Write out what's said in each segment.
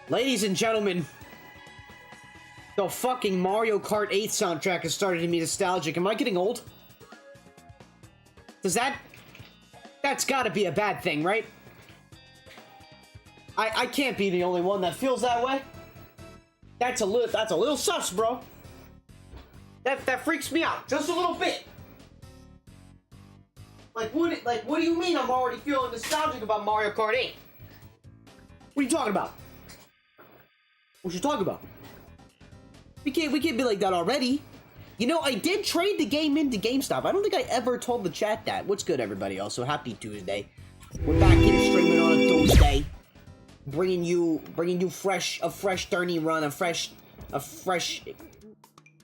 Ladies and gentlemen, the fucking Mario Kart 8 soundtrack has started to be nostalgic. Am I getting old? Does that's gotta be a bad thing, right? I can't be the only one that feels that way. That's a little sus, bro. That freaks me out just a little bit. Like what do you mean I'm already feeling nostalgic about Mario Kart 8? What are you talking about? What you talking about? We can't be like that already. You know, I did trade the game into GameStop. I don't think I ever told the chat that. What's good, everybody? Also, happy Tuesday. We're back here streaming on a Tuesday, bringing you a fresh Tourney run, a fresh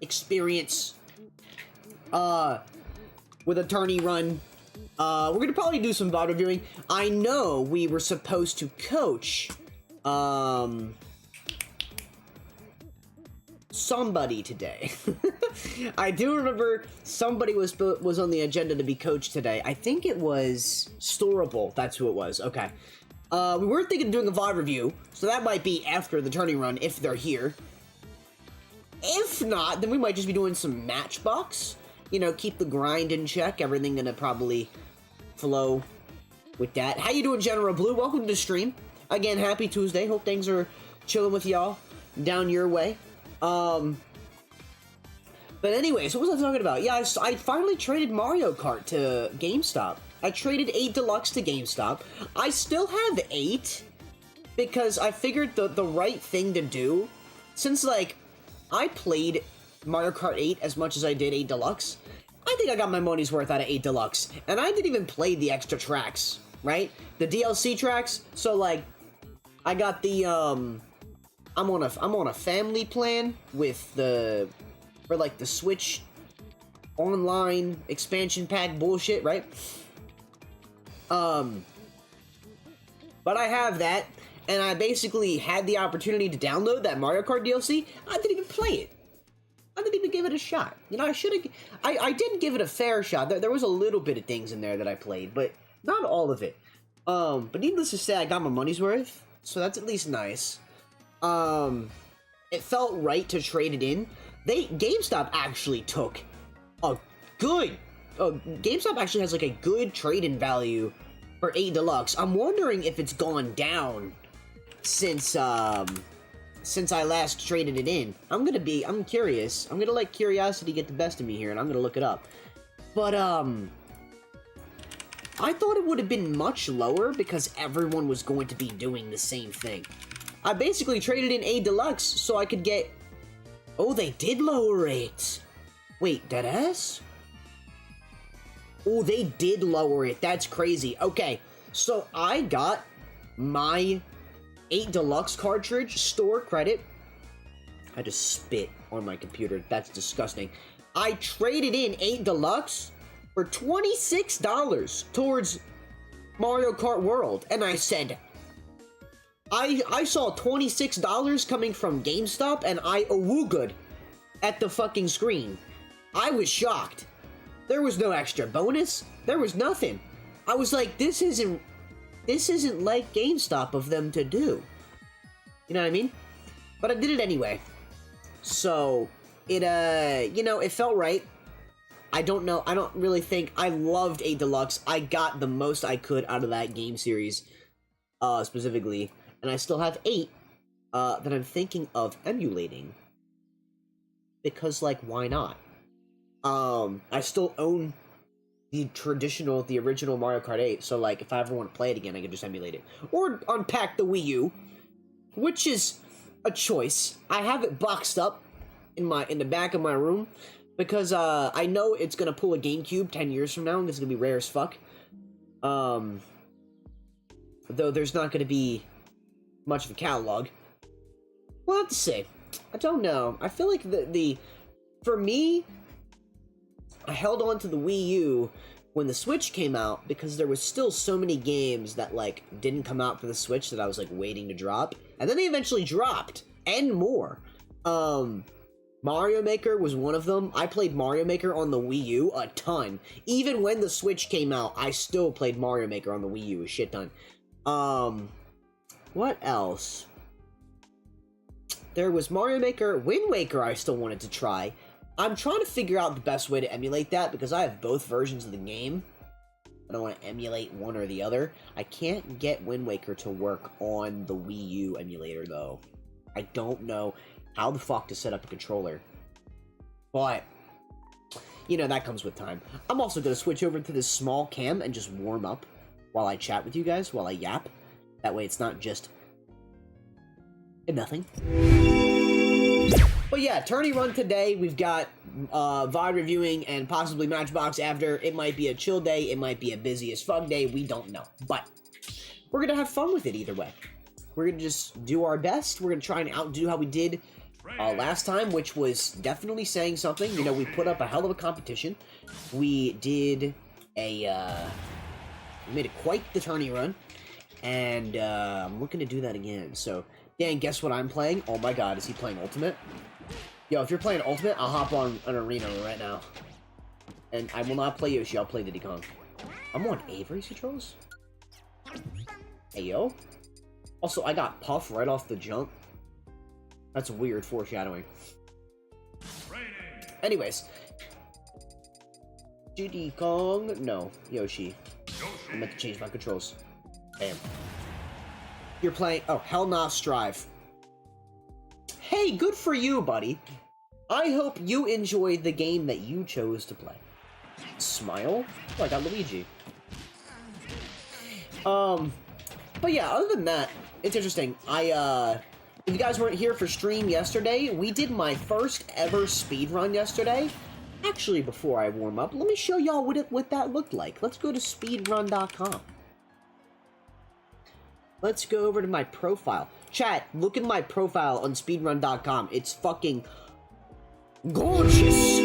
experience. With a Tourney run. We're gonna probably do some VOD reviewing. I know we were supposed to coach, somebody today. I do remember somebody was on the agenda to be coached today. I think it was Storable. That's who it was. Okay. We were thinking of doing a VOD review, so that might be after the Tourney run if they're here. If not, then we might just be doing some Matchbox. You know, keep the grind in check. Everything gonna probably flow with that. How you doing, General Blue? Welcome to the stream. Again, happy Tuesday. Hope things are chilling with y'all down your way. But anyways, what was I talking about? Yeah, I finally traded Mario Kart to GameStop. I traded 8 Deluxe to GameStop. I still have 8 because I figured the right thing to do, since, like, I played Mario Kart 8 as much as I did 8 Deluxe. I think I got my money's worth out of 8 Deluxe. And I didn't even play the extra tracks, right? The DLC tracks. So, like, I got the, I'm on a family plan with for like the Switch online expansion pack bullshit, right? But I have that, and I basically had the opportunity to download that Mario Kart DLC. I didn't even play it. I didn't even give it a shot. You know, I should have. I didn't give it a fair shot. There was a little bit of things in there that I played, but not all of it. But needless to say, I got my money's worth, so that's at least nice. It felt right to trade it in. GameStop actually took a good... GameStop actually has, like, a good trade-in value for 8 Deluxe. I'm wondering if it's gone down since I last traded it in. I'm curious. I'm gonna let curiosity get the best of me here, and I'm gonna look it up. But, I thought it would have been much lower because everyone was going to be doing the same thing. I basically traded in 8 Deluxe so I could get... Oh, they did lower it! Wait, deadass? Oh, they did lower it. That's crazy. Okay, so I got my 8 Deluxe cartridge store credit. I just spit on my computer. That's disgusting. I traded in 8 Deluxe for $26 towards Mario Kart World. And I said, I saw $26 coming from GameStop and I awoogaed at the fucking screen. I was shocked. There was no extra bonus. There was nothing. I was like, this isn't like GameStop of them to do. You know what I mean? But I did it anyway. So, it, you know, it felt right. I don't know. I don't really think I loved 8 Deluxe. I got the most I could out of that game series, specifically. And I still have 8, that I'm thinking of emulating. Because, like, why not? I still own the original Mario Kart 8, so, like, if I ever want to play it again, I can just emulate it. Or unpack the Wii U, which is a choice. I have it boxed up in the back of my room, because, I know it's gonna pull a GameCube 10 years from now, and it's gonna be rare as fuck. Though there's not gonna be much of a catalog. We'll have to see. I don't know. I feel like for me, I held on to the Wii U when the Switch came out because there was still so many games that, like, didn't come out for the Switch that I was, like, waiting to drop. And then they eventually dropped, and more. Mario Maker was one of them. I played Mario Maker on the Wii U a ton. Even when the Switch came out, I still played Mario Maker on the Wii U a shit ton. What else? There was Mario Maker. Wind Waker I still wanted to try. I'm trying to figure out the best way to emulate that because I have both versions of the game. I don't want to emulate one or the other. I can't get Wind Waker to work on the Wii U emulator, though. I don't know how the fuck to set up a controller. But, you know, that comes with time. I'm also going to switch over to this small cam and just warm up while I chat with you guys, while I yap. That way it's not just nothing. But yeah, Tourney run today. We've got VOD reviewing and possibly Matchbox after. It might be a chill day. It might be a busy as fuck day. We don't know. But we're going to have fun with it either way. We're going to just do our best. We're going to try and outdo how we did last time, which was definitely saying something. You know, we put up a hell of a competition. We did we made it quite the Tourney run. And I'm looking to do that again. So, Dan, guess what I'm playing? Oh my god, is he playing Ultimate? Yo, if you're playing Ultimate, I'll hop on an arena right now. And I will not play Yoshi, I'll play Diddy Kong. I'm on Avery's controls? Hey, yo. Also, I got Puff right off the jump. That's weird foreshadowing. Anyways. Diddy Kong? No, Yoshi. I meant to change my controls. Damn. You're playing... Oh, Hell Nah Strive. Hey, good for you, buddy. I hope you enjoyed the game that you chose to play. Smile? Oh, I got Luigi. But yeah, other than that, it's interesting. If you guys weren't here for stream yesterday, we did my first ever speedrun yesterday. Actually, before I warm up, let me show y'all what that looked like. Let's go to speedrun.com. Let's go over to my profile. Chat, look at my profile on speedrun.com. It's fucking gorgeous.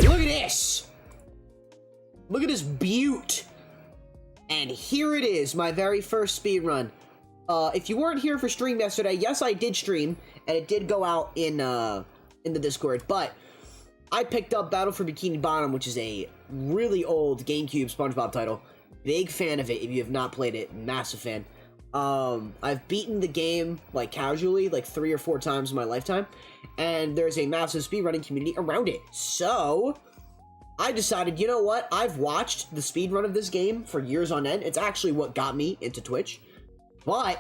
Look at this. Look at this beaut. And here it is, my very first speedrun. If you weren't here for stream yesterday, yes, I did stream, and it did go out in the Discord, but I picked up Battle for Bikini Bottom, which is a really old GameCube SpongeBob title. Big fan of it. If you have not played it, massive fan. I've beaten the game, like, casually, like, 3 or 4 times in my lifetime, and there's a massive speedrunning community around it. So, I decided, you know what? I've watched the speedrun of this game for years on end. It's actually what got me into Twitch. But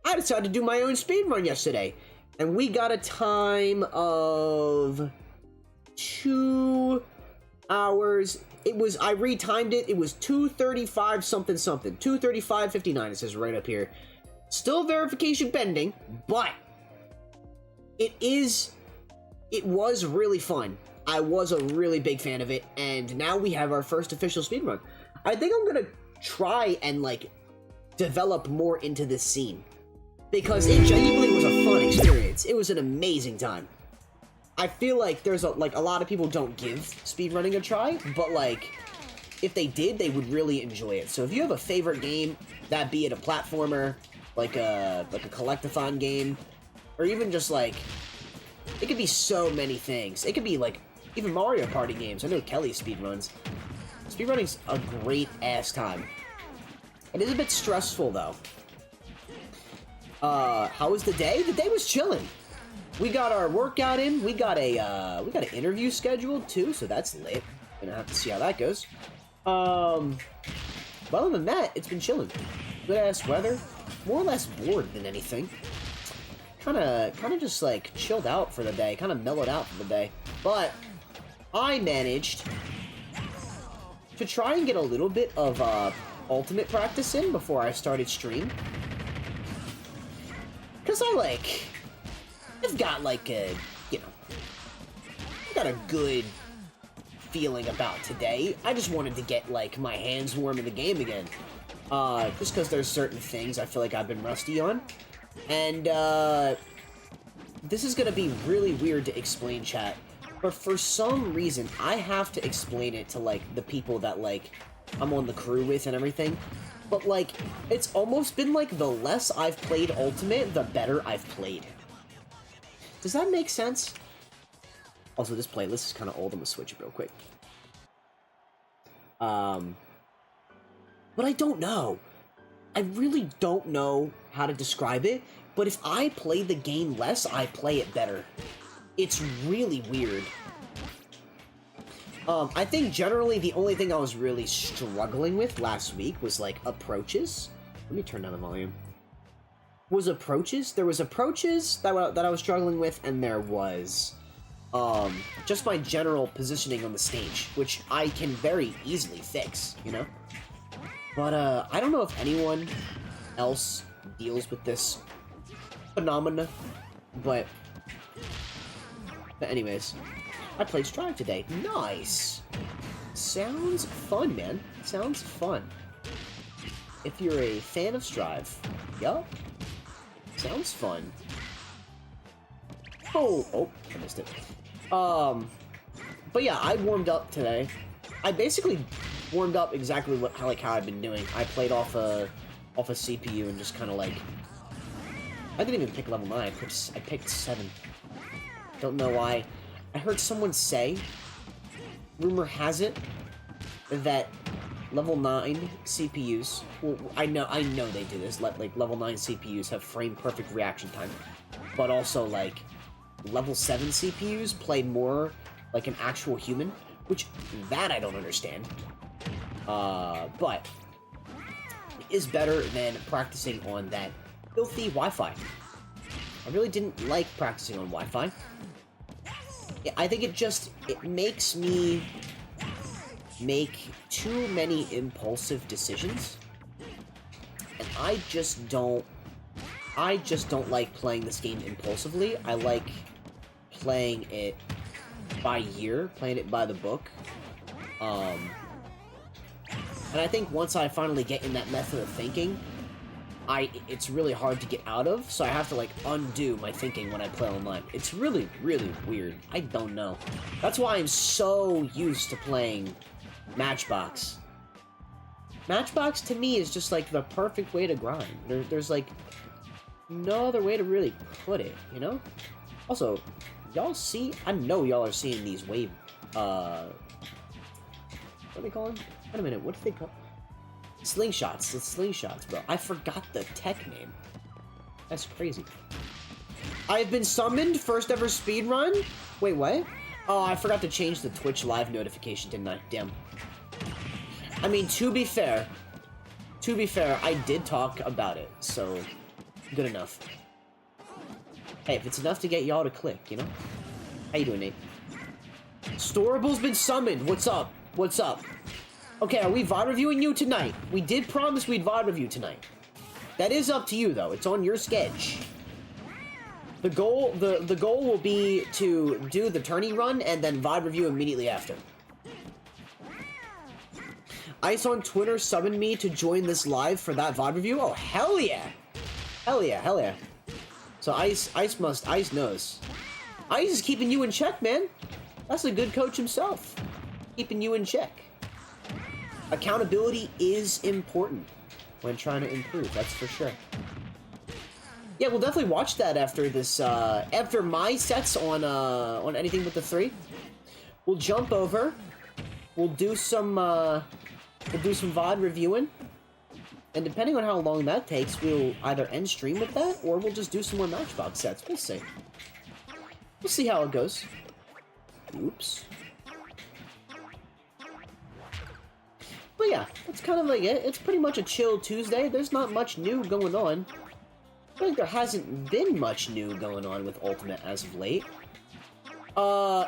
I decided to do my own speedrun yesterday. And we got a time of 2 hours. I retimed it. It was 2:35 something something. 2:35:59 it says right up here. Still verification pending, but it was really fun. I was a really big fan of it, and now we have our first official speedrun. I think I'm gonna try and, like, develop more into this scene. Because it genuinely was a fun experience. It was an amazing time. I feel like there's a lot of people don't give speedrunning a try, but, like, if they did, they would really enjoy it. So if you have a favorite game, that be it a platformer, like a collectathon game, or even just, like, it could be so many things. It could be, like, even Mario Party games. I know Kelly speedruns. Speedrunning's a great-ass time. It is a bit stressful, though. How was the day? The day was chilling. We got our workout in. We got an interview scheduled, too, so that's lit. Gonna have to see how that goes. But other than that, it's been chilling. Good-ass weather. More or less bored than anything. Kinda just, like, chilled out for the day. Kinda mellowed out for the day. But I managed to try and get a little bit of, ultimate practice in before I started stream. Because I've got, like, a, you know, I've got a good feeling about today. I just wanted to get, like, my hands warm in the game again. Just because there's certain things I feel like I've been rusty on. And, this is gonna be really weird to explain, chat. But for some reason, I have to explain it to, like, the people that, like, I'm on the crew with and everything. But, like, it's almost been, like, the less I've played Ultimate, the better I've played. Does that make sense? Also, this playlist is kind of old. I'm gonna switch it real quick. But I don't know. I really don't know how to describe it. But if I play the game less, I play it better. It's really weird. I think generally the only thing I was really struggling with last week was, like, approaches. Let me turn down the volume. Was approaches? There was approaches that I was struggling with, and there was, just my general positioning on the stage, which I can very easily fix, you know? But, I don't know if anyone else deals with this phenomena, but anyways, I played Strive today. Nice! Sounds fun, man. Sounds fun. If you're a fan of Strive, yup. Sounds fun. Oh, I missed it. But yeah, I warmed up today. I basically warmed up exactly how I've been doing. I played off a CPU and just kind of, like, I didn't even pick level 9. I picked 7. Don't know why. I heard someone say, rumor has it, that level 9 CPUs, well, I know they do this, like, level 9 CPUs have frame-perfect reaction time, but also, like, level 7 CPUs play more like an actual human, which, that I don't understand. But it is better than practicing on that filthy Wi-Fi. I really didn't like practicing on Wi-Fi. I think it makes me make too many impulsive decisions. And I just don't like playing this game impulsively. I like playing it by ear, playing it by the book. And I think once I finally get in that method of thinking, it's really hard to get out of, so I have to, like, undo my thinking when I play online. It's really, really weird. I don't know. That's why I'm so used to playing Matchbox. Matchbox, to me, is just, like, the perfect way to grind. There's, like, no other way to really put it, you know? Also, y'all see? I know y'all are seeing these wave, what do they call them? Wait a minute, what do they call? Slingshots. It's slingshots, bro. I forgot the tech name. That's crazy. I've been summoned. First ever speedrun? Wait, what? Oh, I forgot to change the Twitch live notification, didn't I? Damn. I mean, to be fair, I did talk about it, so good enough. Hey, if it's enough to get y'all to click, you know? How you doing, Nate? Storable's been summoned. What's up? What's up? Okay, are we VOD reviewing you tonight? We did promise we'd VOD review tonight. That is up to you, though. It's on your sketch. The goal will be to do the tourney run and then VOD review immediately after. Ice on Twitter summoned me to join this live for that VOD review. Oh, hell yeah! Hell yeah, hell yeah. So Ice knows. Ice is keeping you in check, man. That's a good coach himself. Keeping you in check. Accountability is important when trying to improve, that's for sure. Yeah, we'll definitely watch that after this, after my sets on anything with the 3. We'll jump over. We'll do some VOD reviewing. And depending on how long that takes, we'll either end stream with that, or we'll just do some more Matchbox sets. We'll see. We'll see how it goes. Oops. But yeah, that's kind of like it. It's pretty much a chill Tuesday. There's not much new going on. I feel like there hasn't been much new going on with Ultimate as of late.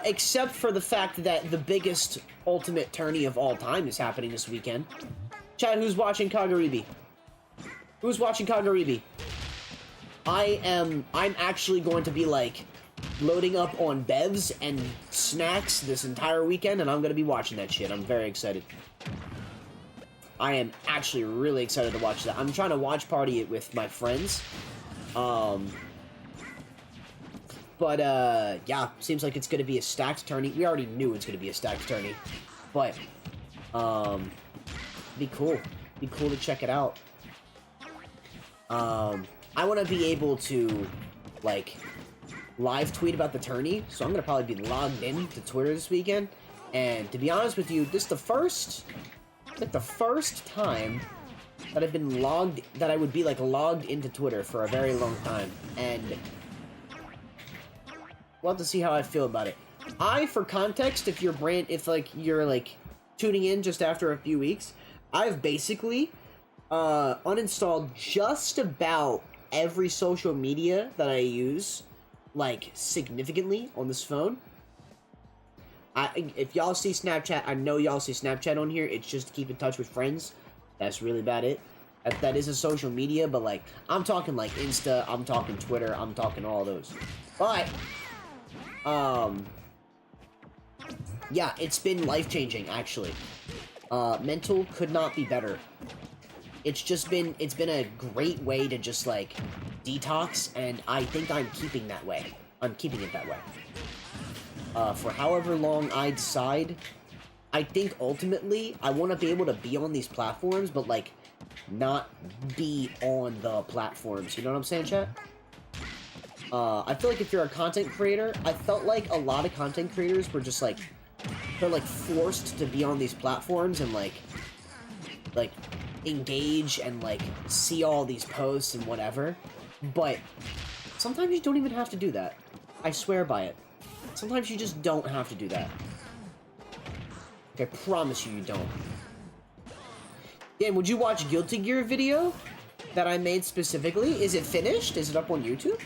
Except for the fact that the biggest Ultimate tourney of all time is happening this weekend. Chat, who's watching Kagaribi? Who's watching Kagaribi? I'm actually going to be, like, loading up on bevs and snacks this entire weekend, and I'm gonna be watching that shit. I'm very excited. I am actually really excited to watch that. I'm trying to watch party it with my friends. Yeah, seems like it's gonna be a stacked tourney. We already knew it's gonna be a stacked tourney. But, be cool. Be cool to check it out. I want to be able to, like, live tweet about the tourney, so I'm gonna probably be logged in to Twitter this weekend. And to be honest with you, this is the first time that I've been that I would be, like, logged into Twitter for a very long time. And we'll have to see how I feel about it. For context, if you're tuning in just after a few weeks, I've basically uninstalled just about every social media that I use, like, significantly on this phone. If y'all see Snapchat, I know y'all see Snapchat on here. It's just to keep in touch with friends. That's really about it. That is a social media, but, like, I'm talking, like, Insta, I'm talking Twitter, I'm talking all those. But, yeah, it's been life-changing, actually. Mental could not be better. It's been a great way to just, like, detox, and I think I'm keeping that way. I'm keeping it that way. For however long I decide, I think ultimately I want to be able to be on these platforms, but, like, not be on the platforms. You know what I'm saying, chat? I feel like if you're a content creator, I felt like a lot of content creators were just, like, they're, like, forced to be on these platforms and, like, engage and, like, see all these posts and whatever. But sometimes you don't even have to do that. I swear by it. Sometimes you just don't have to do that. Like, I promise you, you don't. Dan, would you watch Guilty Gear video that I made specifically? Is it finished? Is it up on YouTube?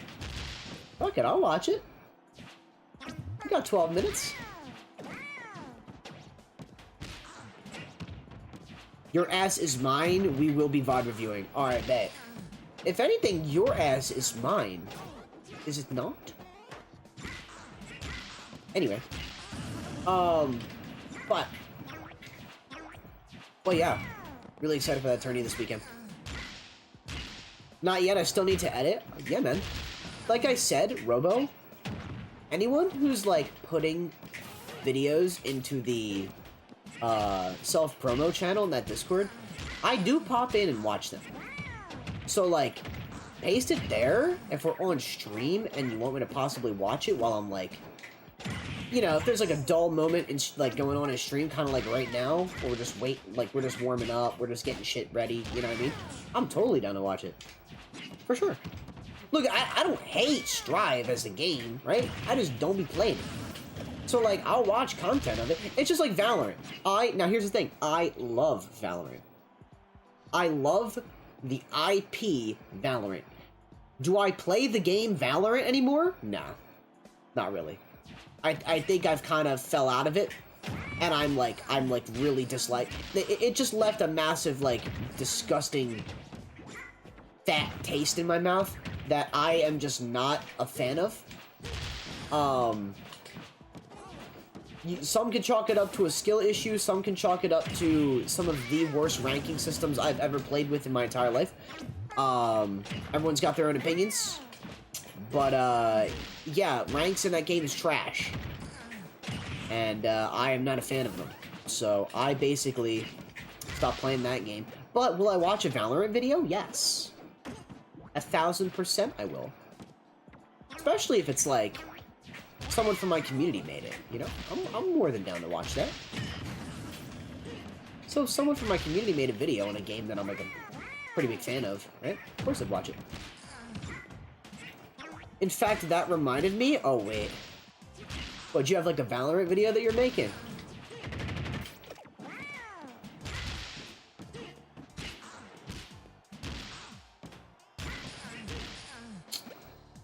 Fuck it, I'll watch it. We got 12 minutes. Your ass is mine. We will be VOD reviewing. Alright, bet. If anything, your ass is mine. Is it not? Anyway. But yeah. Really excited for that tourney this weekend. Not yet, I still need to edit. Yeah, man. Like I said, Robo, anyone who's, like, putting videos into the self-promo channel in that Discord, I do pop in and watch them. So, like, paste it there if we're on stream and you want me to possibly watch it while I'm, like, you know, if there's, like, a dull moment in like going on in stream, kind of like right now, or we're just we're just warming up, we're just getting shit ready, you know what I mean? I'm totally down to watch it. For sure. Look, I don't hate Strive as a game, right? I just don't be playing it. So, like, I'll watch content of it. It's just like Valorant. Now here's the thing. I love Valorant. I love the IP Valorant. Do I play the game Valorant anymore? Nah. Not really. I think I've kind of fell out of it. And I'm really disliked. It just left a massive, like, disgusting fat taste in my mouth that I am just not a fan of. Some can chalk it up to a skill issue, some can chalk it up to some of the worst ranking systems I've ever played with in my entire life. Everyone's got their own opinions. But, yeah, ranks in that game is trash. And, I am not a fan of them. So, I basically stopped playing that game. But, will I watch a Valorant video? Yes. 1000% I will. Especially if it's, like, someone from my community made it, you know? I'm more than down to watch that. So, if someone from my community made a video on a game that I'm, like, a pretty big fan of, right? Of course I'd watch it. In fact, that reminded me... Oh, wait. What, do you have, like, a Valorant video that you're making?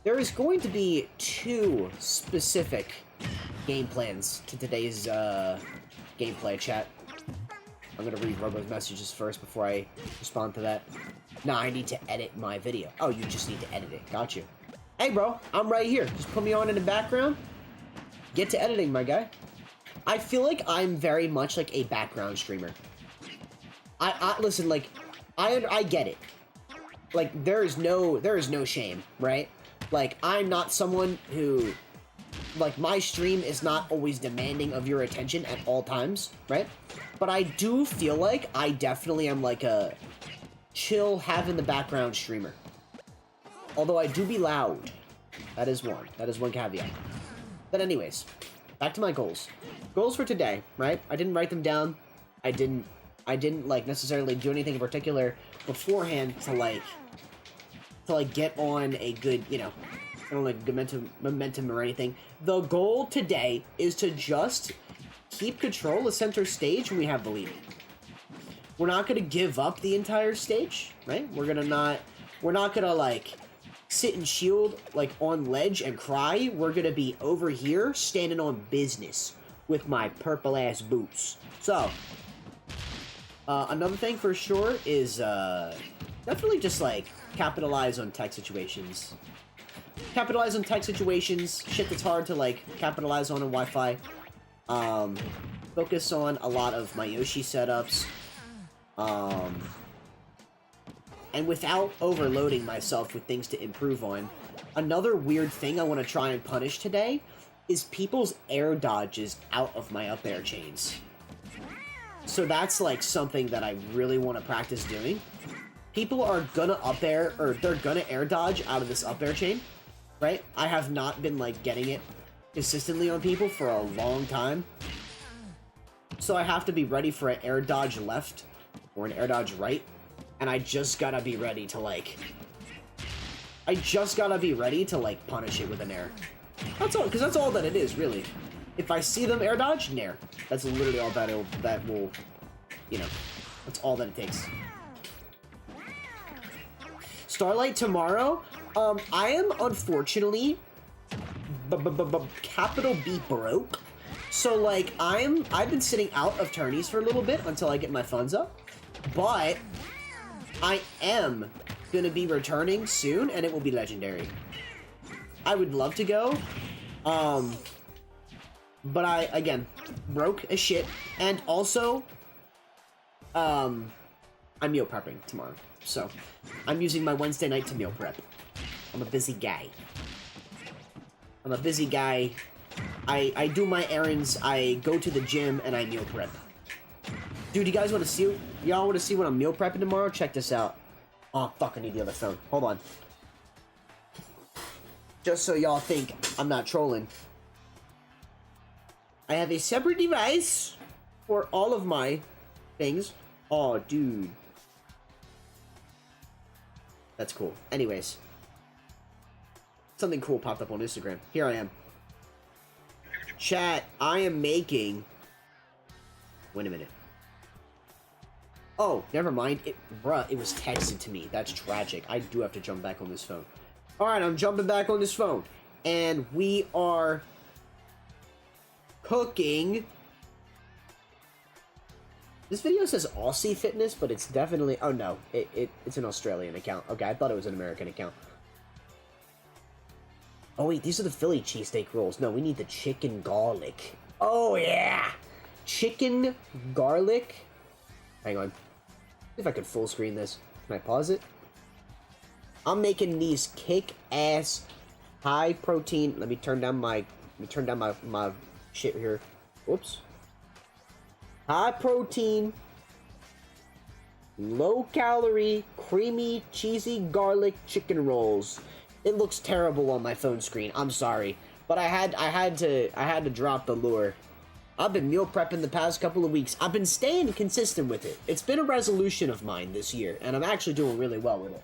There is going to be 2 specific game plans to today's, gameplay chat. I'm gonna read Robo's messages first before I respond to that. Nah, I need to edit my video. Oh, you just need to edit it. Got you. Hey, bro, I'm right here. Just put me on in the background. Get to editing, my guy. I feel like I'm very much like a background streamer. I listen, like, I get it. Like, there is no shame, right? Like, I'm not someone who, like, my stream is not always demanding of your attention at all times, right? But I do feel like I definitely am like a chill, have in the background streamer. Although I do be loud. That is one caveat. But anyways, back to my goals. Goals for today, right? I didn't write them down. I didn't like necessarily do anything in particular beforehand to like get on a good, you know, I don't like momentum or anything. The goal today is to just keep control of center stage when we have the lead. We're not gonna give up the entire stage, right? We're not gonna like sit and shield like on ledge and cry. We're gonna be over here standing on business with my purple ass boots. So another thing for sure is definitely just like capitalize on tech situations. Capitalize on tech situations, shit that's hard to like capitalize on Wi-Fi. Focus on a lot of my Yoshi setups. And without overloading myself with things to improve on. Another weird thing I want to try and punish today is people's air dodges out of my up air chains. So that's like something that I really want to practice doing. People are gonna up air, or they're gonna air dodge out of this up air chain, right? I have not been like getting it consistently on people for a long time. So I have to be ready for an air dodge left or an air dodge right. And I just gotta be ready to like... punish it with an air. That's all, because that's all that it is, really. If I see them air dodge, nair. That's literally all that will, you know, that's all that it takes. Starlight tomorrow? I am unfortunately capital B broke. So like I've been sitting out of tourneys for a little bit until I get my funds up. But I am gonna be returning soon and it will be legendary. I would love to go. But I again broke as shit, and also I'm meal prepping tomorrow. So I'm using my Wednesday night to meal prep. I'm a busy guy. I do my errands, I go to the gym, and I meal prep. Dude, you guys want to see... Y'all want to see what I'm meal prepping tomorrow? Check this out. Oh, fuck, I need the other phone. Hold on. Just so y'all think I'm not trolling. I have a separate device for all of my things. Oh, dude. That's cool. Anyways. Something cool popped up on Instagram. Here I am. Chat, I am making... Wait a minute. Oh, never mind. Bruh, it was texted to me. That's tragic. I do have to jump back on this phone. Alright, I'm jumping back on this phone. And we are... cooking... This video says Aussie Fitness, but it's definitely... Oh, no. It's an Australian account. Okay, I thought it was an American account. Oh wait, these are the Philly cheesesteak rolls. No, we need the chicken garlic. Oh yeah! Chicken garlic. Hang on. See if I could full screen this. Can I pause it? I'm making these kick-ass high protein. Let me turn down my my shit here. Whoops. High protein, low calorie, creamy, cheesy garlic chicken rolls. It looks terrible on my phone screen. I'm sorry, but I had to drop the lure. I've been meal prepping the past couple of weeks. I've been staying consistent with it. It's been a resolution of mine this year, and I'm actually doing really well with it.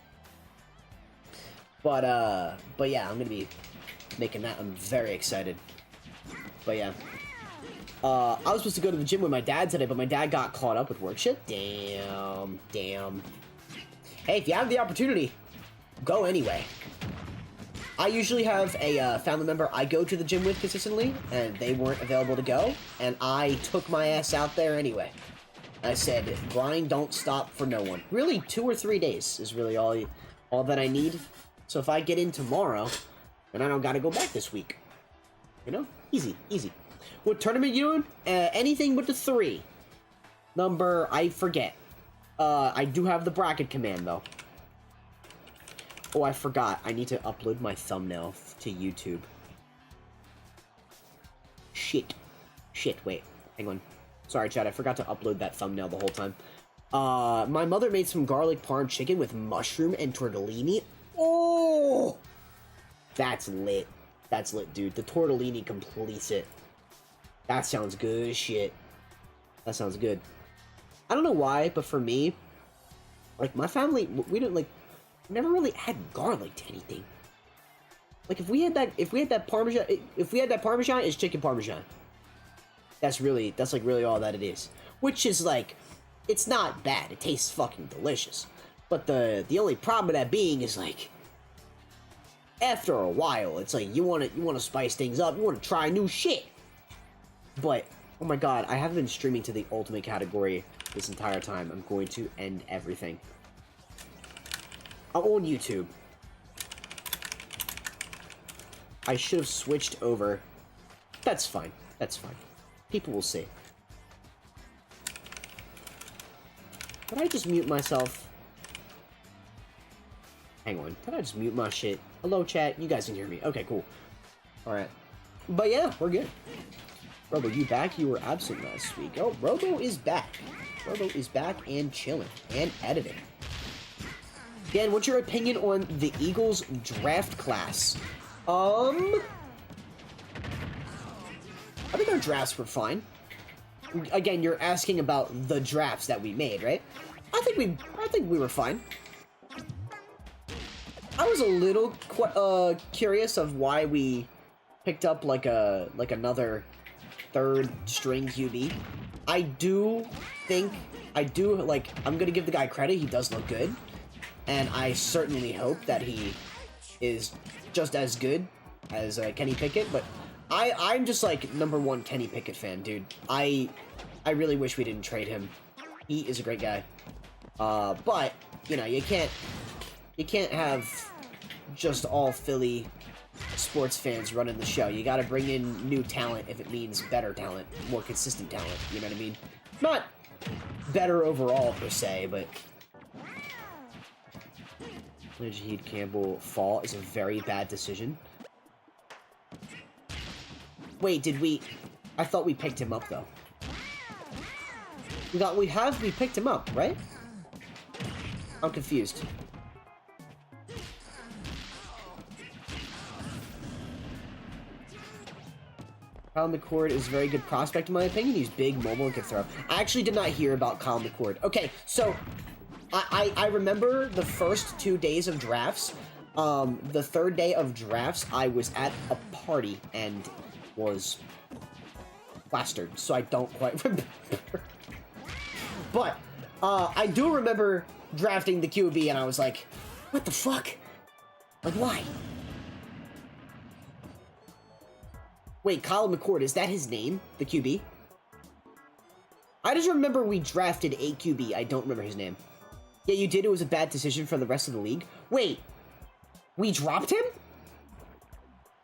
But yeah, I'm gonna be making that. I'm very excited. But yeah. I was supposed to go to the gym with my dad today, but my dad got caught up with work shit. Damn. Hey, if you have the opportunity, go anyway. I usually have a family member I go to the gym with consistently, and they weren't available to go, and I took my ass out there anyway. I said, grind don't stop for no one. Really, 2 or 3 days is really all that I need. So if I get in tomorrow, then I don't gotta go back this week. You know? Easy. What tournament you doing? Anything but the 3. Number, I forget. I do have the bracket command, though. Oh, I forgot. I need to upload my thumbnail to YouTube. Shit, wait. Hang on. Sorry, Chad, I forgot to upload that thumbnail the whole time. My mother made some garlic parm chicken with mushroom and tortellini. Oh! That's lit. That's lit, dude. The tortellini completes it. That sounds good as shit. That sounds good. I don't know why, but for me, like, my family, we don't, like, never really add garlic to anything. Like, if we had that Parmesan, it's chicken Parmesan. That's like really all that it is. Which is, like, it's not bad. It tastes fucking delicious. But the only problem with that being is, like, after a while, it's like, you want to spice things up, you want to try new shit. But, oh my god, I haven't been streaming to the ultimate category this entire time. I'm going to end everything. I'm on YouTube. I should have switched over. That's fine. People will see. Did I just mute myself? Hang on. Did I just mute my shit? Hello, chat. You guys can hear me. Okay, cool. Alright. But yeah, we're good. Robo, you back? You were absent last week. Oh, Robo is back. Robo is back and chilling. And editing. Dan, what's your opinion on the Eagles draft class? I think our drafts were fine. Again, you're asking about the drafts that we made, right? I think we were fine. I was a little curious of why we picked up like another third string QB. I'm gonna give the guy credit. He does look good, and I certainly hope that he is just as good as Kenny Pickett. But I'm just like #1 Kenny Pickett fan, dude. I really wish we didn't trade him. He is a great guy. But you know, you can't have just all Philly sports fans running the show. You gotta bring in new talent if it means better talent, more consistent talent, you know what I mean? Not better overall per se, but Shaheed Campbell fall is a very bad decision. Wait, I thought we picked him up though. We picked him up, right? I'm confused. Kyle McCord is a very good prospect in my opinion. He's big, mobile, and can throw. I actually did not hear about Kyle McCord. Okay, so I remember the first 2 days of drafts. The third day of drafts, I was at a party and was plastered, so I don't quite remember. But I do remember drafting the QB, and I was like, what the fuck? Like, why? Wait, Kyle McCord, is that his name? The QB? I just remember we drafted a QB. I don't remember his name. Yeah, you did. It was a bad decision for the rest of the league. Wait, we dropped him?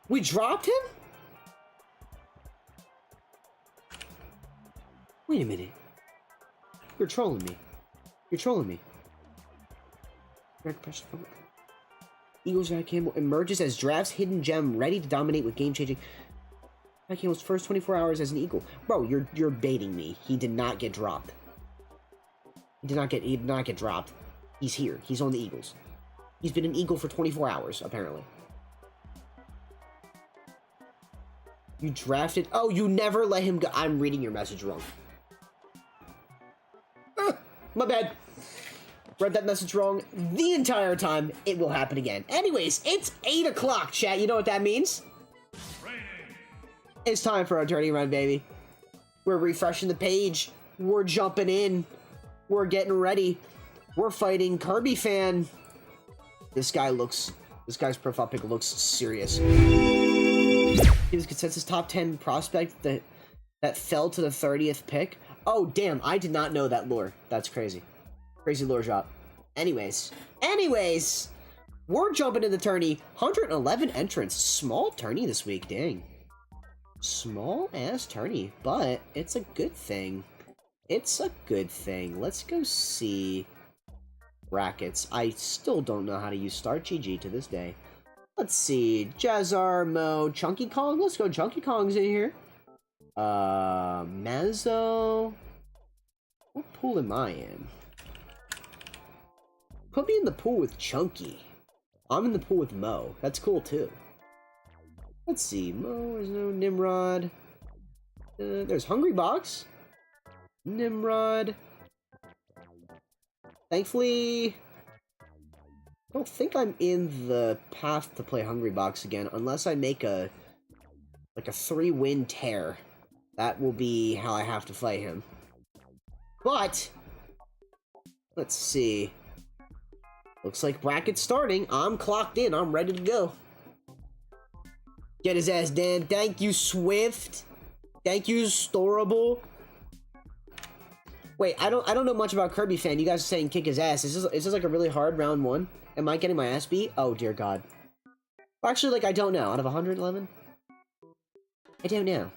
We dropped him? Wait a minute. You're trolling me. You're trolling me. Eagles Jack Campbell emerges as draft's hidden gem, ready to dominate with game-changing. Jack Campbell's first 24 hours as an Eagle. Bro, you're baiting me. He did not get dropped. He did not get dropped. He's here. He's on the Eagles. He's been an Eagle for 24 hours, apparently. You drafted... Oh, you never let him go... I'm reading your message wrong. My bad. Read that message wrong the entire time. It will happen again. Anyways, it's 8 o'clock, chat. You know what that means? It's time for our tourney run, baby. We're refreshing the page. We're jumping in. We're getting ready. We're fighting Kirby Fan. This guy's profile pic looks serious. He was consensus top 10 prospect that fell to the 30th pick. Oh, damn. I did not know that lore. That's crazy. Crazy lore drop. Anyways, we're jumping into the tourney. 111 entrants. Small tourney this week. Dang. Small ass tourney, but it's a good thing. It's a good thing. Let's go see brackets. I still don't know how to use Start GG to this day. Let's see. Jazzar, Mo, Chunky Kong. Let's go. Chunky Kong's in here. Mazzo. What pool am I in? Put me in the pool with Chunky. I'm in the pool with Mo. That's cool too. Let's see. Mo, there's no Nimrod. There's Hungry Box. Nimrod. Thankfully, I don't think I'm in the path to play Hungry Box again, unless I make a 3-win tear. That will be how I have to fight him. But, let's see. Looks like bracket's starting. I'm clocked in. I'm ready to go. Get his ass, Dan. Thank you, Swift. Thank you, Storable. Wait, I don't know much about Kirby Fan. You guys are saying kick his ass. Is this like a really hard round one? Am I getting my ass beat? Oh, dear God. Actually, like, I don't know. Out of 111? I don't know.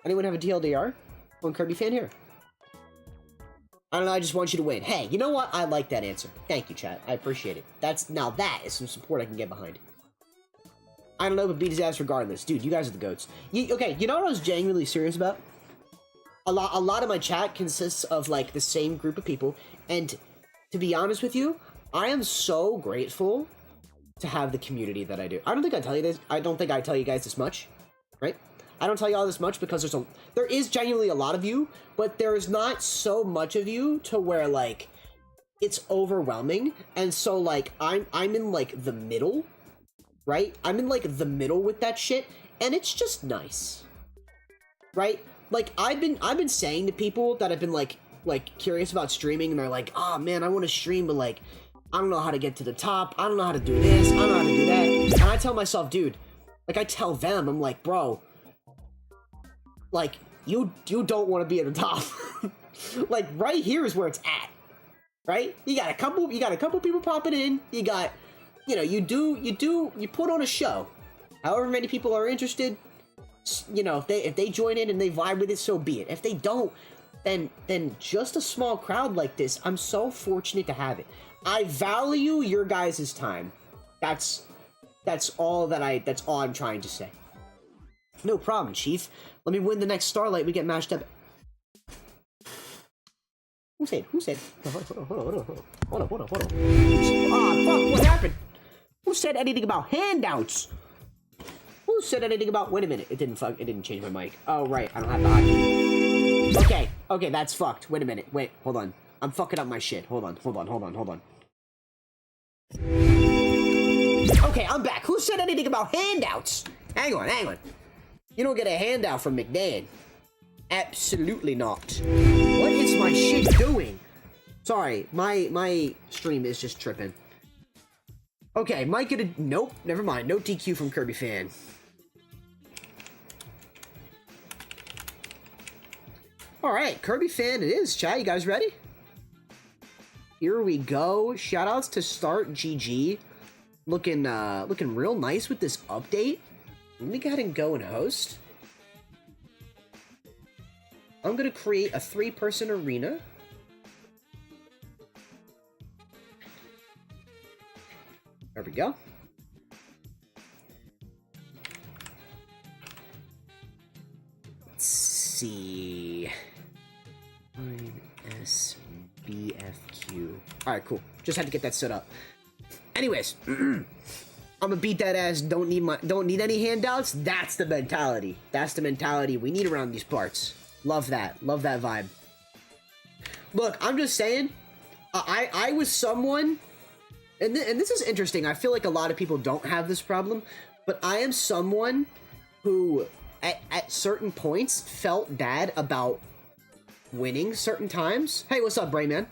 Anyone have a TLDR on Kirby Fan here? I don't know, I just want you to win. Hey, you know what? I like that answer. Thank you, chat. I appreciate it. Now that is some support I can get behind. I don't know, but beat his ass regardless. Dude, you guys are the goats. Okay, you know what I was genuinely serious about? A lot of my chat consists of, like, the same group of people, and to be honest with you, I am so grateful to have the community that I do. I don't think I tell you this. I don't think I tell you guys this much, right? I don't tell you all this much because there is genuinely a lot of you, but there is not so much of you to where, like, it's overwhelming. And so, like, I'm in, like, the middle, right? I'm in, like, the middle with that shit, and it's just nice, right? Like, I've been saying to people that have been, like curious about streaming, and they're like, oh, man, I want to stream, but, like, I don't know how to get to the top. I don't know how to do this. I don't know how to do that. And I tell myself, dude, like, I tell them, I'm like, bro, like, you don't want to be at the top. Like, right here is where it's at, right? You got a couple people popping in. You got, you know, you put on a show. However many people are interested, you know, if they join in and they vibe with it, so be it. If they don't, then just a small crowd like this, I'm so fortunate to have it. I value your guys' time. That's all I'm trying to say. No problem, Chief. Let me win the next Starlight. We get matched up. Who said? Hold on. Ah, fuck, what happened? Who said anything about handouts? Who said anything about... Wait a minute. It didn't change my mic. Oh, right. I don't have the hotkey. Okay, that's fucked. Wait a minute. Wait, hold on. I'm fucking up my shit. Hold on. Okay, I'm back. Who said anything about handouts? Hang on. You don't get a handout from MccDann. Absolutely not. What is my shit doing? Sorry, my stream is just tripping. Okay, might get a... Nope, never mind. No DQ from Kirby Fan. Alright, Kirby Fan it is. Chat, you guys ready? Here we go. Shoutouts to Start GG Looking real nice with this update. Let me go ahead and go and host. I'm gonna create a 3-person arena. There we go. Let's see. SBFQ. Alright, cool. Just had to get that set up. Anyways, I'm gonna beat that ass. Don't need any handouts. That's the mentality. That's the mentality we need around these parts. Love that. Love that vibe. Look, I'm just saying, I was someone, and this is interesting. I feel like a lot of people don't have this problem, but I am someone who, at certain points, felt bad about winning certain times. Hey, what's up, Brayman?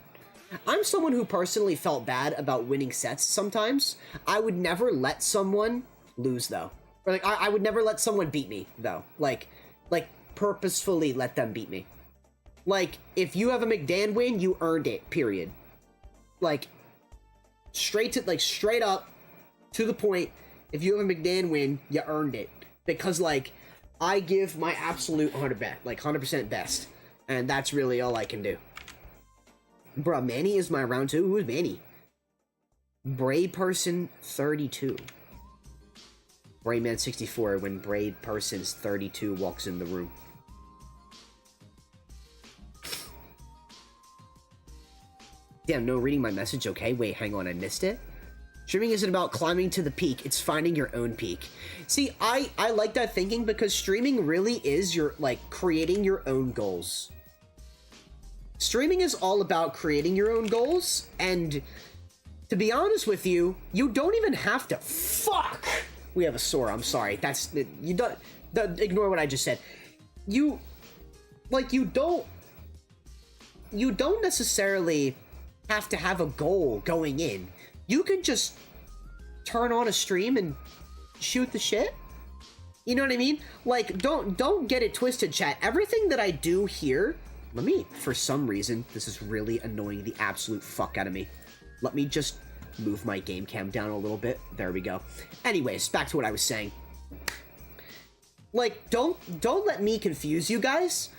I'm someone who personally felt bad about winning sets sometimes. I would never let someone lose, though. Or, like, I would never let someone beat me, though. Like, purposefully let them beat me. Like, if you have a MccDann win, you earned it, period. Like, straight up, to the point, if you have a MccDann win, you earned it. Because, like, I give my absolute 100% best. And that's really all I can do. Bruh, Manny is my round 2. Who is Manny? Braid Person 32. Brayman 64 when Braid Person's 32 walks in the room. Damn, no reading my message. Okay, wait, hang on, I missed it. Streaming isn't about climbing to the peak, it's finding your own peak. See, I like that thinking because streaming really is creating your own goals. Streaming is all about creating your own goals, and to be honest with you, you don't even have to. Fuck! We have a Sora, I'm sorry. You don't ignore what I just said. You don't necessarily have to have a goal going in. You can just turn on a stream and shoot the shit. You know what I mean? Like, don't get it twisted, chat. Everything that I do here, for some reason, this is really annoying the absolute fuck out of me. Let me just move my game cam down a little bit. There we go. Anyways, back to what I was saying. Like, don't let me confuse you guys.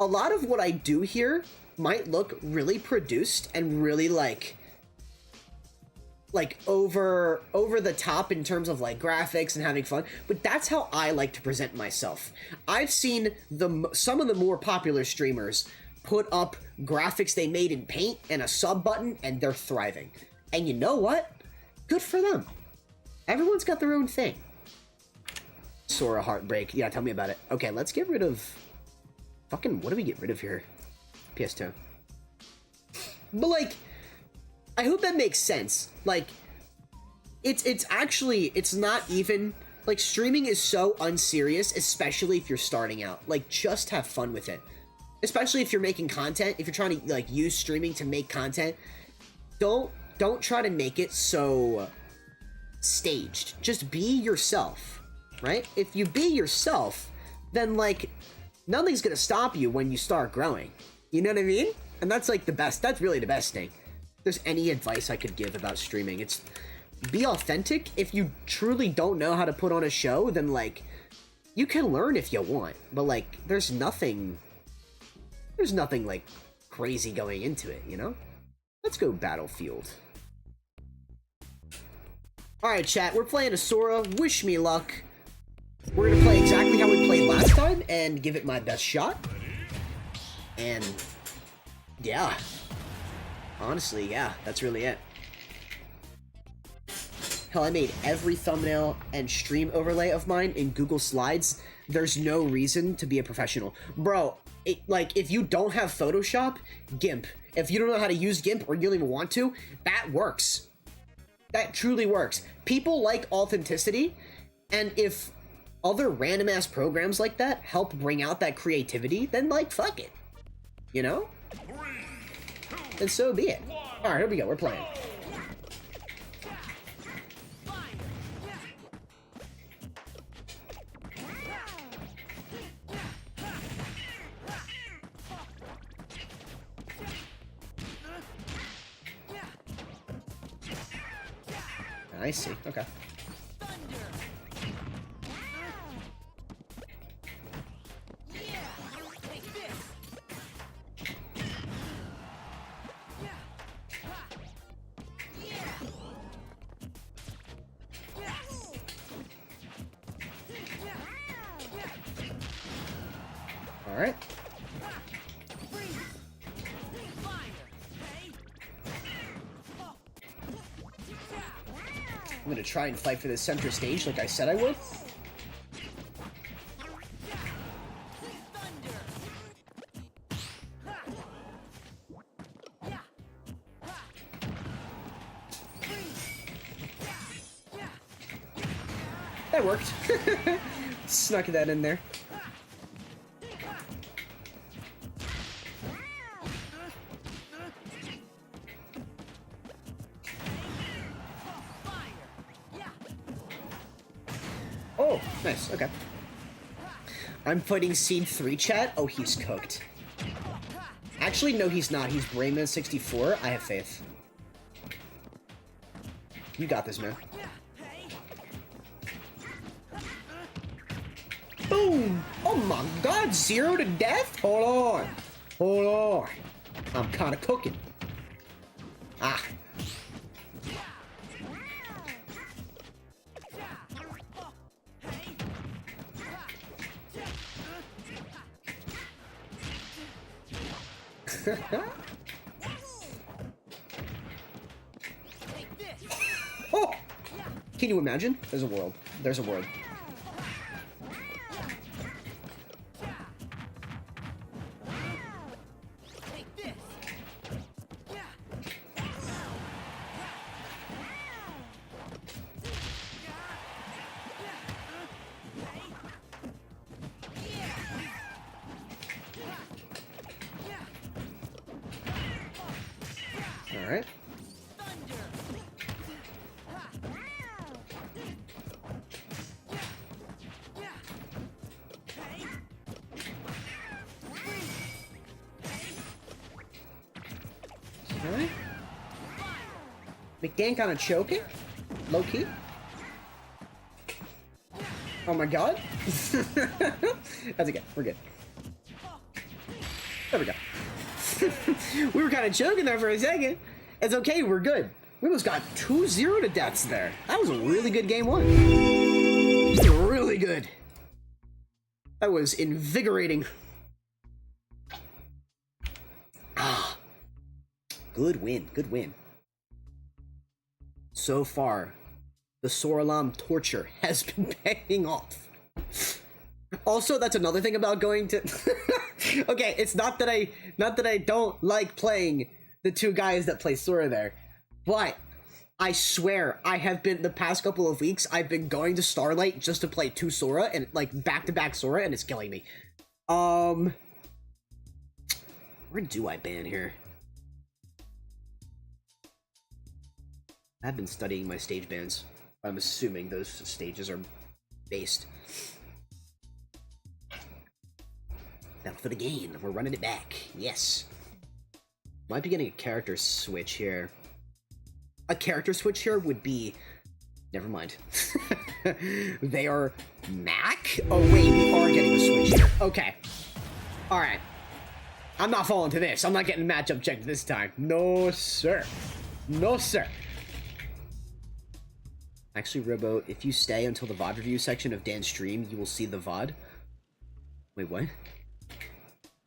A lot of what I do here might look really produced and really like over the top in terms of like graphics and having fun, but that's how I like to present myself. I've seen some of the more popular streamers put up graphics they made in Paint and a sub button, and they're thriving. And you know what? Good for them. Everyone's got their own thing. Sora Heartbreak. Yeah, tell me about it. Okay, let's get rid of fucking, what do we get rid of here? PS2. But like, I hope that makes sense. Like, it's actually, it's not even, like, streaming is so unserious, especially if you're starting out. Like, just have fun with it. Especially if you're making content, if you're trying to, like, use streaming to make content, don't try to make it so staged. Just be yourself, right? If you be yourself, then, like, nothing's gonna stop you when you start growing. You know what I mean? And that's, like, the best, that's really the best thing. If there's any advice I could give about streaming, it's be authentic. If you truly don't know how to put on a show, then, like, you can learn if you want, but, like, there's nothing, like, crazy going into it, you know? Let's go Battlefield. Alright, chat, we're playing a Sora. Wish me luck. We're gonna play exactly how we played last time and give it my best shot. And, yeah. Honestly, yeah, that's really it. Hell, I made every thumbnail and stream overlay of mine in Google Slides. There's no reason to be a professional. Bro, like, if you don't have Photoshop, GIMP. If you don't know how to use GIMP or you don't even want to, that works. That truly works. People like authenticity, and if other random-ass programs like that help bring out that creativity, then, like, fuck it. You know? And so be it. Alright, here we go, we're playing. I see. Okay. All right. I'm gonna try and fight for the center stage like I said I would. That worked. Snuck that in there. Oh, nice. Okay. I'm fighting Scene 3 chat. Oh, he's cooked. Actually, no, he's not. He's Brayman 64. I have faith. You got this, man. Boom! Oh my god, 0 to death? Hold on. Hold on. I'm kind of cooking. Ah. Oh! Can you imagine? There's a world. There's a world. Alright. Okay. MccDann kind of choking? Low key? Oh my god. That's okay. We're good. There we go. We were kind of choking there for a second. It's okay, we're good. We almost got 2-0 to deaths there. That was a really good game one. Really good. That was invigorating. Ah. Good win, good win. So far, the Soralam torture has been paying off. Also, that's another thing about going to... Okay, it's not that I don't like playing the two guys that play Sora there, but I swear I have been the past couple of weeks I've been going to Starlight just to play two Sora and like back-to-back Sora, and it's killing me. Where do I ban here? I've been studying my stage bans. I'm assuming those stages are based. Now for the gain, we're running it back. Yes. Might be getting a character switch here. A character switch here would be... Never mind. They are Mac? Oh wait, we are getting a switch here. Okay. Alright. I'm not falling to this. I'm not getting matchup checked this time. No, sir. No, sir. Actually, Robo, if you stay until the VOD review section of Dan's stream, you will see the VOD. Wait, what?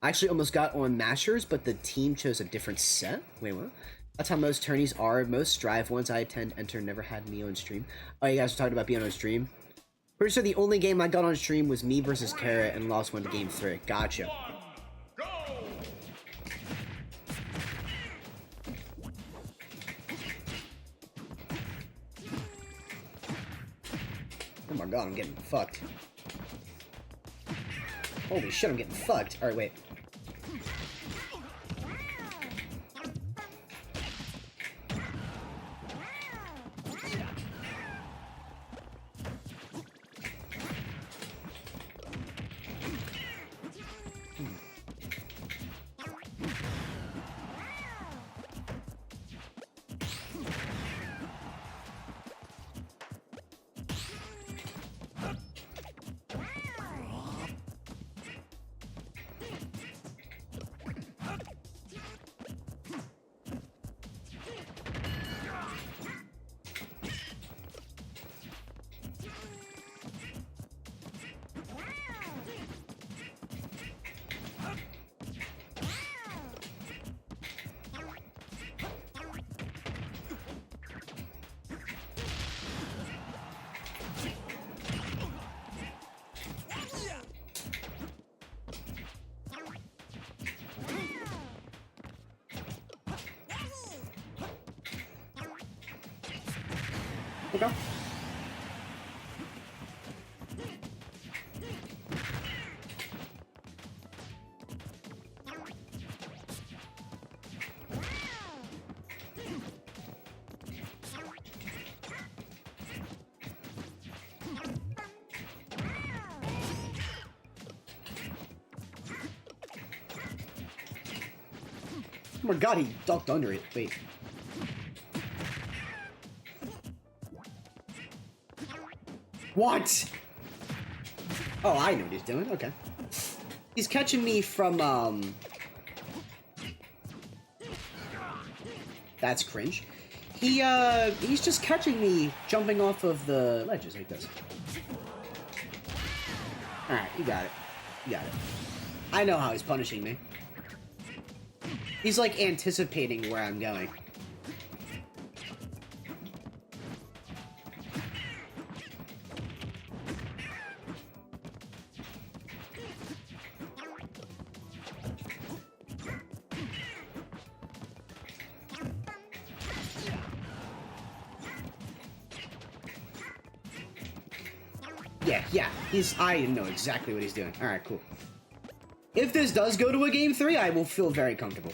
I actually almost got on Mashers, but the team chose a different set. Wait, what? That's how most tourneys are. Most Strive ones I attend enter never had me on stream. Oh, you guys were talking about being on stream? Pretty sure the only game I got on stream was me versus Carrot and lost one to game 3. Gotcha. Oh my god, I'm getting fucked. Holy shit, I'm getting fucked. Alright, wait. Okay. Oh my god, he ducked under it. Wait. What? Oh, I know what he's doing. Okay. He's catching me from, That's cringe. He's just catching me jumping off of the ledges like this. Alright, you got it. You got it. I know how he's punishing me. He's, like, anticipating where I'm going. Yeah, I know exactly what he's doing. Alright, cool. If this does go to a game 3, I will feel very comfortable.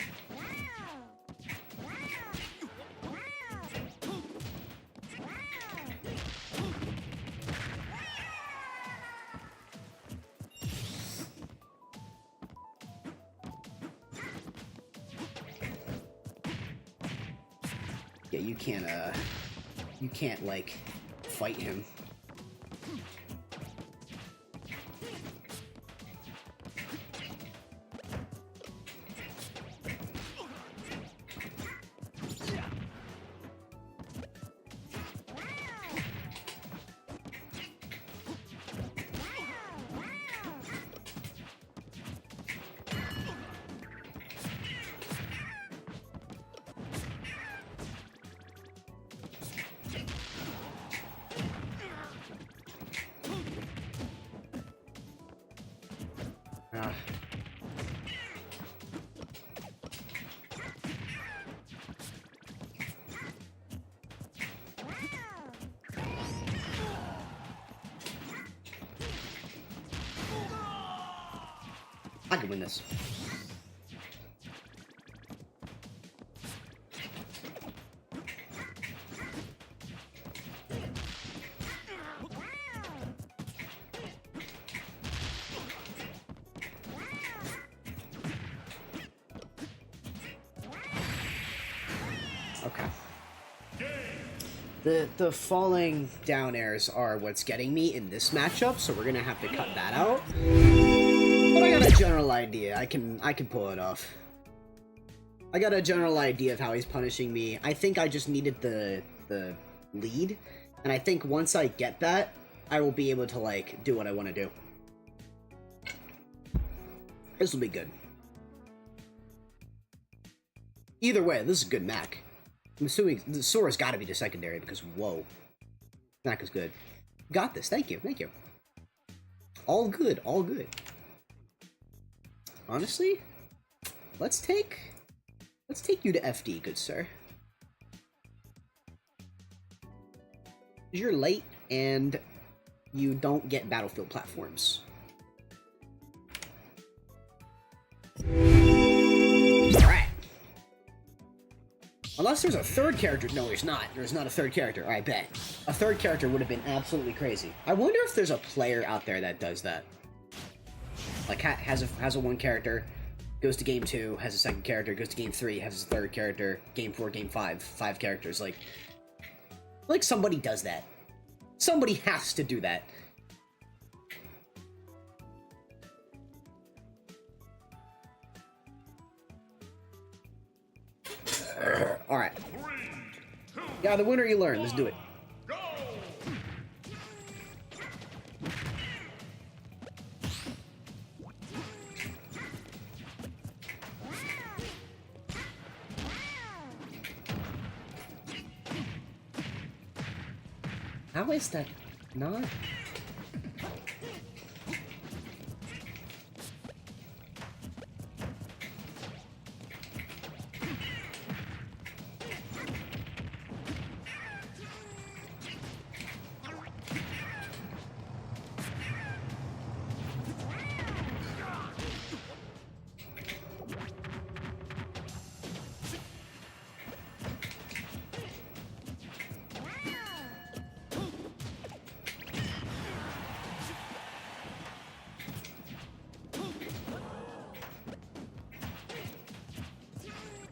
Yeah, you can't, like, fight him. I can win this. Okay. The falling down airs are what's getting me in this matchup, so we're gonna have to cut that out. But I got a general idea. I can pull it off. I got a general idea of how he's punishing me. I think I just needed the lead, and I think once I get that, I will be able to, like, do what I want to do. This will be good. Either way, this is a good Mac. I'm assuming the Sora's got to be the secondary because, whoa. Mac is good. Got this. Thank you. Thank you. All good. All good. Honestly, let's take you to FD, good sir. You're late and you don't get battlefield platforms. Alright. Unless there's a third character. No, there's not. There's not a third character. I bet. A third character would have been absolutely crazy. I wonder if there's a player out there that does that. Like, has a one character, goes to game 2, has a second character, goes to game 3, has a third character, game 4, game 5, 5 characters. Like somebody does that. Somebody has to do that. Alright. Yeah, the winner you learn. Let's do it. How is that not?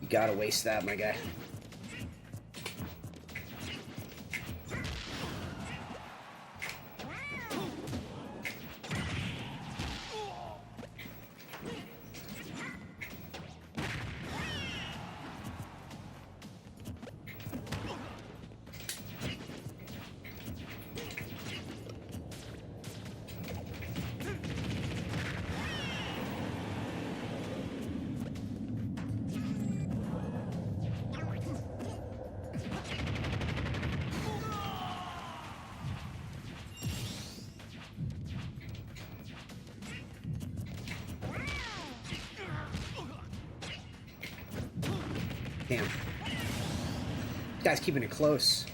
gotta waste that, my guy. Damn. This guy's keeping it close.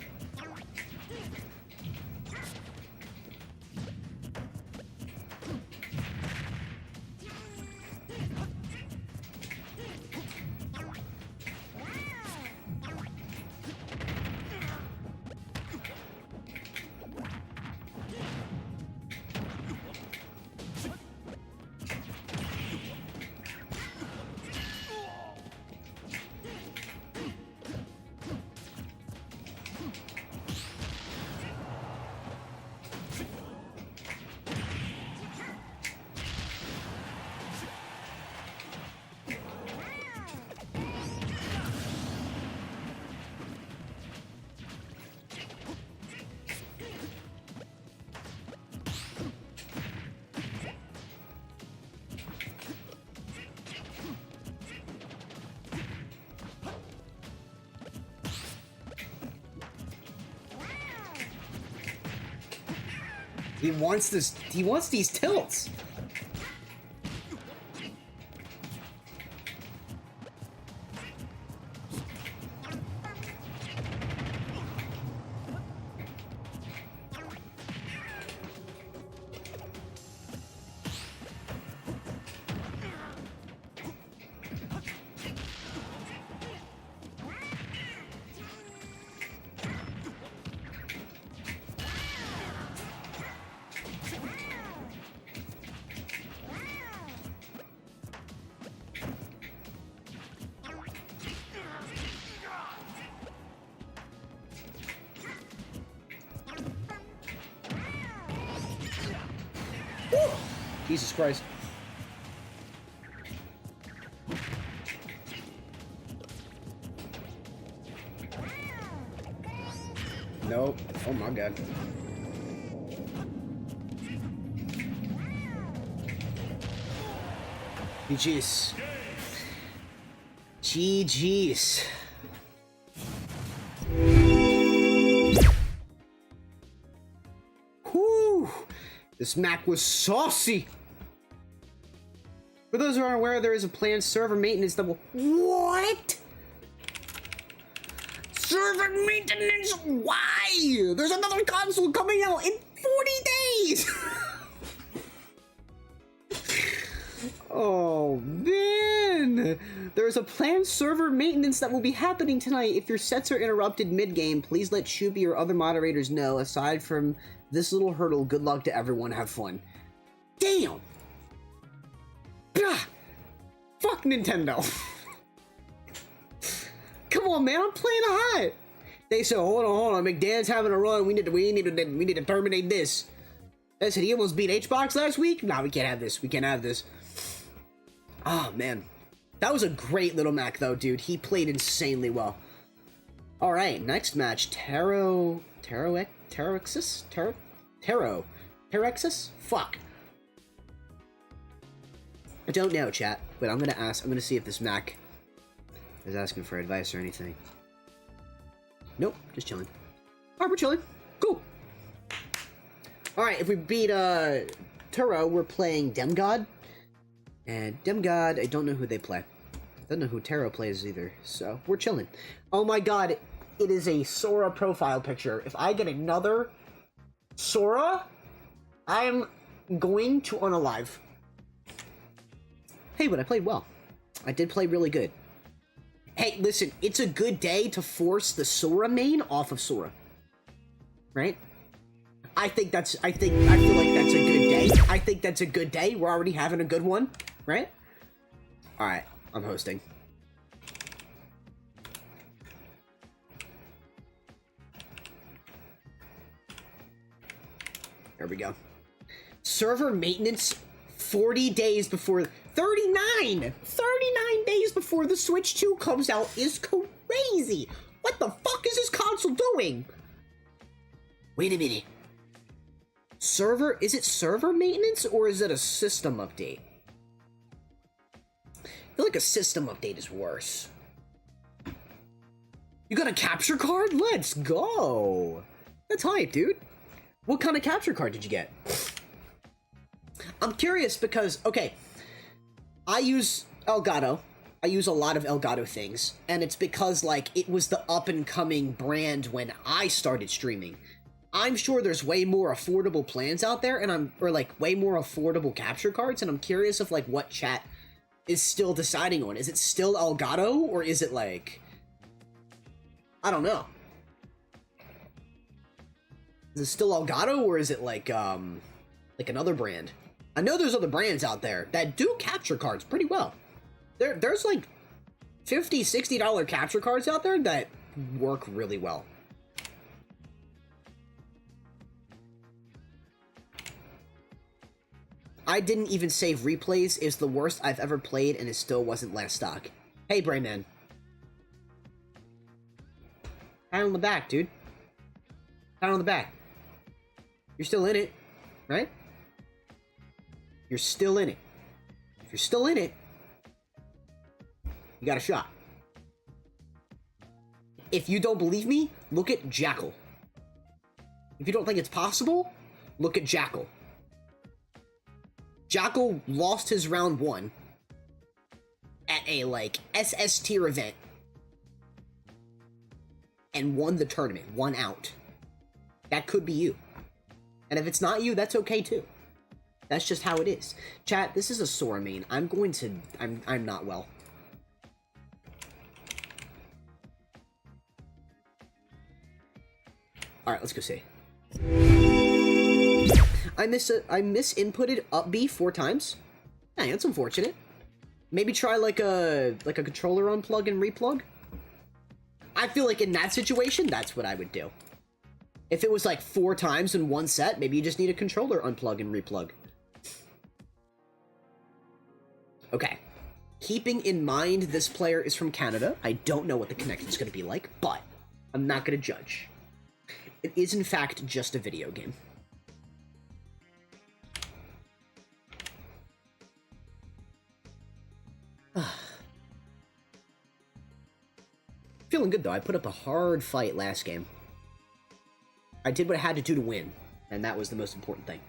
He wants this. He wants these tilts. Jesus Christ. Nope. Oh my god. GG's. GG's. Whew. This Mac was saucy. For those who aren't aware, there is a planned server maintenance that will... What? Server maintenance? Why? There's another console coming out in 40 days! Oh, man! There's a planned server maintenance that will be happening tonight. If your sets are interrupted mid-game, please let Shuby or other moderators know. Aside from this little hurdle, good luck to everyone. Have fun. Damn! Gah! Fuck Nintendo. Come on, man, I'm playing hot. They said, hold on, MccDann's having a run. We need to terminate this. They said he almost beat HBox last week. Nah, we can't have this. We can't have this. Oh man, that was a great little Mac though, dude. He played insanely well. All right, next match, Terrorexis. Fuck. I don't know, chat, but I'm gonna see if this Mac is asking for advice or anything. Nope, just chilling. Alright, we're chilling. Cool. Alright, if we beat Turo, we're playing Demgod. And Demgod, I don't know who they play. I don't know who Taro plays either, so we're chilling. Oh my god, it is a Sora profile picture. If I get another Sora, I'm going to unalive. Hey, but I played well. I did play really good. Hey, listen, it's a good day to force the Sora main off of Sora. Right? I feel like that's a good day. I think that's a good day. We're already having a good one, right? Alright, I'm hosting. There we go. Server maintenance 40 days before... 39! 39 days before the Switch 2 comes out is crazy! What the fuck is this console doing? Wait a minute. Server... Is it server maintenance or is it a system update? I feel like a system update is worse. You got a capture card? Let's go! That's hype, dude. What kind of capture card did you get? I'm curious because, okay, I use Elgato. I use a lot of Elgato things, and it's because, like, it was the up-and-coming brand when I started streaming. I'm sure there's way more affordable plans out there, or, like, way more affordable capture cards, and I'm curious of, like, what chat is still deciding on. Is it still Elgato, or is it, like... I don't know. Is it still Elgato, or is it, like another brand? I know there's other brands out there that do capture cards pretty well. There's like $50, $60 capture cards out there that work really well. I didn't even save replays is the worst I've ever played and it still wasn't last stock. Hey, Brayman. Pat on the back, dude. Pat on the back. You're still in it, right? You're still in it. If you're still in it, you got a shot. If you don't believe me, look at Jackal. If you don't think it's possible, look at Jackal. Jackal lost his round 1 at a, like, SS tier event and won the tournament, won out. That could be you. And if it's not you, that's okay too. That's just how it is. Chat, this is a Sora main. I'm not well. Alright, let's go see. I misinputted up B 4 times. Hey, that's unfortunate. Maybe try like a controller unplug and replug. I feel like in that situation, that's what I would do. If it was like 4 times in one set, maybe you just need a controller unplug and replug. Okay. Keeping in mind this player is from Canada, I don't know what the connection is going to be like, but I'm not going to judge. It is in fact just a video game. Feeling good though, I put up a hard fight last game. I did what I had to do to win, and that was the most important thing.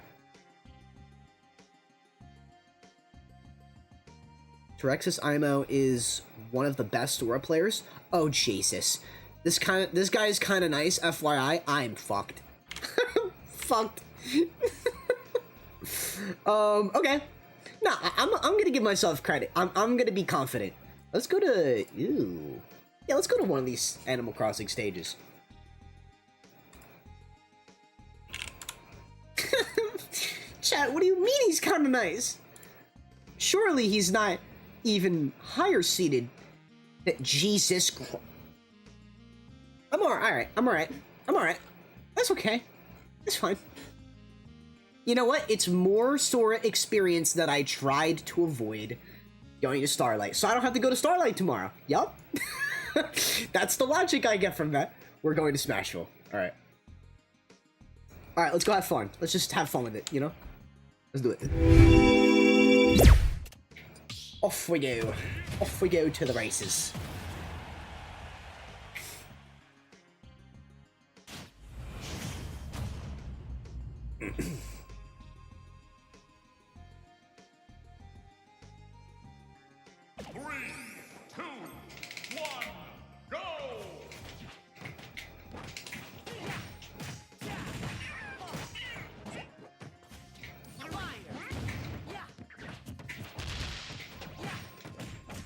Terexis Imo is one of the best Sora players. Oh Jesus. This guy is kinda nice, FYI. I'm fucked. Fucked. Okay. Nah, I'm gonna give myself credit. I'm gonna be confident. Let's go to yeah, let's go to one of these Animal Crossing stages. Chat, what do you mean he's kinda nice? Surely he's not even higher seated than Jesus Christ. I'm alright. That's okay. That's fine. You know what? It's more Sora experience that I tried to avoid going to Starlight. So I don't have to go to Starlight tomorrow. Yup. That's the logic I get from that. We're going to Smashville. Alright. Alright, let's go have fun. Let's just have fun with it, you know? Let's do it. Off we go. Off we go to the races.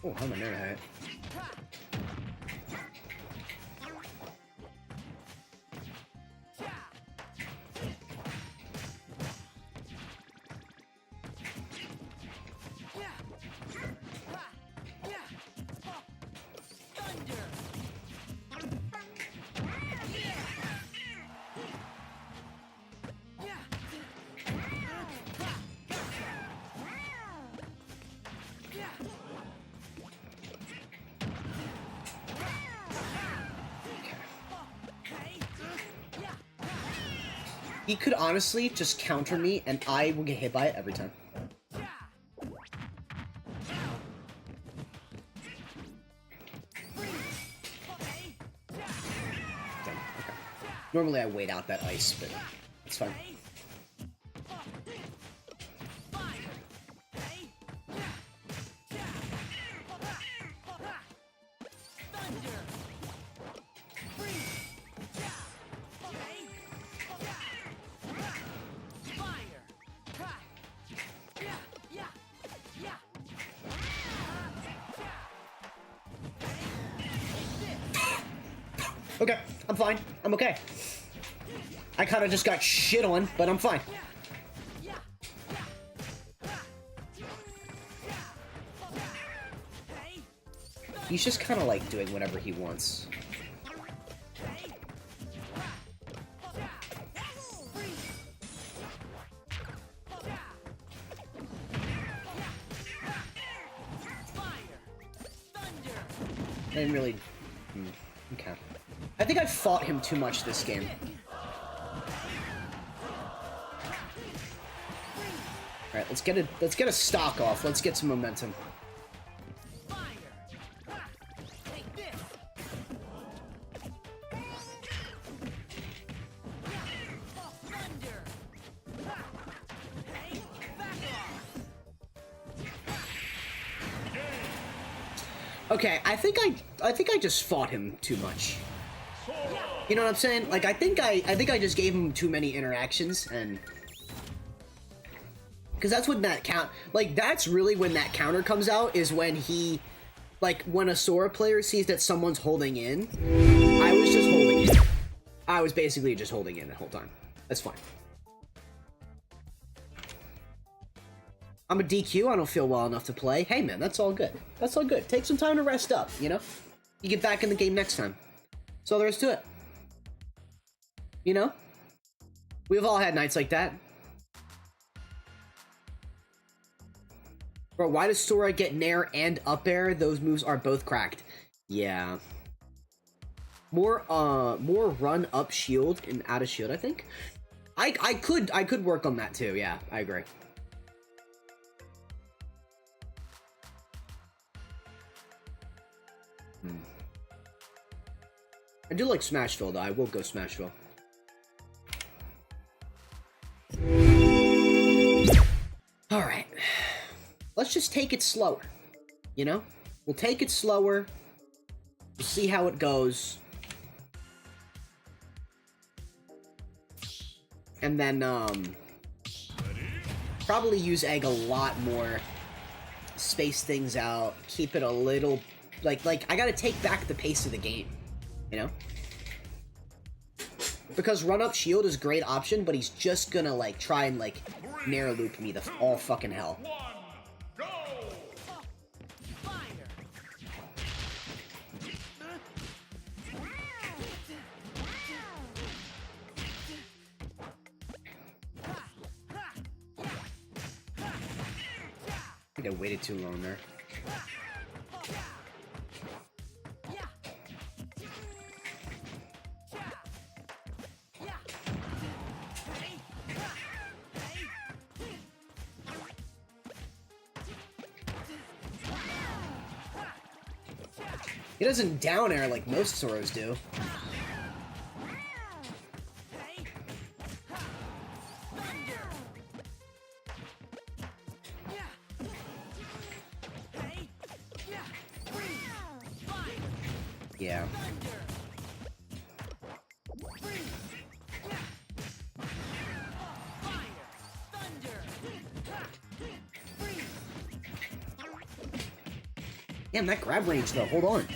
Oh, I'm a nerd hat. He could honestly just counter me, and I will get hit by it every time. Damn, okay. Normally I wait out that ice, but it's fine. Okay, I'm fine. I'm okay. I kind of just got shit on, but I'm fine. He's just kind of like doing whatever he wants. I didn't really... Okay. I think I fought him too much this game. Alright, let's get a stock off. Let's get some momentum. Okay, I think I just fought him too much. You know what I'm saying? Like I think I just gave him too many interactions, and because that's when that that's really when that counter comes out, is when he, like, when a Sora player sees that someone's holding in. I was just holding in. I was basically just holding in the whole time. That's fine. I'm a DQ, I don't feel well enough to play. Hey man, that's all good. That's all good. Take some time to rest up, you know? You get back in the game next time. That's all there is to it. You know? We've all had nights like that. Bro, why does Sora get Nair and up air? Those moves are both cracked. Yeah. More run up shield and out of shield, I think. I could work on that too, yeah, I agree. I do like Smashville, though. I will go Smashville. Alright. Let's just take it slower. You know? We'll take it slower. We'll see how it goes. And then, probably use Egg a lot more. Space things out. Keep it a little... Like, I gotta take back the pace of the game. You know? Because run-up shield is a great option, but he's just gonna, like, try and, like, narrow loop me the all fucking hell. I think I waited too long there. He doesn't down air like most Soros do. Yeah. Damn, that grab range though, hold on. Alright.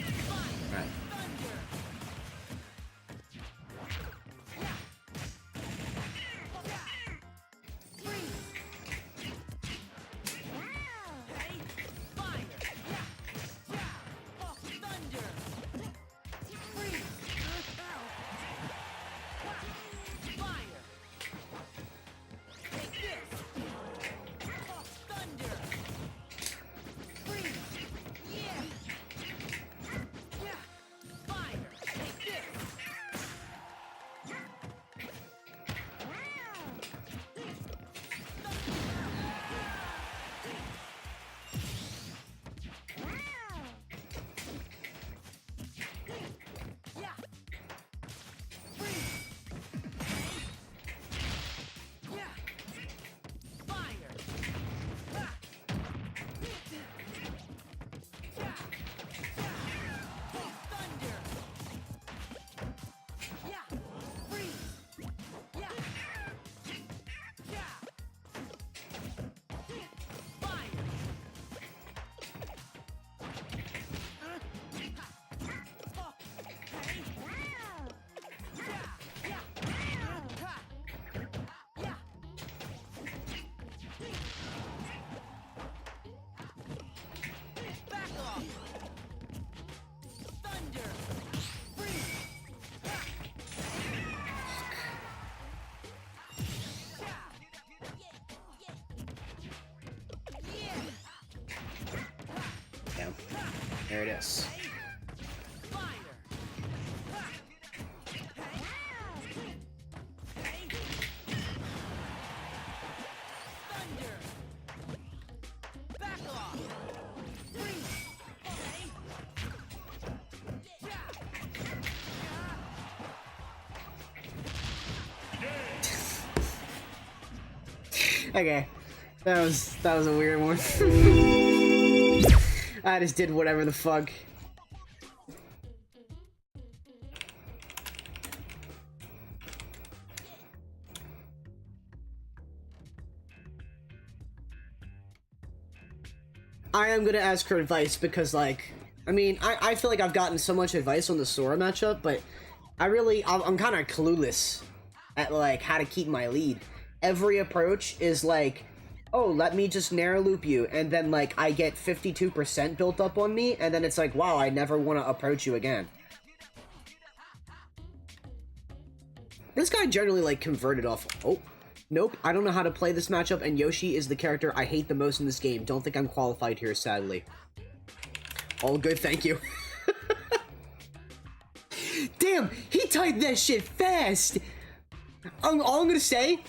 There it is. Okay, that was a weird one. I just did whatever the fuck. I am gonna ask her advice because, like, I mean, I feel like I've gotten so much advice on the Sora matchup, but I'm kind of clueless at, like, how to keep my lead. Every approach is like, oh, let me just narrow loop you, and then, like, I get 52% built up on me, and then it's like, wow, I never want to approach you again. This guy generally, like, converted off. Oh, nope, I don't know how to play this matchup, and Yoshi is the character I hate the most in this game. Don't think I'm qualified here, sadly. All good, thank you. Damn, he typed that shit fast! All I'm gonna say,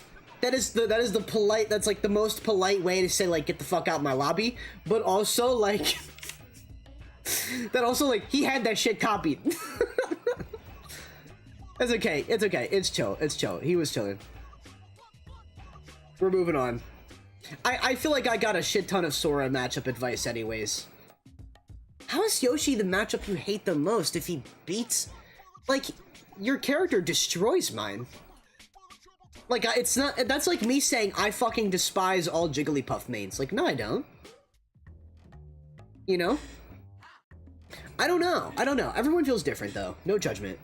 that is the polite, that's like the most polite way to say, like, get the fuck out of my lobby, but also, like, that also, like, he had that shit copied. It's okay, it's okay, it's chill, he was chilling. We're moving on. I feel like I got a shit ton of Sora matchup advice anyways. How is Yoshi the matchup you hate the most if he beats... Like, your character destroys mine. Like, it's not... That's like me saying I fucking despise all Jigglypuff mains. Like, no, I don't. You know? I don't know. Everyone feels different, though. No judgment.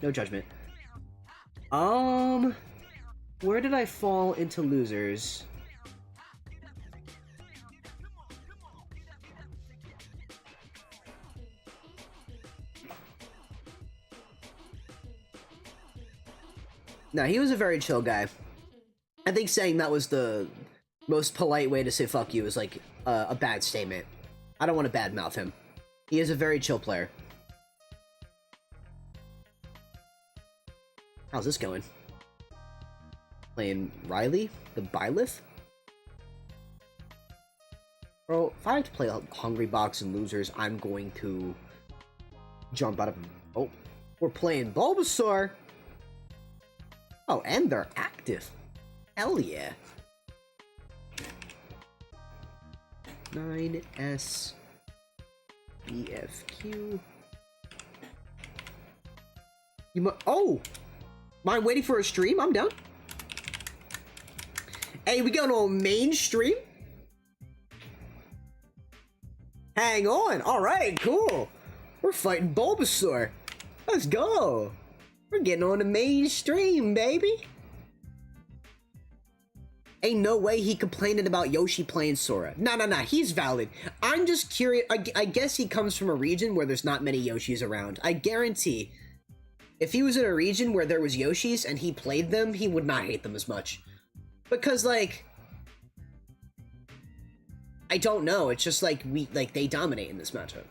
Where did I fall into losers? No, he was a very chill guy. I think saying that was the most polite way to say fuck you is like a bad statement. I don't want to badmouth him. He is a very chill player. How's this going? Playing Riley, the Byleth? Bro, if I have to play a Hungry Box and losers, I'm going to jump out of... Oh, we're playing Bulbasaur! Oh, and they're active. Hell yeah. 9S BFQ. Oh! Mind waiting for a stream? I'm down. Hey, we going on mainstream? Hang on. Alright, cool. We're fighting Bulbasaur. Let's go. We're getting on the mainstream, baby. Ain't no way he complaining about Yoshi playing Sora. Nah, he's valid. I'm just curious. I guess he comes from a region where there's not many Yoshis around. I guarantee, if he was in a region where there was Yoshis and he played them, he would not hate them as much. Because, like, I don't know. It's just like they dominate in this matchup.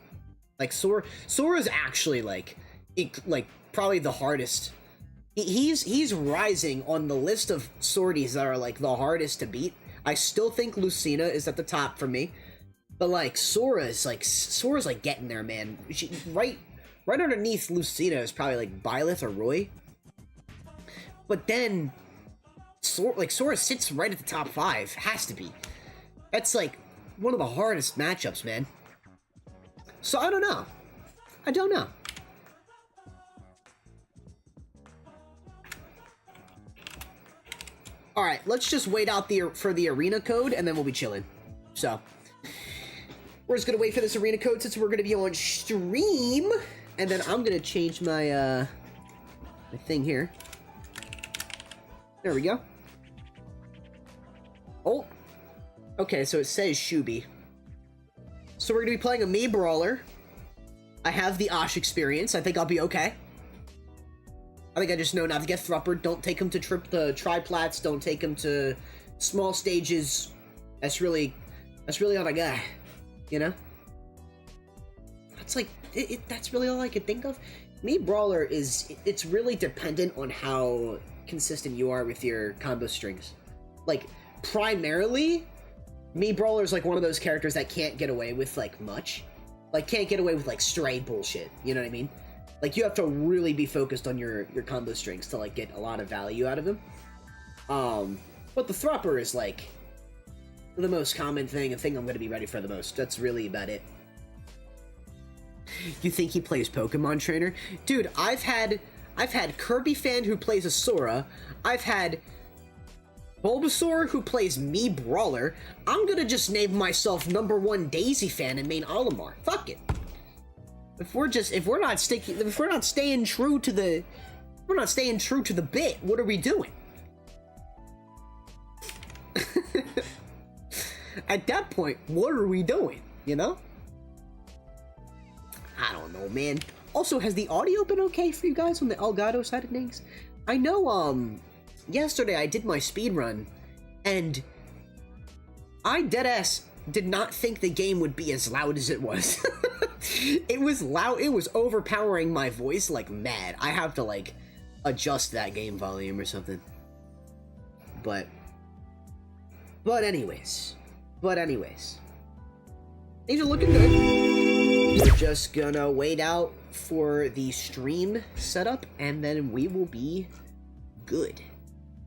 Like Sora's actually like probably the hardest. He's rising on the list of swordies that are like the hardest to beat. I still think Lucina is at the top for me, but like Sora's like getting there, man. Right underneath Lucina is probably like Byleth or Roy. But then Sora sits right at the top 5. Has to be. That's like one of the hardest matchups, man. So I don't know. Alright, let's just wait out for the arena code, and then we'll be chilling. So, we're just gonna wait for this arena code since we're gonna be on stream, and then I'm gonna change my, my thing here. There we go. Oh! Okay, so it says Shubi. So we're gonna be playing a Mii Brawler. I have the Osh experience. I think I'll be okay. I think I just know not to get thruppered. Don't take him to the triplats. Don't take him to small stages. That's really all I got. You know? it's like, that's really all I could think of. Me Brawler it's really dependent on how consistent you are with your combo strings. Like, primarily, Me Brawler's like one of those characters that can't get away with, like, much. Like, can't get away with, like, stray bullshit, you know what I mean? Like, you have to really be focused on your combo strings to, like, get a lot of value out of him. But the Thropper is, like, the most common thing, a thing I'm gonna be ready for the most. That's really about it. You think he plays Pokemon Trainer? Dude, I've had Kirby fan who plays a Sora. I've had Bulbasaur who plays Me Brawler. I'm gonna just name myself #1 Daisy fan and main Olimar. Fuck it. If we're not staying true to the bit, what are we doing? At that point, what are we doing? You know? I don't know, man. Also, has the audio been okay for you guys on the Elgato side of things? I know, yesterday I did my speed run, and I deadass did not think the game would be as loud as it was. It was loud. It was overpowering my voice like mad. I have to, like, adjust that game volume or something. But anyways. Things are looking good. We're just gonna wait out for the stream setup, and then we will be good.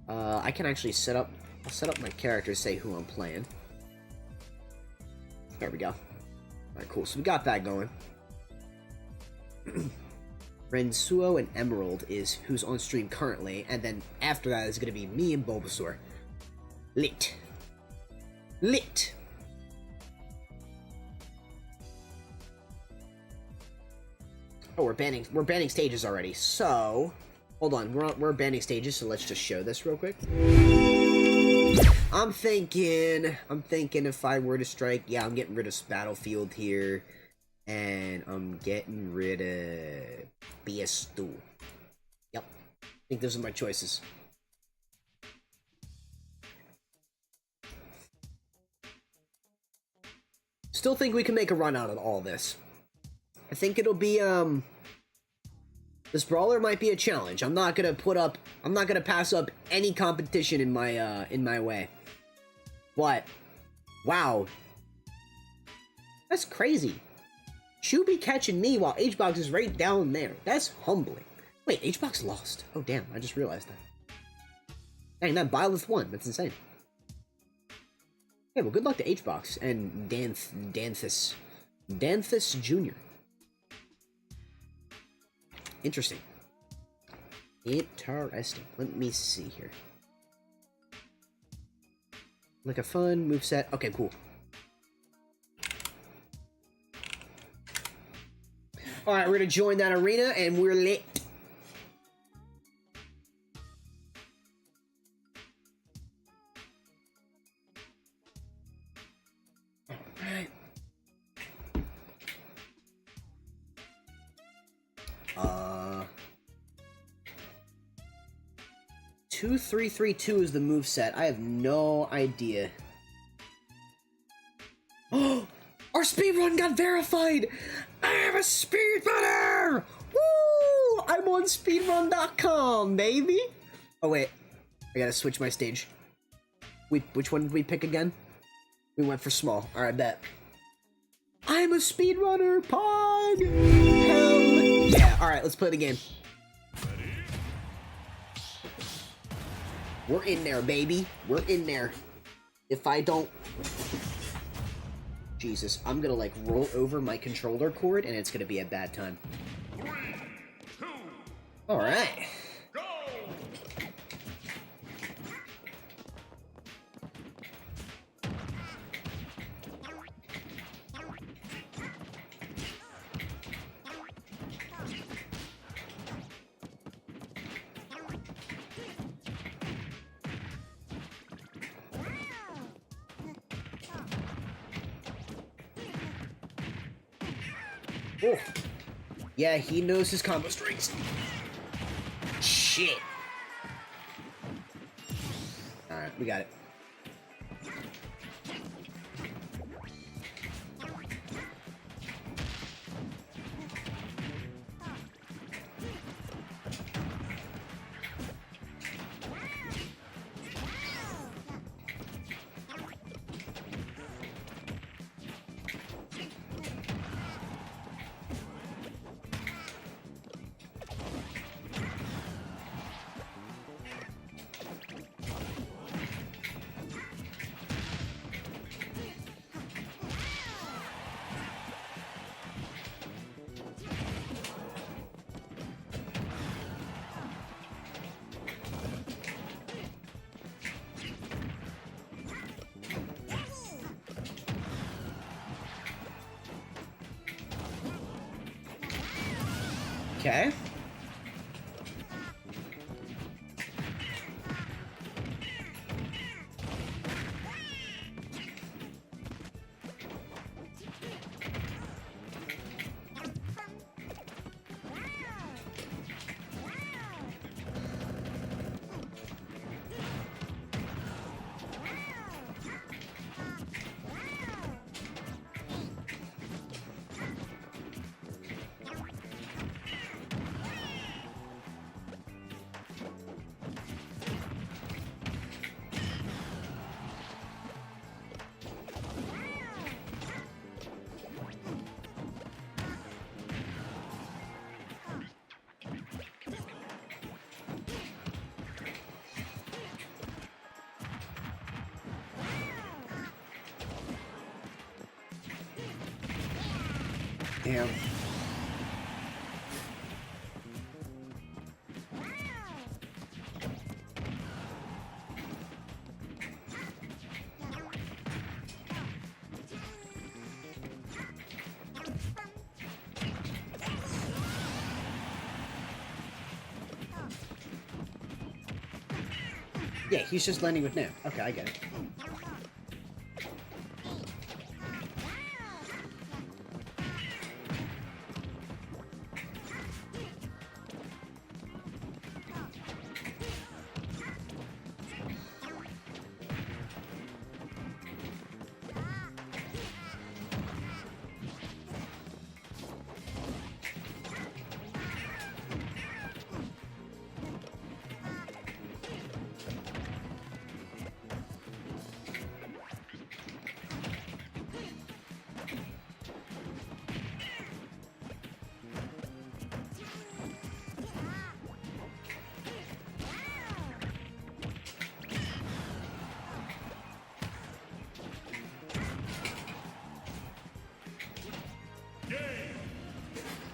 I can actually I'll set up my character, say who I'm playing. There we go. Alright, cool. So we got that going. Rensuo and Emerald is who's on stream currently, and then after that is gonna be me and Bulbasaur. Lit. Oh, we're banning stages already. So, hold on, we're banning stages, so let's just show this real quick. I'm thinking if I were to strike, yeah, I'm getting rid of Battlefield here, and I'm getting rid of BS2. Yep, I think those are my choices. Still think we can make a run out of all this. I think it'll be, this Brawler might be a challenge. I'm not gonna pass up any competition in my way. What? Wow. That's crazy. Chew be catching me while HBox is right down there. That's humbling. Wait, HBox lost. Oh, damn, I just realized that. Dang, that Byleth won. That's insane. Yeah, well, good luck to HBox and Danthus Jr. Interesting. Let me see here. Like a fun moveset. Okay, cool. Alright, we're gonna join that arena and we're lit. Alright. 2-3-3-2 is the moveset. I have no idea. Oh, our speedrun got verified! I'm a speedrunner! Woo! I'm on speedrun.com, baby! Oh wait, I gotta switch my stage. Which one did we pick again? We went for small. Alright, bet. I'm a speedrunner, Pog! Hell yeah! Alright, let's play the game. We're in there, baby. We're in there. If I don't... Jesus, I'm gonna, like, roll over my controller cord, and it's gonna be a bad time. 3, 2, Alright. go! Oh. Yeah, he knows his combo strings. Shit. Alright, we got it. Okay. Damn. Yeah, he's just landing with no. Okay, I get it.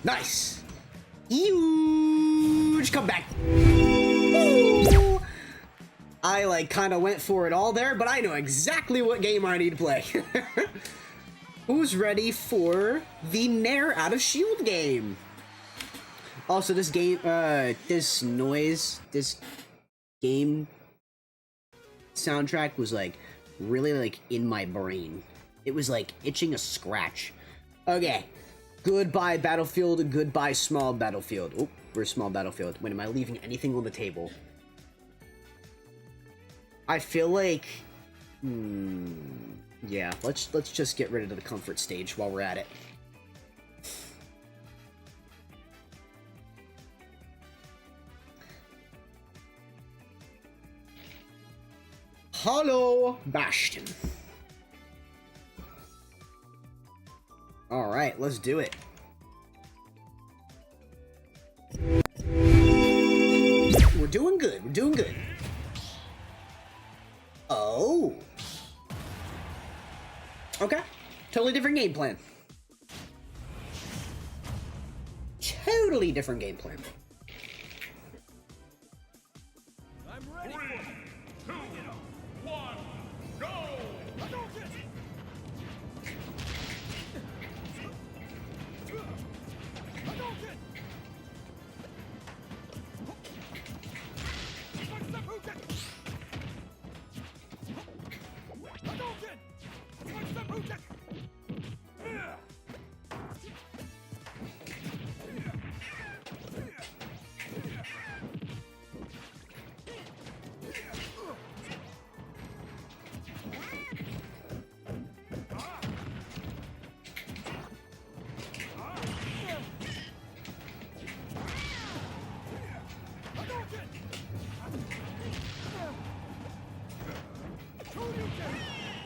Nice! Huge comeback! Woo! I, like, kind of went for it all there, but I know exactly what game I need to play. Who's ready for the Nair Out of Shield game? Also, this game, this game soundtrack was, like, really, like, in my brain. It was, like, itching a scratch. Okay. Goodbye, Battlefield. Goodbye, Small Battlefield. Oh, we're Small Battlefield. Wait, am I leaving anything on the table? I feel like... yeah, let's just get rid of the comfort stage while we're at it. Hollow Bastion. Alright, let's do it. We're doing good, we're doing good. Oh. Okay, totally different game plan. Totally different game plan. I'm ready. 3, 2, 1, go!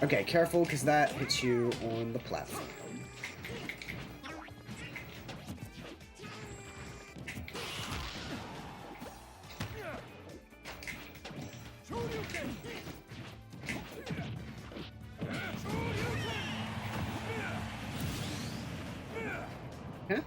Okay, careful, because that hits you on the platform. Huh?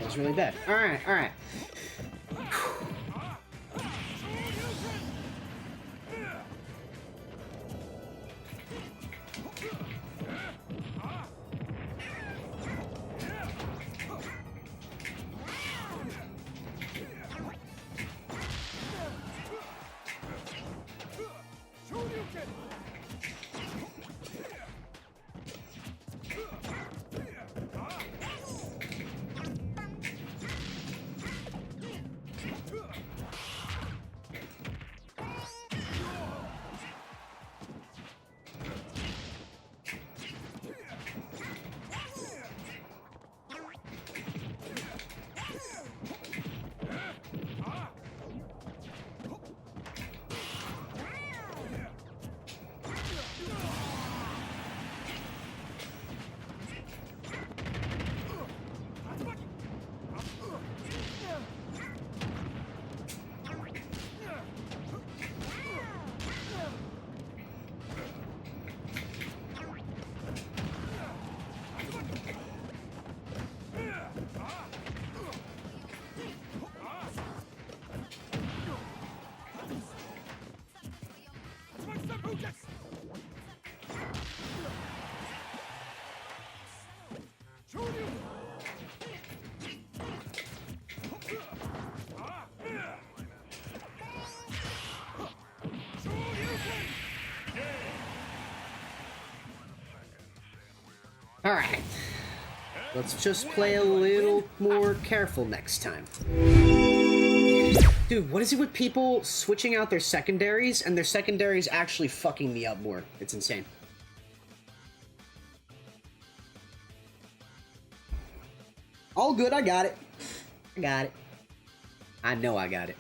is really bad. Alright, alright. Alright. Let's just play a little more careful next time. Dude, what is it with people switching out their secondaries and their secondaries actually fucking me up more? It's insane. All good, I got it. I got it. I know I got it.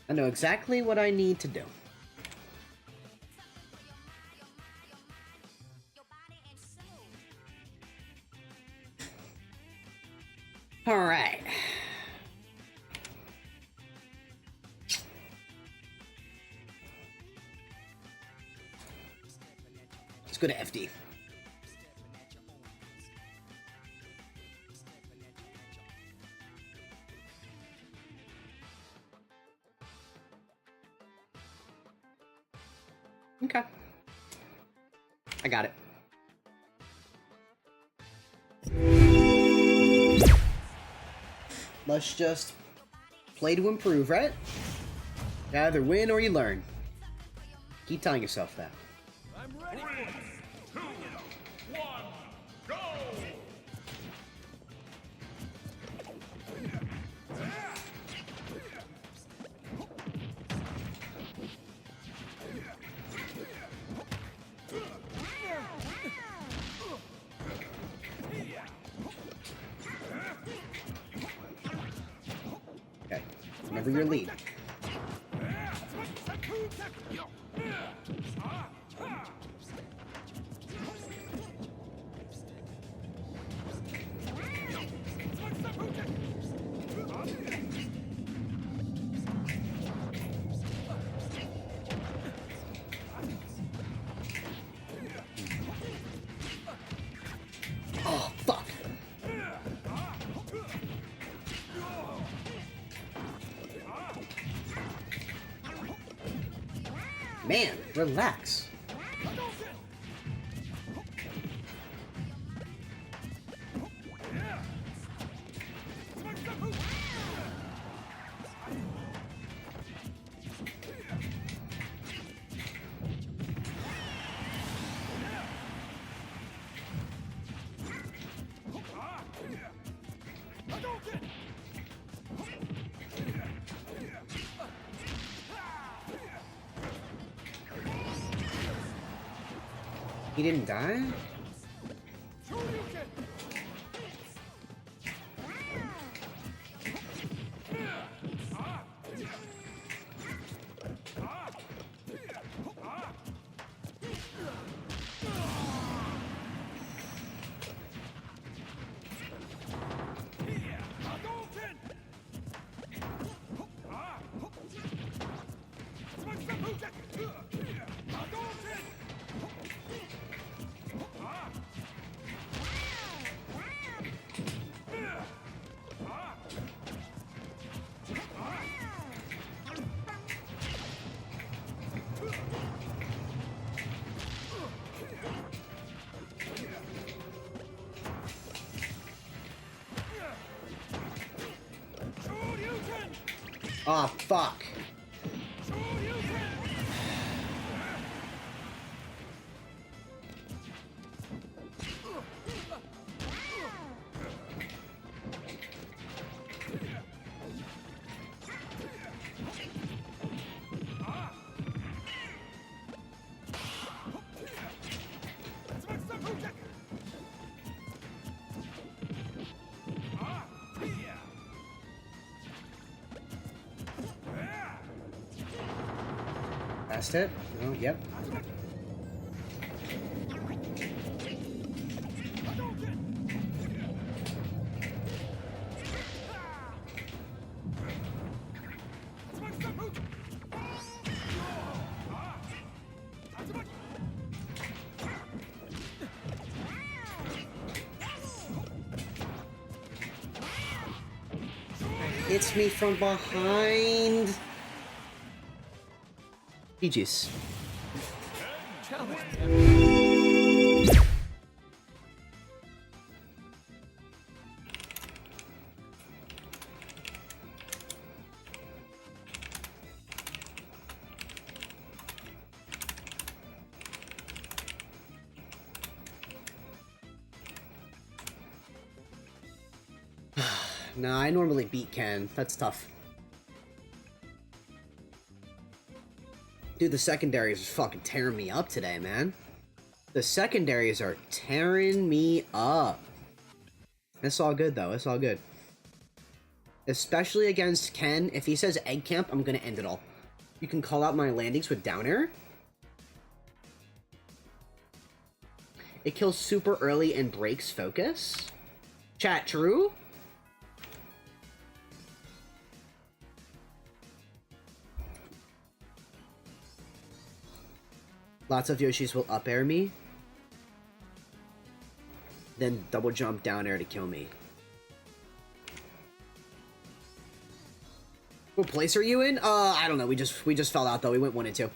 I know exactly what I need to do. All right. Let's go to FD. Okay. I got it. Let's just play to improve, right? You either win or you learn. Keep telling yourself that. I'm ready. 3, 2, 1, go! Okay, remember your lead. Oh, fuck. Man, relax. He didn't die? Oh, fuck. That's it? Oh, yep. Hits me from behind. GG's. Nah, I normally beat Ken. That's tough. Dude, the secondaries are fucking tearing me up today, man. The secondaries are tearing me up. It's all good, though. It's all good. Especially against Ken. If he says egg camp, I'm gonna end it all. You can call out my landings with down air. It kills super early and breaks focus. Chat, true? Lots of Yoshis will up air me. Then double jump down air to kill me. What place are you in? I don't know. We just fell out though. We went 1 and 2.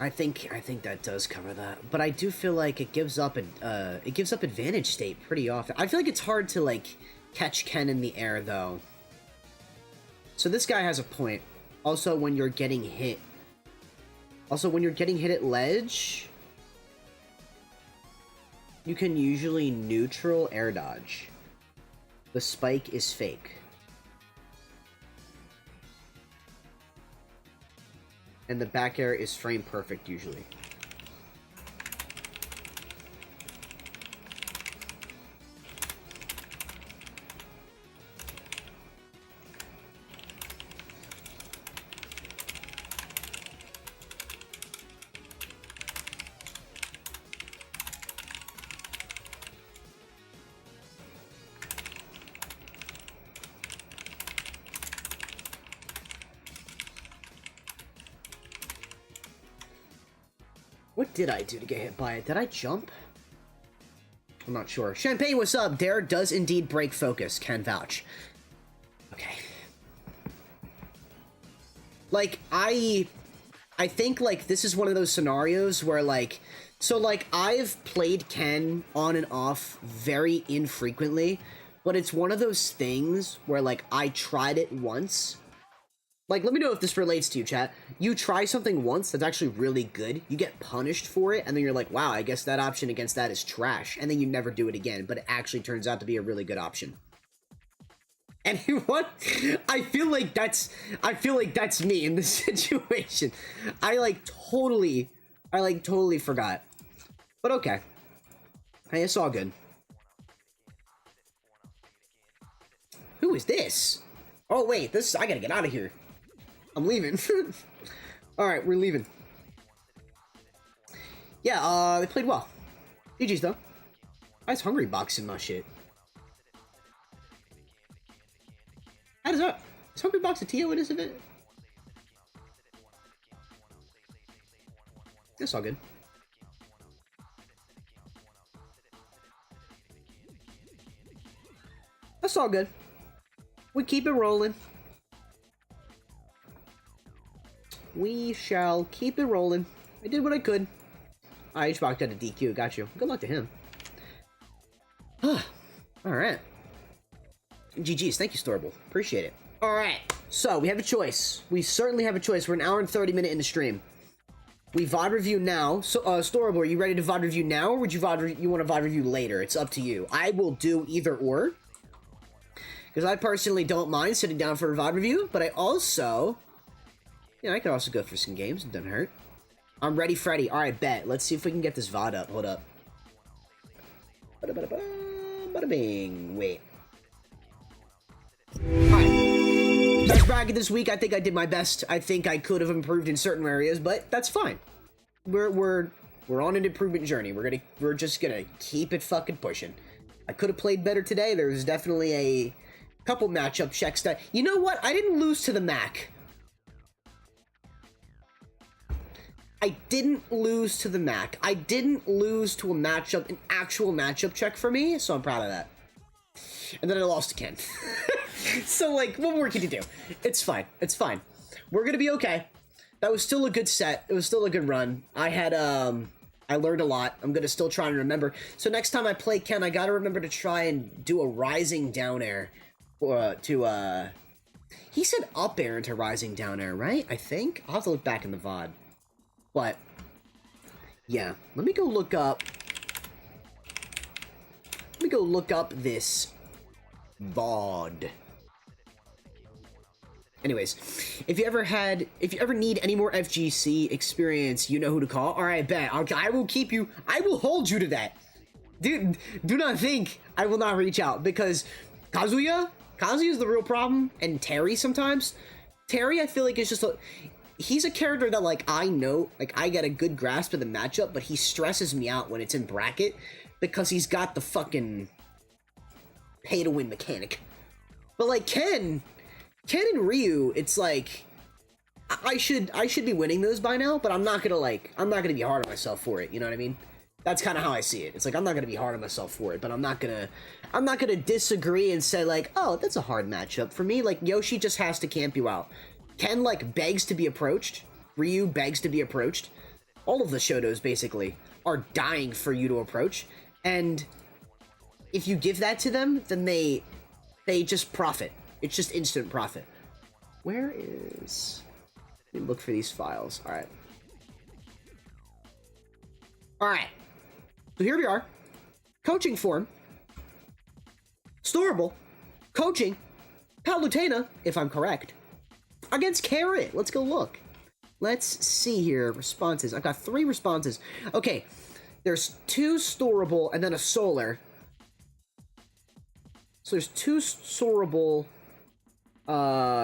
I think that does cover that, but I do feel like it gives up advantage state pretty often. I feel like it's hard to like catch Ken in the air though. So this guy has a point. Also, when you're getting hit at ledge, you can usually neutral air dodge. The spike is fake. And the back air is frame perfect usually. What did I do to get hit by it? Did I jump? I'm not sure. Champagne, what's up? Dare does indeed break focus. Can vouch. Okay. Like, I think, like, this is one of those scenarios where, like... So, like, I've played Ken on and off very infrequently, but it's one of those things where, like, I tried it once... Like, let me know if this relates to you, chat. You try something once that's actually really good, you get punished for it, and then you're like, wow, I guess that option against that is trash, and then you never do it again, but it actually turns out to be a really good option. And what? I feel like that's me in this situation. I totally forgot. But okay. Hey, it's all good. Who is this? Oh, wait, I gotta get out of here. I'm leaving. Alright, we're leaving. Yeah, they played well. GG's though. Nice hungry box in my shit. How does that? Is hungry box a TO in this event? That's all good. That's all good. We keep it rolling. We shall keep it rolling. I did what I could. I just walked out of DQ. Got you. Good luck to him. Alright. GG's. Thank you, Storable. Appreciate it. Alright. So, we have a choice. We certainly have a choice. We're an hour and 30 minute in the stream. We VOD review now. So, Storable, are you ready to VOD review now, or would you want to VOD review later? It's up to you. I will do either or. Because I personally don't mind sitting down for a VOD review, but I also... Yeah, I could also go for some games. It doesn't hurt. I'm ready, Freddy. Alright, bet. Let's see if we can get this VOD up. Hold up. Bada bing. Wait. Alright. Best bracket this week. I think I did my best. I think I could have improved in certain areas, but that's fine. We're on an improvement journey. We're just gonna keep it fucking pushing. I could have played better today. There was definitely a couple matchup checks that... You know what? I didn't lose to the Mac. I didn't lose to the Mac. I didn't lose to an actual matchup check for me, so I'm proud of that. And then I lost to Ken. So, like, what more can you do? It's fine. It's fine. We're gonna be okay. That was still a good set. It was still a good run. I learned a lot. I'm gonna still try and remember. So next time I play Ken, I gotta remember to try and do a rising down air. He said up air into rising down air, right? I think? I'll have to look back in the VOD. But, yeah. Let me go look up this VOD. Anyways, if you ever need any more FGC experience, you know who to call. Alright, bet. I will hold you to that. Dude, do not think I will not reach out, because Kazuya is the real problem, and Terry sometimes. Terry, I feel like, is just he's a character that, like, I know, like, I get a good grasp of the matchup, but he stresses me out when it's in bracket, because he's got the fucking pay-to-win mechanic. But, like, Ken and Ryu, it's like, I should be winning those by now, but I'm not gonna be hard on myself for it, you know what I mean? That's kind of how I see it. It's like, I'm not gonna be hard on myself for it, but I'm not gonna disagree and say, like, oh, that's a hard matchup for me. Like, Yoshi just has to camp you out. Ken, like, begs to be approached. Ryu begs to be approached. All of the Shotos, basically, are dying for you to approach. And if you give that to them, then they just profit. It's just instant profit. Where is... Let me look for these files. Alright. Alright. So here we are. Coaching form. Storable. Coaching. Palutena, if I'm correct. Against Carrot. Let's go look. Let's see here. Responses. I've got 3 responses. Okay. There's 2 storable and then a solar. So there's 2 storable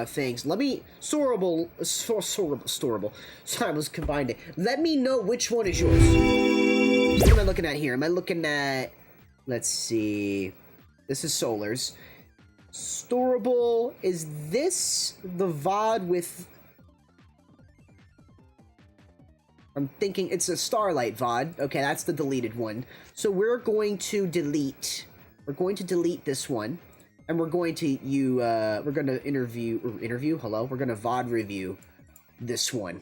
things. Let me... Storable. Sorry, I was combining. Let me know which one is yours. What am I looking at here? Am I looking at... Let's see. This is solars. Storable, is this the VOD with... I'm thinking it's a Starlight VOD. Okay, that's the deleted one. So we're going to delete this one, and we're going to interview, hello? We're gonna VOD review this one.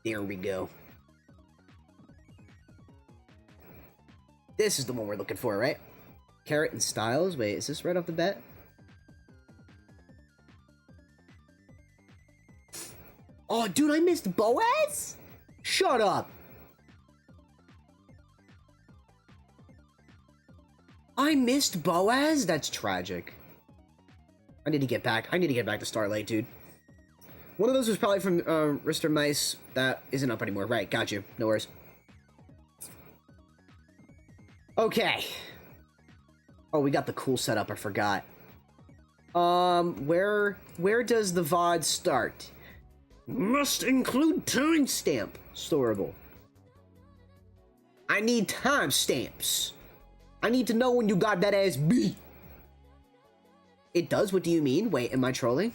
There we go. This is the one we're looking for, right? Carrot and Styles. Wait, is this right off the bat? Oh, dude, I missed Boaz? Shut up. I missed Boaz? That's tragic. I need to get back. I need to get back to Starlight, dude. One of those was probably from Mr. Mice. That isn't up anymore. Right, got you. No worries. Okay. Oh, we got the cool setup, I forgot. Where does the VOD start? Must include timestamp. Storable. I need timestamps. I need to know when you got that ass beat. It does? What do you mean? Wait, am I trolling?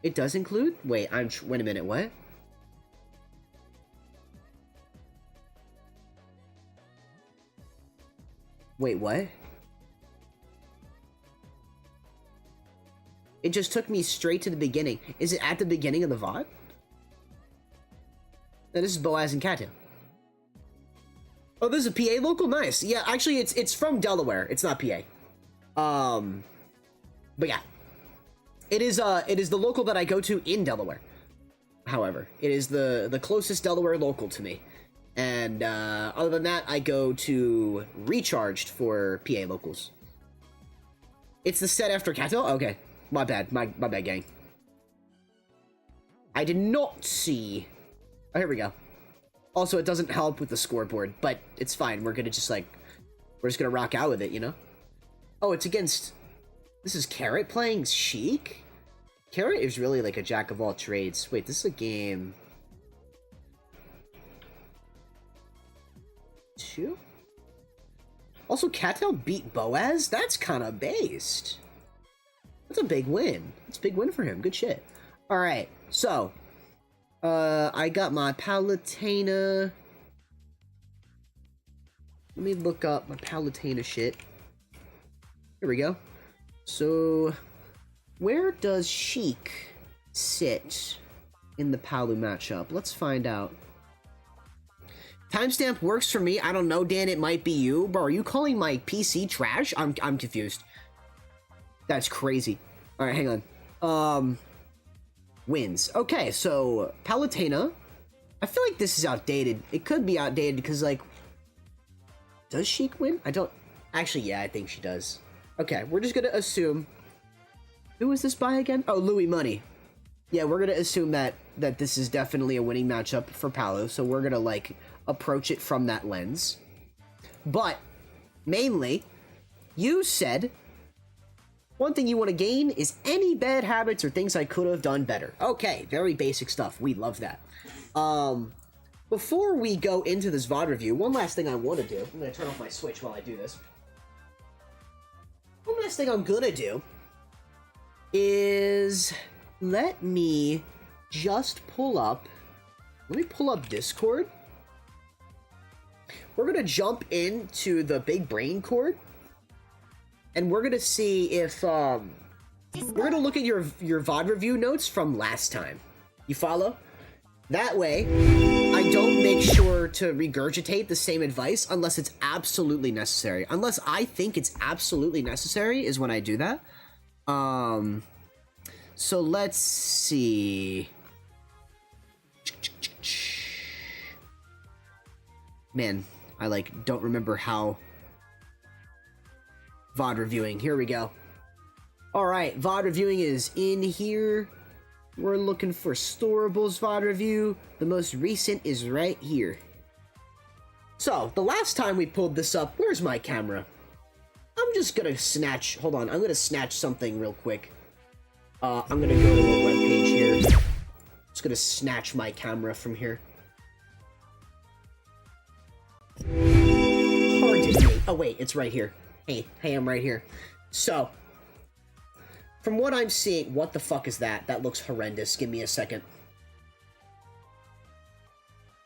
It does include? Wait, wait a minute, what? Wait, what? It just took me straight to the beginning. Is it at the beginning of the VOD? No, this is Boaz and Cattail. Oh, this is a PA local? Nice. Yeah, actually, it's from Delaware. It's not PA. But yeah. It is the local that I go to in Delaware. However, it is the closest Delaware local to me. And other than that, I go to Recharged for PA locals. It's the set after Cattail? Okay. My bad. My bad, gang. I did not see... Oh, here we go. Also, it doesn't help with the scoreboard, but it's fine. We're gonna just, like... We're just gonna rock out with it, you know? Oh, it's against... This is Carrot playing Sheik? Carrot is really, like, a jack of all trades. Wait, this is a game... 2? Also, Cattail beat Boaz? That's kind of based. That's a big win. It's a big win for him. Good shit. Alright, so... I got my Palutena. Let me look up my Palutena shit. Here we go. So, where does Sheik sit in the Palu matchup? Let's find out. Timestamp works for me. I don't know, Dan, it might be you. Bro, are you calling my PC trash? I'm confused. That's crazy. Alright, hang on. Wins. Okay, so Palutena. I feel like this is outdated. It could be outdated because, like, does Sheik win? I don't... Actually, yeah, I think she does. Okay, we're just gonna assume... Who is this by again? Oh, Louis Money. Yeah, we're gonna assume that this is definitely a winning matchup for Palu, so we're gonna, like, approach it from that lens. But, mainly, you said... One thing you want to gain is any bad habits or things I could have done better. Okay, very basic stuff. We love that. Before we go into this VOD review, one last thing I want to do. I'm going to turn off my Switch while I do this. One last thing I'm going to do is let me just pull up... Let me pull up Discord. We're going to jump into the Big Brain Cord. And we're gonna see if, we're gonna look at your VOD review notes from last time. You follow? That way, I don't make sure to regurgitate the same advice unless it's absolutely necessary. Unless I think it's absolutely necessary is when I do that. So let's see. Man, I, like, don't remember how... VOD reviewing. Here we go. Alright, VOD reviewing is in here. We're looking for Storables VOD review. The most recent is right here. So, the last time we pulled this up, where's my camera? I'm just gonna snatch... Hold on, I'm gonna snatch something real quick. I'm gonna go to a webpage here. Just gonna snatch my camera from here. Hard to see. Oh wait, it's right here. Hey, I'm right here. So, from what I'm seeing, what the fuck is that? That looks horrendous. Give me a second.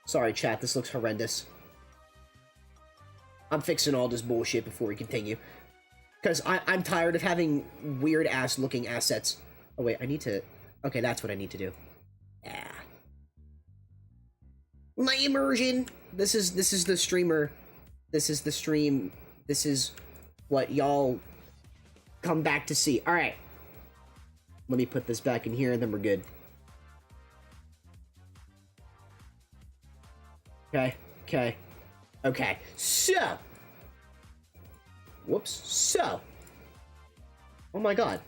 Sorry, chat, this looks horrendous. I'm fixing all this bullshit before we continue. Because I'm tired of having weird-ass looking assets. Oh, wait, I need to... Okay, that's what I need to do. Yeah. My immersion! This is the streamer. This is the stream. This is... what y'all come back to see. Alright. Let me put this back in here, and then we're good. Okay. So. Whoops. So. Oh my god.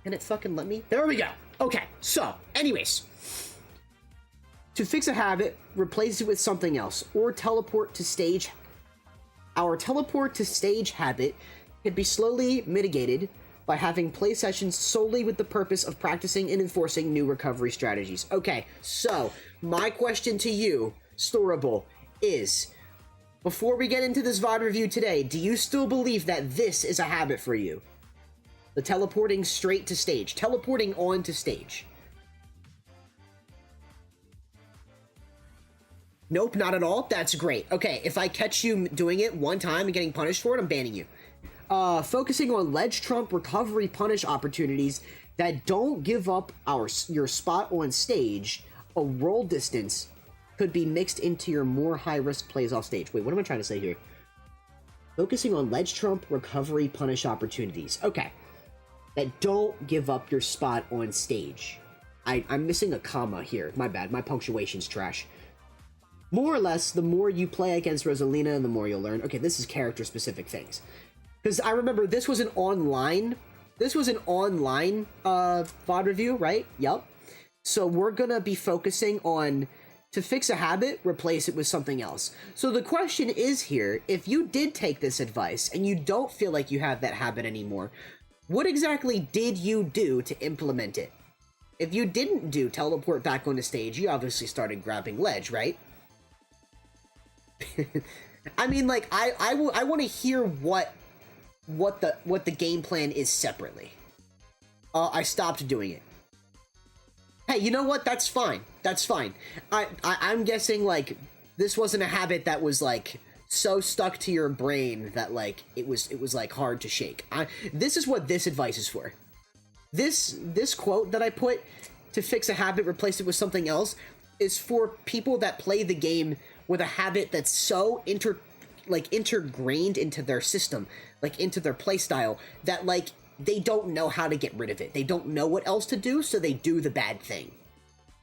Can it fucking let me? There we go. Okay, so. Anyways. To fix a habit, replace it with something else, or teleport to stage. Our teleport to stage habit can be slowly mitigated by having play sessions solely with the purpose of practicing and enforcing new recovery strategies. Okay, so my question to you, Storable, is, before we get into this VOD review today, do you still believe that this is a habit for you? The teleporting straight to stage. Teleporting on to stage. Nope, not at all. That's great. Okay, if I catch you doing it one time and getting punished for it, I'm banning you. Focusing on ledge trump recovery punish opportunities that don't give up your spot on stage, a roll distance could be mixed into your more high-risk plays off stage. Wait, what am I trying to say here? Focusing on ledge trump recovery punish opportunities. Okay. That don't give up your spot on stage. I'm missing a comma here. My bad. My punctuation's trash. More or less, the more you play against Rosalina, the more you'll learn. Okay, this is character-specific things. Because I remember this was an online... VOD review, right? Yup. So we're gonna be focusing on... To fix a habit, replace it with something else. So the question is here, if you did take this advice and you don't feel like you have that habit anymore, what exactly did you do to implement it? If you didn't do teleport back on the stage, you obviously started grabbing ledge, right? I mean, like, I want to hear what the game plan is separately. I stopped doing it. Hey, you know what? That's fine. That's fine. I'm guessing, like, this wasn't a habit that was, like, so stuck to your brain that, like, it was like, hard to shake. This is what this advice is for. This quote that I put, to fix a habit, replace it with something else, is for people that play the game with a habit that's so intergrained into their system, like, into their playstyle, that, like, they don't know how to get rid of it. They don't know what else to do, so they do the bad thing.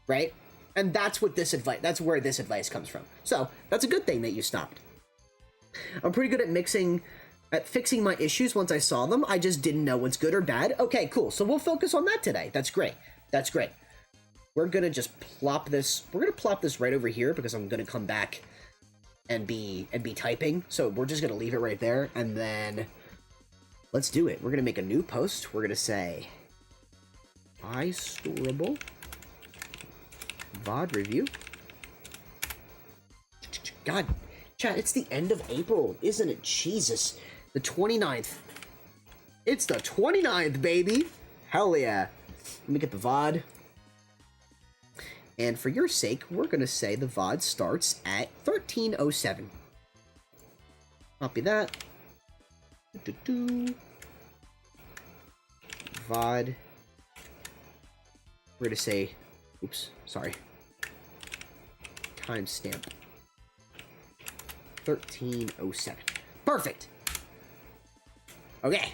Right? And that's where this advice comes from. So, that's a good thing that you stopped. I'm pretty good at fixing my issues once I saw them. I just didn't know what's good or bad. Okay, cool. So we'll focus on that today. That's great. That's great. We're gonna just plop this. We're gonna plop this right over here because I'm gonna come back and be typing. So we're just gonna leave it right there, and then let's do it. We're gonna make a new post. We're gonna say iStorable VOD review. God, chat, it's the end of April, isn't it? Jesus. The 29th. It's the 29th, baby! Hell yeah. Let me get the VOD. And for your sake, we're gonna say the VOD starts at 13:07. Copy that. VOD. We're gonna say, oops, sorry. Timestamp. 13:07. Perfect. Okay.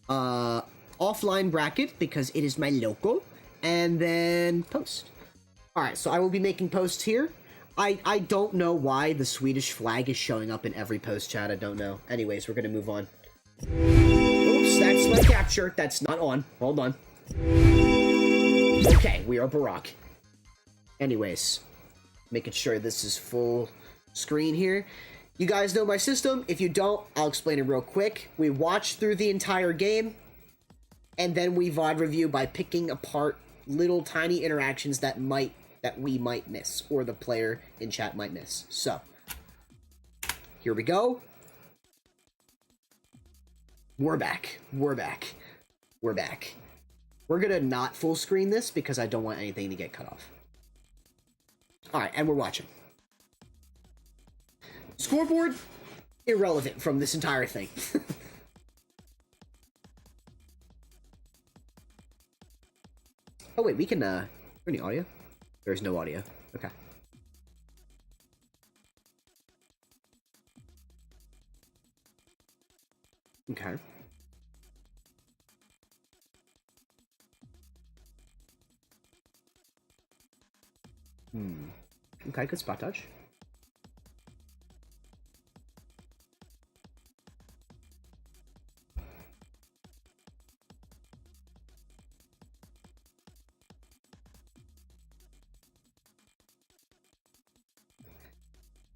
Offline bracket because it is my local, and then post. Alright, so I will be making posts here. I don't know why the Swedish flag is showing up in every post, chat. I don't know. Anyways, we're gonna move on. Oops, that's my capture. That's not on. Hold on. Okay, we are Barack. Anyways, making sure this is full screen here. You guys know my system. If you don't, I'll explain it real quick. We watch through the entire game, and then we VOD review by picking apart little tiny interactions that we might miss, or the player in chat might miss. So, here we go. We're back. We're back. We're back. We're gonna not full screen this because I don't want anything to get cut off. Alright, and we're watching. Scoreboard, irrelevant from this entire thing. Oh wait, we can, is there any audio? There's no audio. Okay. Okay. Okay, good spot touch.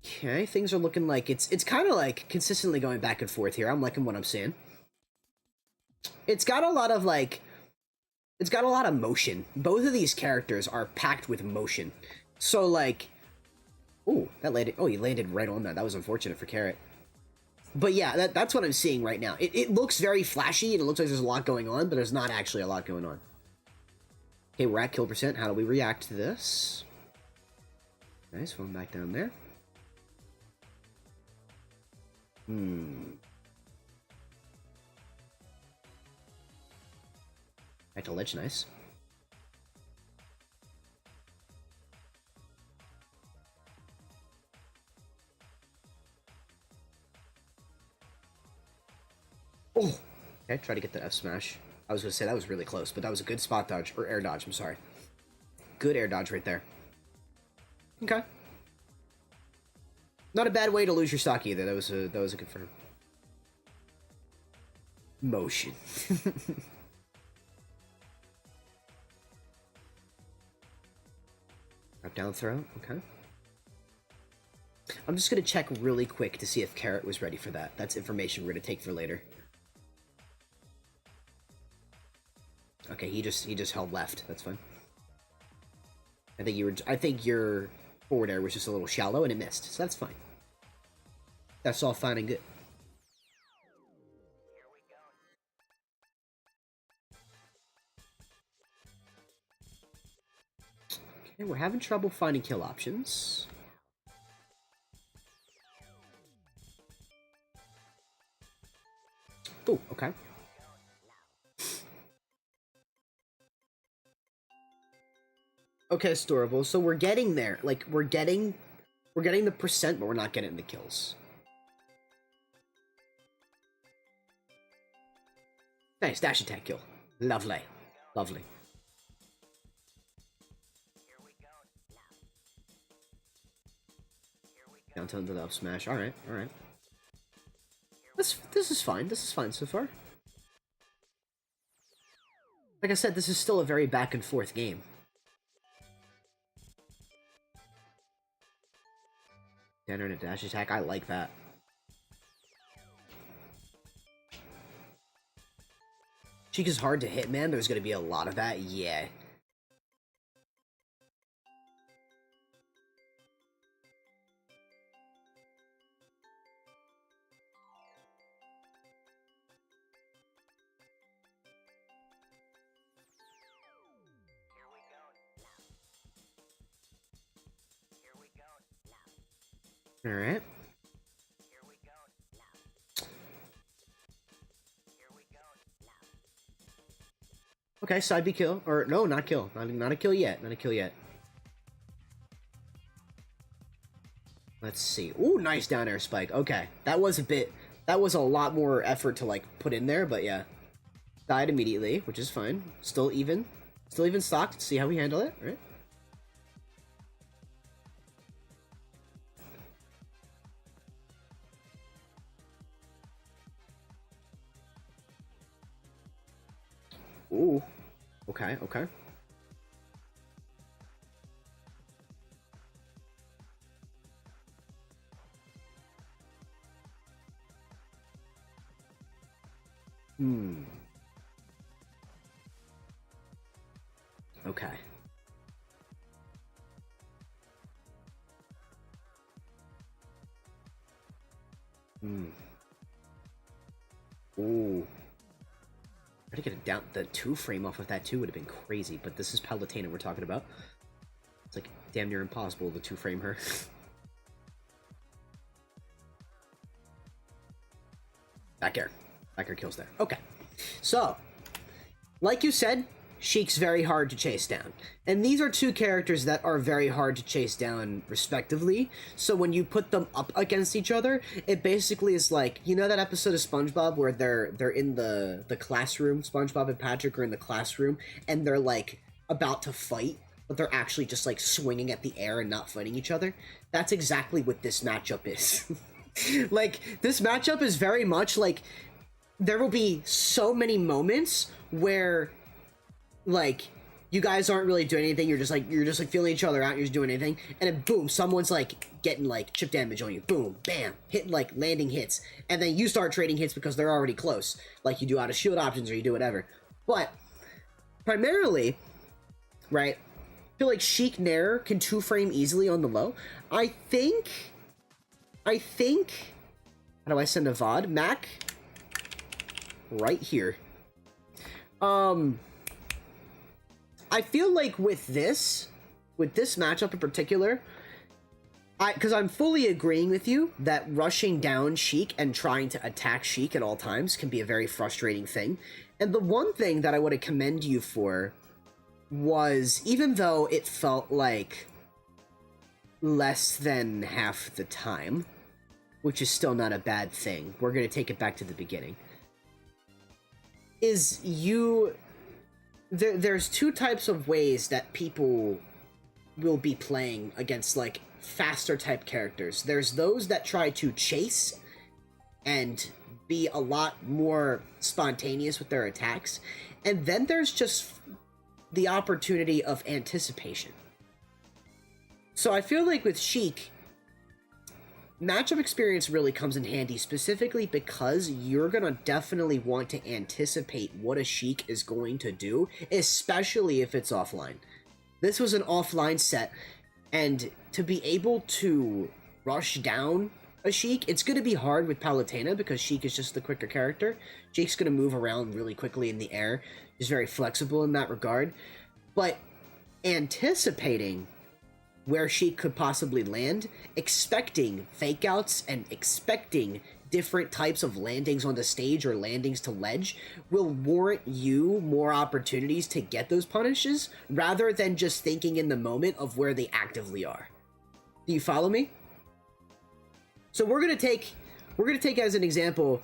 Okay, things are looking like it's kind of like consistently going back and forth here. I'm liking what I'm seeing. It's got a lot of motion. Both of these characters are packed with motion. So like, ooh, that landed. Oh, he landed right on that. That was unfortunate for Carrot. But yeah, that's what I'm seeing right now. It looks very flashy and it looks like there's a lot going on, but there's not actually a lot going on. Okay, we're at kill percent. How do we react to this? Nice, one back down there. Back to lich, nice. Oh! Okay, try to get the F smash. I was gonna say that was really close, but that was a good spot dodge, or air dodge, I'm sorry. Good air dodge right there. Okay. Not a bad way to lose your stock either. That was a good firm. Motion. Up down throw, okay. I'm just gonna check really quick to see if Carrot was ready for that. That's information we're gonna take for later. Okay, he just held left. That's fine. I think your forward air was just a little shallow and it missed, so that's fine. That's all fine and good. Okay, we're having trouble finding kill options. Oh, okay. Okay, Storable. So we're getting there. Like, we're getting the percent, but we're not getting the kills. Nice, dash attack kill. Lovely. Lovely. Down to the up smash. Alright, alright. This is fine. This is fine so far. Like I said, this is still a very back and forth game. Standard and a dash attack, I like that. Cheek is hard to hit, man. There's gonna be a lot of that, yeah. Alright. Okay, side B kill. Or, no, not kill. Not a kill yet. Not a kill yet. Let's see. Ooh, nice down air spike. Okay. That was a lot more effort to, like, put in there, but yeah. Died immediately, which is fine. Still even stocked. See how we handle it, right? Ooh. Okay, okay. Okay. Ooh. Try to get it down. The 2-frame off of that too would have been crazy, but this is Palutena we're talking about. It's like damn near impossible to 2-frame her. Back air. Back air kills there. Okay. So, like you said, Sheik's very hard to chase down. And these are two characters that are very hard to chase down, respectively. So when you put them up against each other, it basically is like, you know that episode of SpongeBob where they're in the classroom, SpongeBob and Patrick are in the classroom, and they're like about to fight, but they're actually just like swinging at the air and not fighting each other? That's exactly what this matchup is. Like, this matchup is very much like, there will be so many moments where, like, you guys aren't really doing anything, you're just like feeling each other out, you're just doing anything, and then boom, someone's like getting like chip damage on you, boom, bam, hitting like landing hits, and then you start trading hits because they're already close, like you do out of shield options or you do whatever. But primarily, right, I feel like Sheik Nair can 2-frame easily on the low. I think how do I send a VOD? Mac, right here. I feel like with this matchup in particular, Because I'm fully agreeing with you that rushing down Sheik and trying to attack Sheik at all times can be a very frustrating thing. And the one thing that I want to commend you for was, even though it felt like less than half the time, which is still not a bad thing, we're going to take it back to the beginning, is there's two types of ways that people will be playing against, like, faster type characters. There's those that try to chase and be a lot more spontaneous with their attacks, and then there's just the opportunity of anticipation. So I feel like with Sheik, matchup experience really comes in handy, specifically because you're gonna definitely want to anticipate what a Sheik is going to do, especially if it's offline. This was an offline set, and to be able to rush down a Sheik, it's going to be hard with Palutena because Sheik is just the quicker character. Sheik's going to move around really quickly in the air. He's very flexible in that regard. But anticipating where Sheik could possibly land, expecting fake outs, and expecting different types of landings on the stage or landings to ledge will warrant you more opportunities to get those punishes, rather than just thinking in the moment of where they actively are. Do you follow me? So we're gonna take as an example,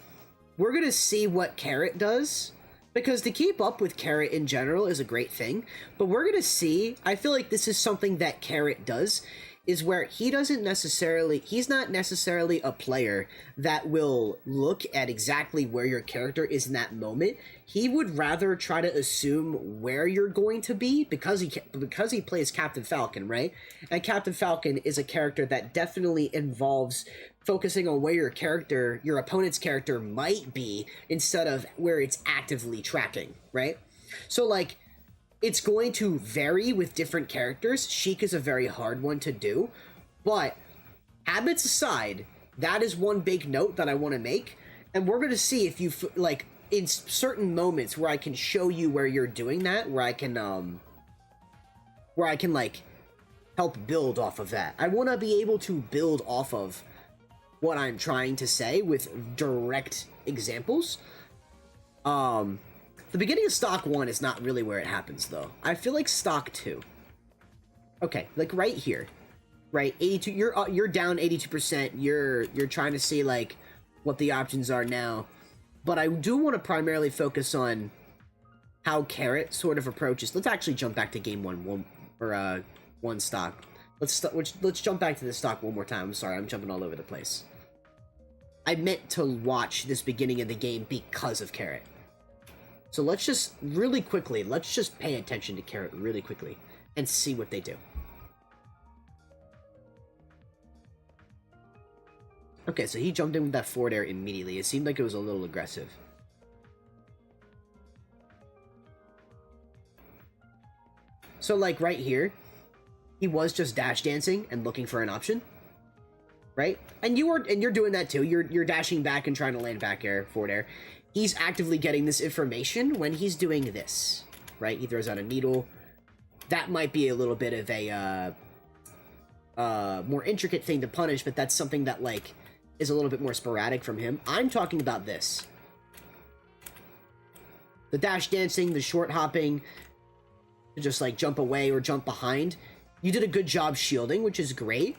we're gonna see what Carrot does, because to keep up with Carrot in general is a great thing, but we're gonna see, I feel like this is something that Carrot does, is where he's not necessarily a player that will look at exactly where your character is in that moment. He would rather try to assume where you're going to be, because he plays Captain Falcon, right? And Captain Falcon is a character that definitely involves focusing on where your opponent's character might be, instead of where it's actively tracking, right? So, like, it's going to vary with different characters. Sheik is a very hard one to do, but habits aside, that is one big note that I want to make, and we're going to see if you, like, in certain moments where I can show you where you're doing that, where I can, like, help build off of that. I want to be able to build off of what I'm trying to say with direct examples. The beginning of stock 1 is not really where it happens, though. I feel like stock 2. Okay, like right here, right? 82. You're down 82%. You're trying to see, like, what the options are now, but I do want to primarily focus on how Carrot sort of approaches. Let's actually jump back to game one stock. Let's jump back to this stock one more time. I'm sorry, I'm jumping all over the place. I meant to watch this beginning of the game because of Carrot. So let's just really quickly, let's just pay attention to Carrot really quickly and see what they do. Okay, so he jumped in with that forward air immediately. It seemed like it was a little aggressive. So, like, right here, he was just dash dancing and looking for an option, right? And you're doing that too. You're dashing back and trying to land back air, forward air. He's actively getting this information when he's doing this, right? He throws out a needle. That might be a little bit of a more intricate thing to punish, but that's something that, like, is a little bit more sporadic from him. I'm talking about this. The dash dancing, the short hopping, to just, like, jump away or jump behind. You did a good job shielding, which is great,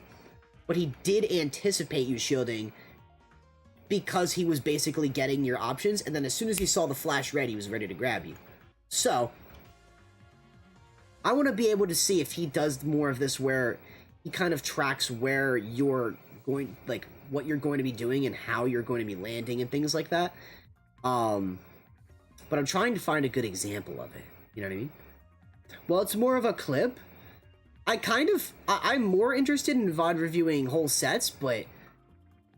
but he did anticipate you shielding because he was basically getting your options, and then as soon as he saw the flash red, he was ready to grab you. So, I want to be able to see if he does more of this where he kind of tracks where you're going, like, what you're going to be doing and how you're going to be landing and things like that. But I'm trying to find a good example of it. You know what I mean? Well, it's more of a clip. I'm more interested in VOD reviewing whole sets, but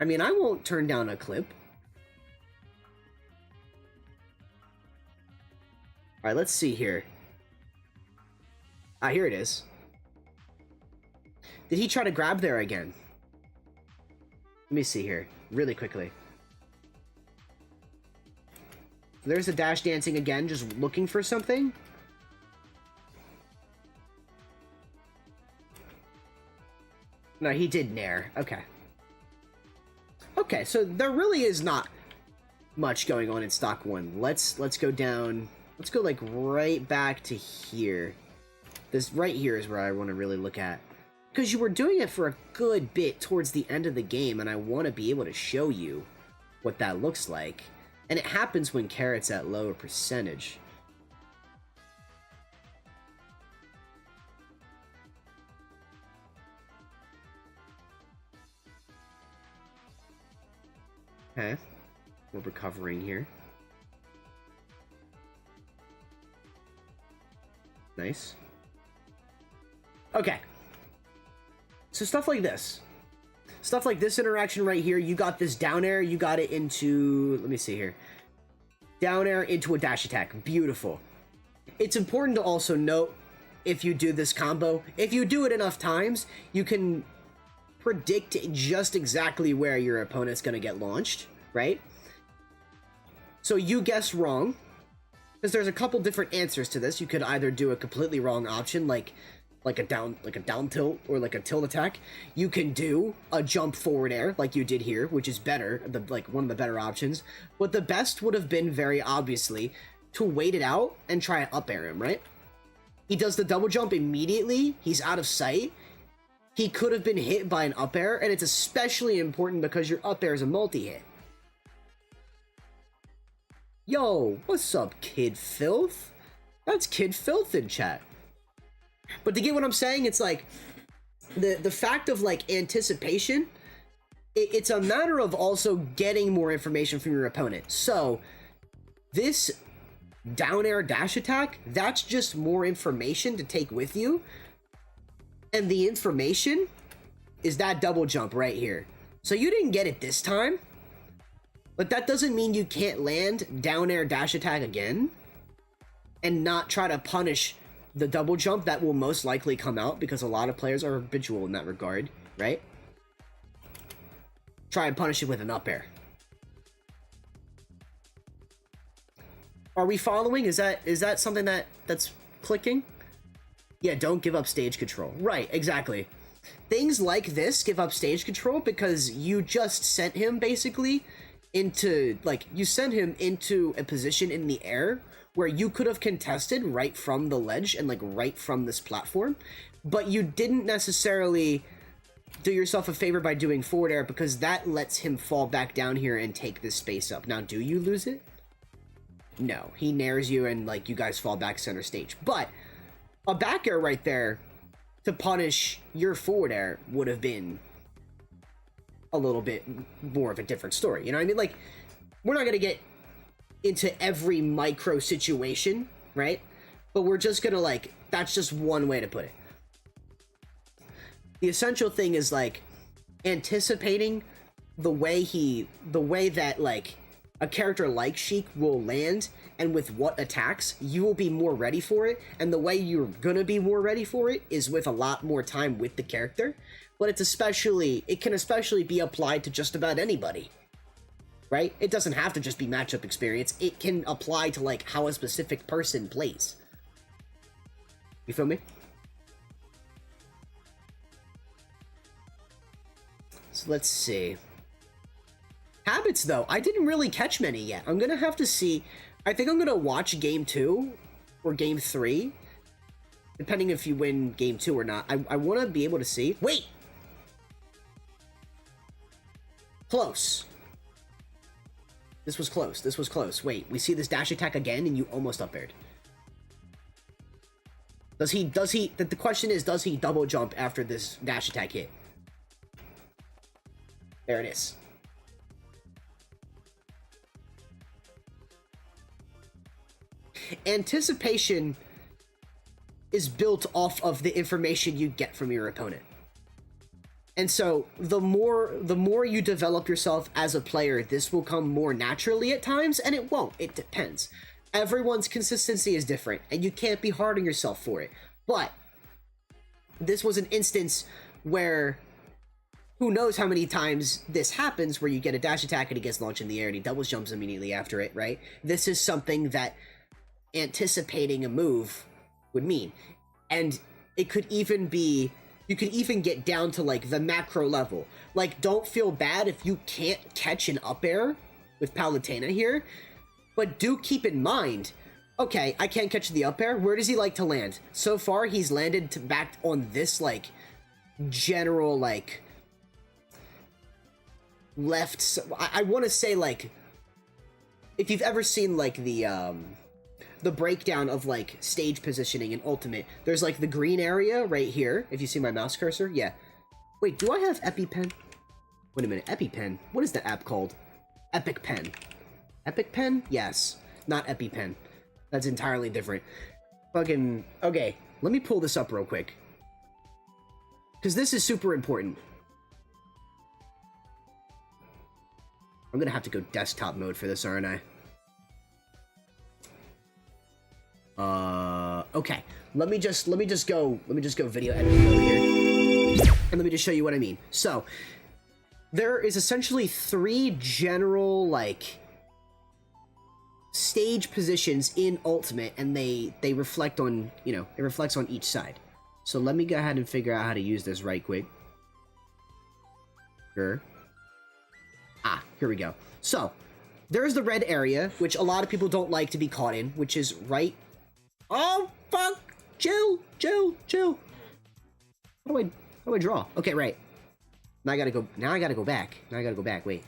I mean, I won't turn down a clip. Alright, let's see here. Ah, here it is. Did he try to grab there again? Let me see here, really quickly. There's the dash dancing again, just looking for something. No, he did nair. Okay. Okay, so there really is not much going on in stock 1. Let's go down. Let's go like right back to here. This right here is where I want to really look at. Because you were doing it for a good bit towards the end of the game, and I want to be able to show you what that looks like. And it happens when Carrot's at lower percentage. Okay. We're recovering here. Nice. Okay. So stuff like this. Stuff like this interaction right here. You got this down air. You got it into... Let me see here. Down air into a dash attack. Beautiful. It's important to also note, if you do this combo, if you do it enough times, you can predict just exactly where your opponent's going to get launched, right? So you guess wrong, because there's a couple different answers to this. You could either do a completely wrong option, like a down tilt or like a tilt attack. You can do a jump forward air like you did here, which is better, like one of the better options. But the best would have been, very obviously, to wait it out and try and up air him, right? He does the double jump immediately. He's out of sight. He could have been hit by an up air, and it's especially important because your up air is a multi-hit. Yo, what's up, Kid Filth? That's Kid Filth in chat. But to get what I'm saying, it's like, the fact of, like, anticipation, it's a matter of also getting more information from your opponent. So, this down air dash attack, that's just more information to take with you. And the information is that double jump right here. So you didn't get it this time, but that doesn't mean you can't land down air dash attack again and not try to punish the double jump that will most likely come out, because a lot of players are habitual in that regard, right? Try and punish it with an up air. Are we following? Is that something that's clicking? Yeah, don't give up stage control. Right, exactly. Things like this give up stage control because you just sent him basically into, like, you sent him into a position in the air where you could have contested right from the ledge and, like, right from this platform, but you didn't necessarily do yourself a favor by doing forward air, because that lets him fall back down here and take this space up. Now, do you lose it? No, he nairs you and, like, you guys fall back center stage. But a back air right there to punish your forward air would have been a little bit more of a different story. You know what I mean? Like, we're not going to get into every micro situation, right? But we're just going to, like, that's just one way to put it. The essential thing is, like, anticipating the way that, like, a character like Sheik will land, and with what attacks, you will be more ready for it. And the way you're gonna be more ready for it is with a lot more time with the character. But it can especially be applied to just about anybody, right? It doesn't have to just be matchup experience. It can apply to, like, how a specific person plays. You feel me? So let's see. Habits, though, I didn't really catch many yet. I'm gonna have to see. I think I'm gonna watch game 2 or game 3, depending if you win game 2 or not. I want to be able to see. Wait! Close. This was close. This was close. Wait, we see this dash attack again, and you almost up aired. The question is, does he double jump after this dash attack hit? There it is. Anticipation is built off of the information you get from your opponent. And so the more you develop yourself as a player, this will come more naturally at times, and it won't. It depends. Everyone's consistency is different, and you can't be hard on yourself for it. But this was an instance where who knows how many times this happens, where you get a dash attack and he gets launched in the air and he double jumps immediately after it, right? This is something that anticipating a move would mean. And it could even be You can even get down to like the macro level. Like, don't feel bad if you can't catch an up air with Palutena here, but do keep in mind, okay, I can't catch the up air. Where does he like to land? So far, he's landed back on this like general like left. I want to say like, if you've ever seen like the breakdown of like stage positioning in Ultimate, there's like the green area right here. If you see my mouse cursor, yeah. Wait, do I have EpiPen? Wait a minute, EpiPen. What is the app called? Epic Pen. Epic Pen? Yes, not EpiPen. That's entirely different. Fucking okay. Let me pull this up real quick, because this is super important. I'm gonna have to go desktop mode for this, aren't I? Okay. Let me just go video editing mode here. And let me just show you what I mean. So, there is essentially 3 general, like, stage positions in Ultimate, and they reflect on, you know, it reflects on each side. So let me go ahead and figure out how to use this right quick. Sure. Ah, here we go. So, there's the red area, which a lot of people don't like to be caught in, which is right... Oh, fuck! Chill! Chill! Chill! How do I draw? Okay, right. Now I gotta go back. Wait.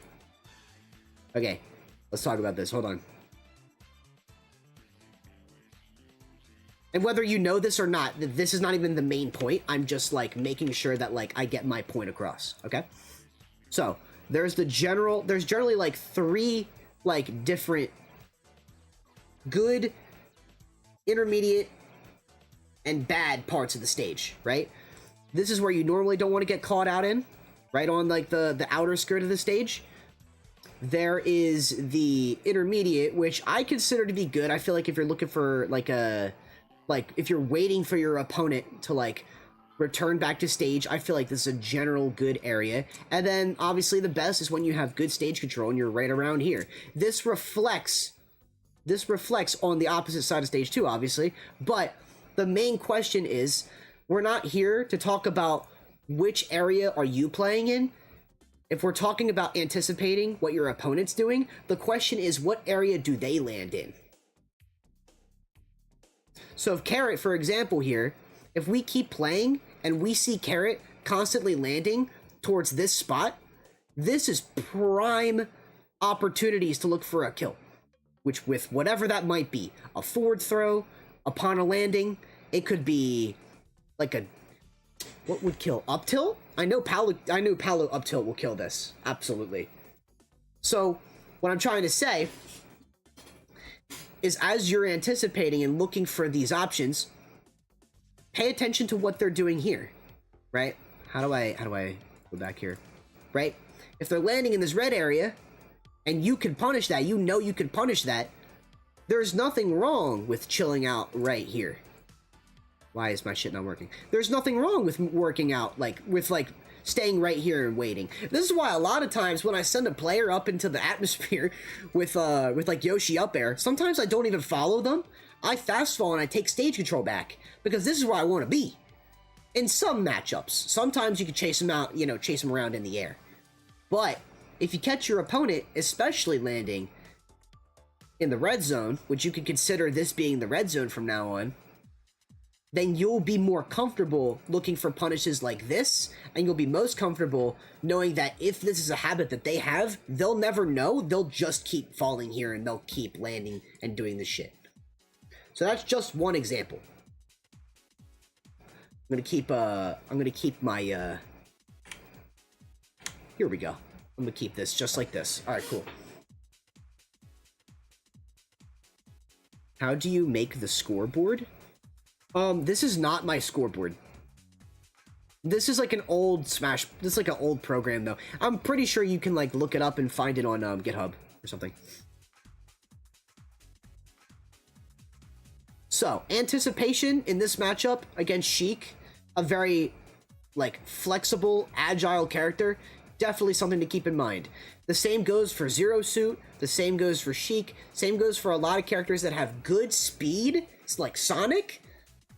Okay. Let's talk about this. Hold on. And whether you know this or not, this is not even the main point. I'm just, like, making sure that, like, I get my point across. Okay? So, there's generally, like, 3, like, different good, intermediate, and bad parts of the stage, right? This is where you normally don't want to get caught out in, right on like the outer skirt of the stage. There is the intermediate, which I consider to be good. I feel like if you're looking for like if you're waiting for your opponent to like return back to stage, I feel like this is a general good area. And then obviously the best is when you have good stage control and you're right around here. This reflects on the opposite side of stage 2, obviously, but the main question is, we're not here to talk about which area are you playing in. If we're talking about anticipating what your opponent's doing, the question is, what area do they land in? So if Carrot, for example here, if we keep playing and we see Carrot constantly landing towards this spot, this is prime opportunities to look for a kill. Which, with whatever that might be, a forward throw upon a landing, it could be like a, what would kill? Up tilt? I know Palo up tilt will kill this. Absolutely. So, what I'm trying to say is, as you're anticipating and looking for these options, pay attention to what they're doing here, right? How do I go back here? Right? If they're landing in this red area, and you can punish that, you know you can punish that, there's nothing wrong with chilling out right here. Why is my shit not working? There's nothing wrong with working out, with staying right here and waiting. This is why a lot of times when I send a player up into the atmosphere with like Yoshi up air, sometimes I don't even follow them. I fast fall and I take stage control back, because this is where I want to be. In some matchups, sometimes you can chase them out, you know, chase them around in the air. But if you catch your opponent, especially landing in the red zone, which you could consider this being the red zone from now on, then you'll be more comfortable looking for punishes like this, and you'll be most comfortable knowing that if this is a habit that they have, they'll never know, they'll just keep falling here and they'll keep landing and doing this shit. So that's just one example. I'm gonna keep my, here we go. I'm gonna keep this just like this. Alright, cool. How do you make the scoreboard? This is not my scoreboard. This is like an old Smash... This is like an old program, though. I'm pretty sure you can, like, look it up and find it on, GitHub or something. So, anticipation in this matchup against Sheik, a very, like, flexible, agile character, definitely something to keep in mind. The same goes for Zero Suit, the same goes for Sheik, same goes for a lot of characters that have good speed, it's like Sonic,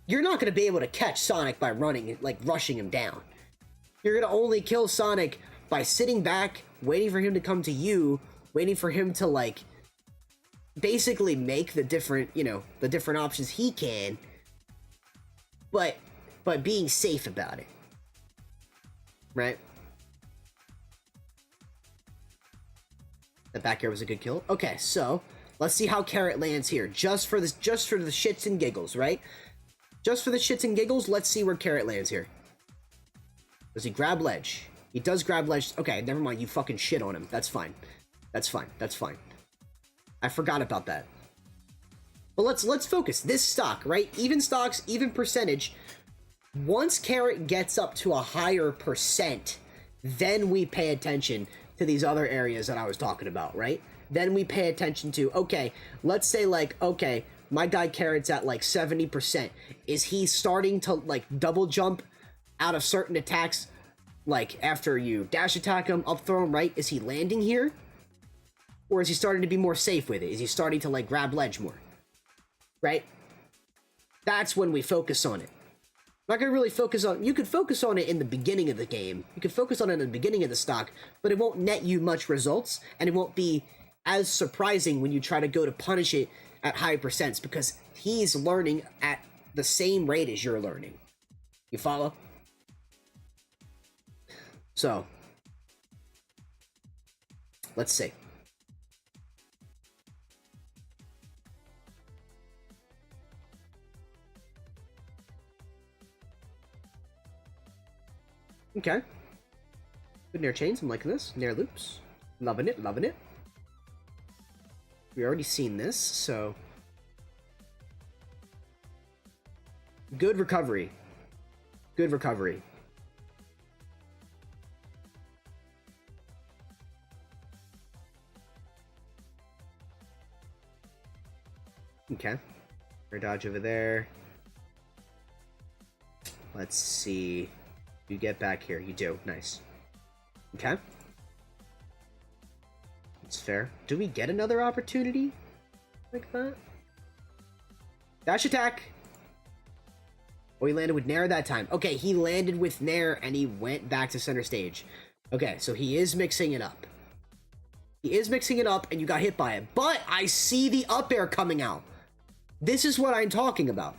you're not going to be able to catch Sonic by running, like, rushing him down. You're going to only kill Sonic by sitting back, waiting for him to come to you, waiting for him to, like, basically make the different, you know, the different options he can, but being safe about it. Right? That back air was a good kill. Okay, so let's see how Carrot lands here. Just for the shits and giggles, right? Just for the shits and giggles, let's see where Carrot lands here. Does he grab ledge? He does grab ledge. Okay, never mind. You fucking shit on him. That's fine. That's fine. That's fine. I forgot about that. But let's focus. This stock, right? Even stocks, even percentage. Once Carrot gets up to a higher percent, then we pay attention to these other areas that I was talking about, right? Then we pay attention to, okay, let's say, like, okay, my guy Carrot's at like 70%. Is he starting to, like, double jump out of certain attacks, like after you dash attack him, up throw him, right? Is he landing here? Or is he starting to be more safe with it? Is he starting to, like, grab ledge more? Right? That's when we focus on it. Not gonna really focus on... You could focus on it in the beginning of the game. You could focus on it in the beginning of the stock, but it won't net you much results, and it won't be as surprising when you try to go to punish it at high percents, because he's learning at the same rate as you're learning. You follow? So, let's see. Okay. Good nair chains, I'm liking this. Nair loops. Loving it, loving it. We already seen this, so... Good recovery. Good recovery. Okay. Air dodge over there. Let's see... You get back here. You do. Nice. Okay. That's fair. Do we get another opportunity like that? Dash attack! Oh, he landed with Nair that time. Okay, he landed with Nair and he went back to center stage. Okay, so he is mixing it up. He is mixing it up and you got hit by it. But I see the up air coming out. This is what I'm talking about.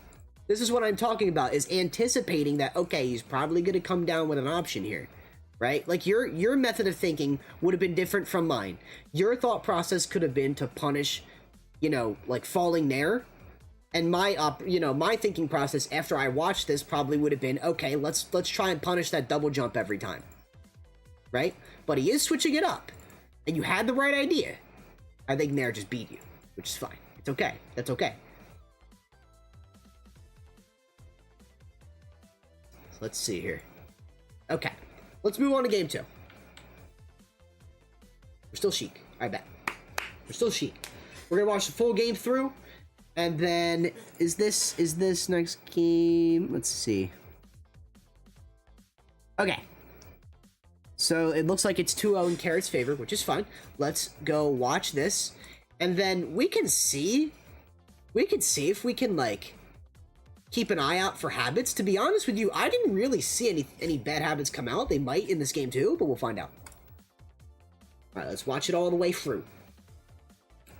This is what I'm talking about, is anticipating that, okay, he's probably going to come down with an option here, right? Like, your method of thinking would have been different from mine. Your thought process could have been to punish, you know, like, falling Nair. And my thinking process after I watched this probably would have been, okay, let's try and punish that double jump every time, right? But he is switching it up, and you had the right idea. I think Nair just beat you, which is fine. It's okay. That's okay. Let's see here. Okay. Let's move on to game 2. We're still chic. I bet. We're still chic. We're gonna watch the full game through. And then, is this next game? Let's see. Okay. So, it looks like it's 2-0 in Carrot's favor, which is fine. Let's go watch this. And then we can see if we can, like... keep an eye out for habits. To be honest with you, I didn't really see any bad habits come out. They might in this game too, but we'll find out. Alright, let's watch it all the way through.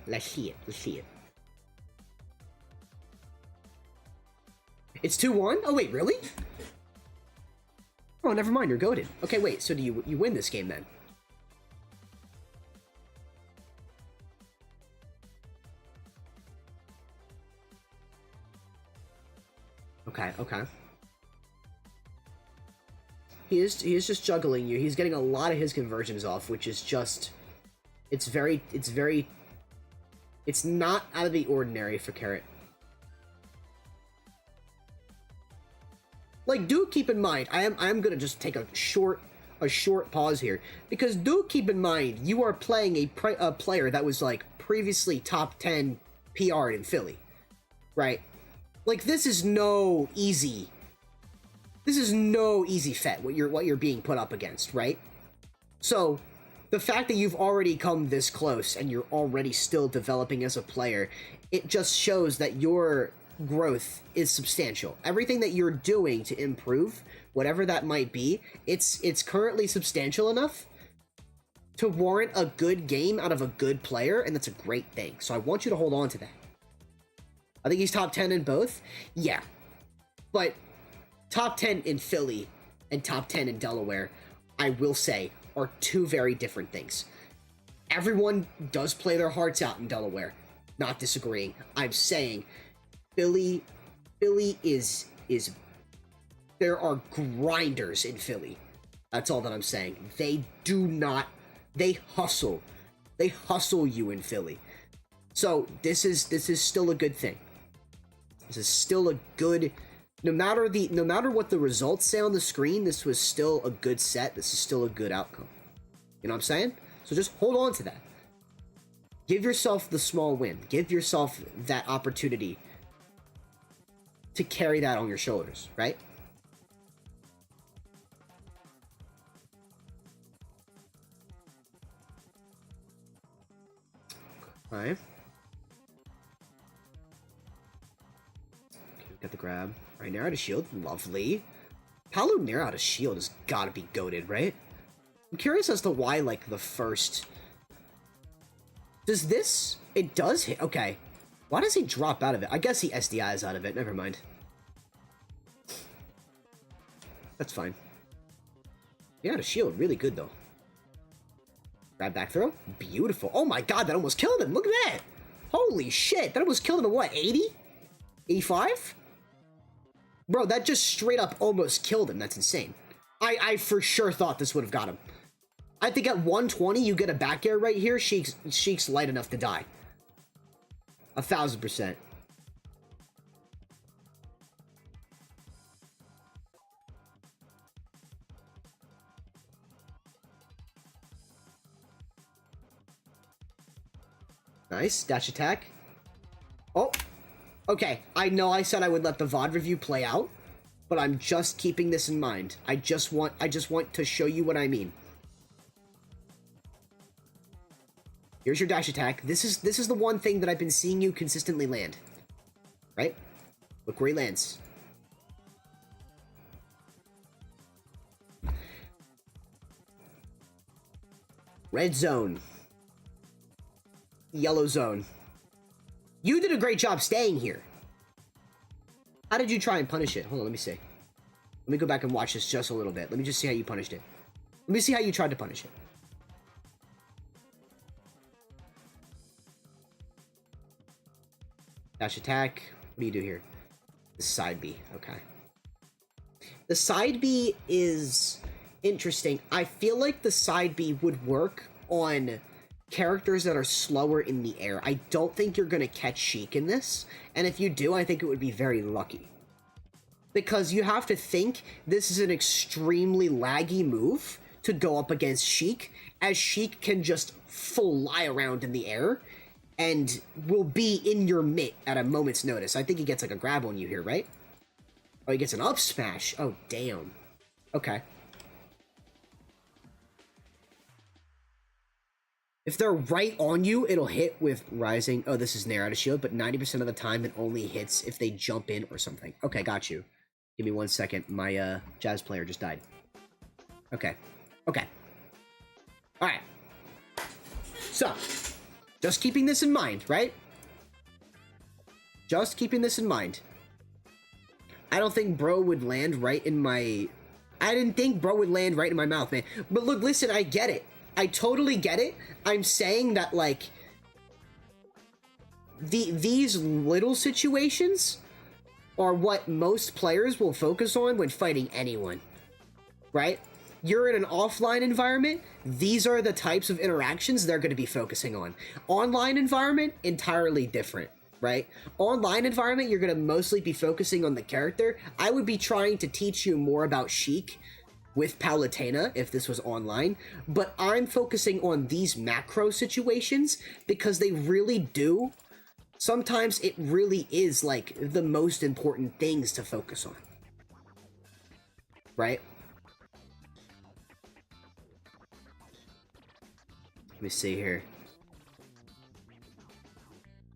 Let's see it. Let's see it. It's 2-1? Oh, wait, really? Oh, never mind. You're goated. Okay, wait. So do you win this game then? Okay, okay. He is just juggling you. He's getting a lot of his conversions off, which is just... It's not out of the ordinary for Carrot. Like, do keep in mind, I'm gonna just take a short pause here, because do keep in mind, you are playing a player that was, like, previously top 10 PR'd in Philly, right? Like, this is no easy fet, what you're being put up against, right? So, the fact that you've already come this close and you're already still developing as a player, it just shows that your growth is substantial. Everything that you're doing to improve, whatever that might be, it's currently substantial enough to warrant a good game out of a good player, and that's a great thing. So I want you to hold on to that. I think he's top 10 in both. Yeah. But top 10 in Philly and top 10 in Delaware, I will say, are two very different things. Everyone does play their hearts out in Delaware. Not disagreeing. I'm saying Philly is there are grinders in Philly. That's all that I'm saying. They hustle. They hustle you in Philly. So this is still a good thing. This is still a good, no matter what the results say on the screen, this was still a good set. This is still a good outcome. You know what I'm saying? So just hold on to that. Give yourself the small win. Give yourself that opportunity to carry that on your shoulders, right? All right. Okay, got the grab. All right, Nair out of shield. Lovely. Paolo Nair out of shield has got to be goated, right? I'm curious as to why, like, the first... Does this... It does hit... Okay. Why does he drop out of it? I guess he SDIs out of it. Never mind. That's fine. Yeah, out of shield. Really good, though. Grab back throw. Beautiful. Oh my god, that almost killed him. Look at that. Holy shit. That almost killed him at what, 80? 85? Bro, that just straight up almost killed him. That's insane. I for sure thought this would have got him. I think at 120, you get a back air right here. Sheik's light enough to die. 1000%. Nice. Dash attack. Oh. Okay. I know I said I would let the VOD review play out, but I'm just keeping this in mind. I just want to show you what I mean. Here's your dash attack. This is the one thing that I've been seeing you consistently land. Right? Look where he lands. Red zone. Yellow zone. You did a great job staying here. How did you try and punish it? Hold on, let me see. Let me go back and watch this just a little bit. Let me just see how you punished it. Let me see how you tried to punish it. Dash attack. What do you do here? The side B. Okay. The side B is interesting. I feel like the side B would work on characters that are slower in the air. I don't think you're going to catch Sheik in this. And if you do, I think it would be very lucky. Because you have to think this is an extremely laggy move to go up against Sheik, as Sheik can just fly around in the air and will be in your mitt at a moment's notice. I think he gets like a grab on you here, right? Oh, he gets an up smash. Oh, damn. Okay. If they're right on you, it'll hit with rising. Oh, this is Nair out of shield, but 90% of the time it only hits if they jump in or something. Okay, got you. Give me 1 second. My jazz player just died. Okay. Okay. Alright. So, just keeping this in mind, right? Just keeping this in mind. I don't think bro would land right in my... I didn't think bro would land right in my mouth, man. But look, listen, I get it. I totally get it. I'm saying that, like, these little situations are what most players will focus on when fighting anyone, right? You're in an offline environment, these are the types of interactions they're going to be focusing on. Online environment, entirely different, right? Online environment, you're going to mostly be focusing on the character. I would be trying to teach you more about Sheik with Palutena if this was online, but I'm focusing on these macro situations because they really do. Sometimes it really is like the most important things to focus on, right? Let me see here.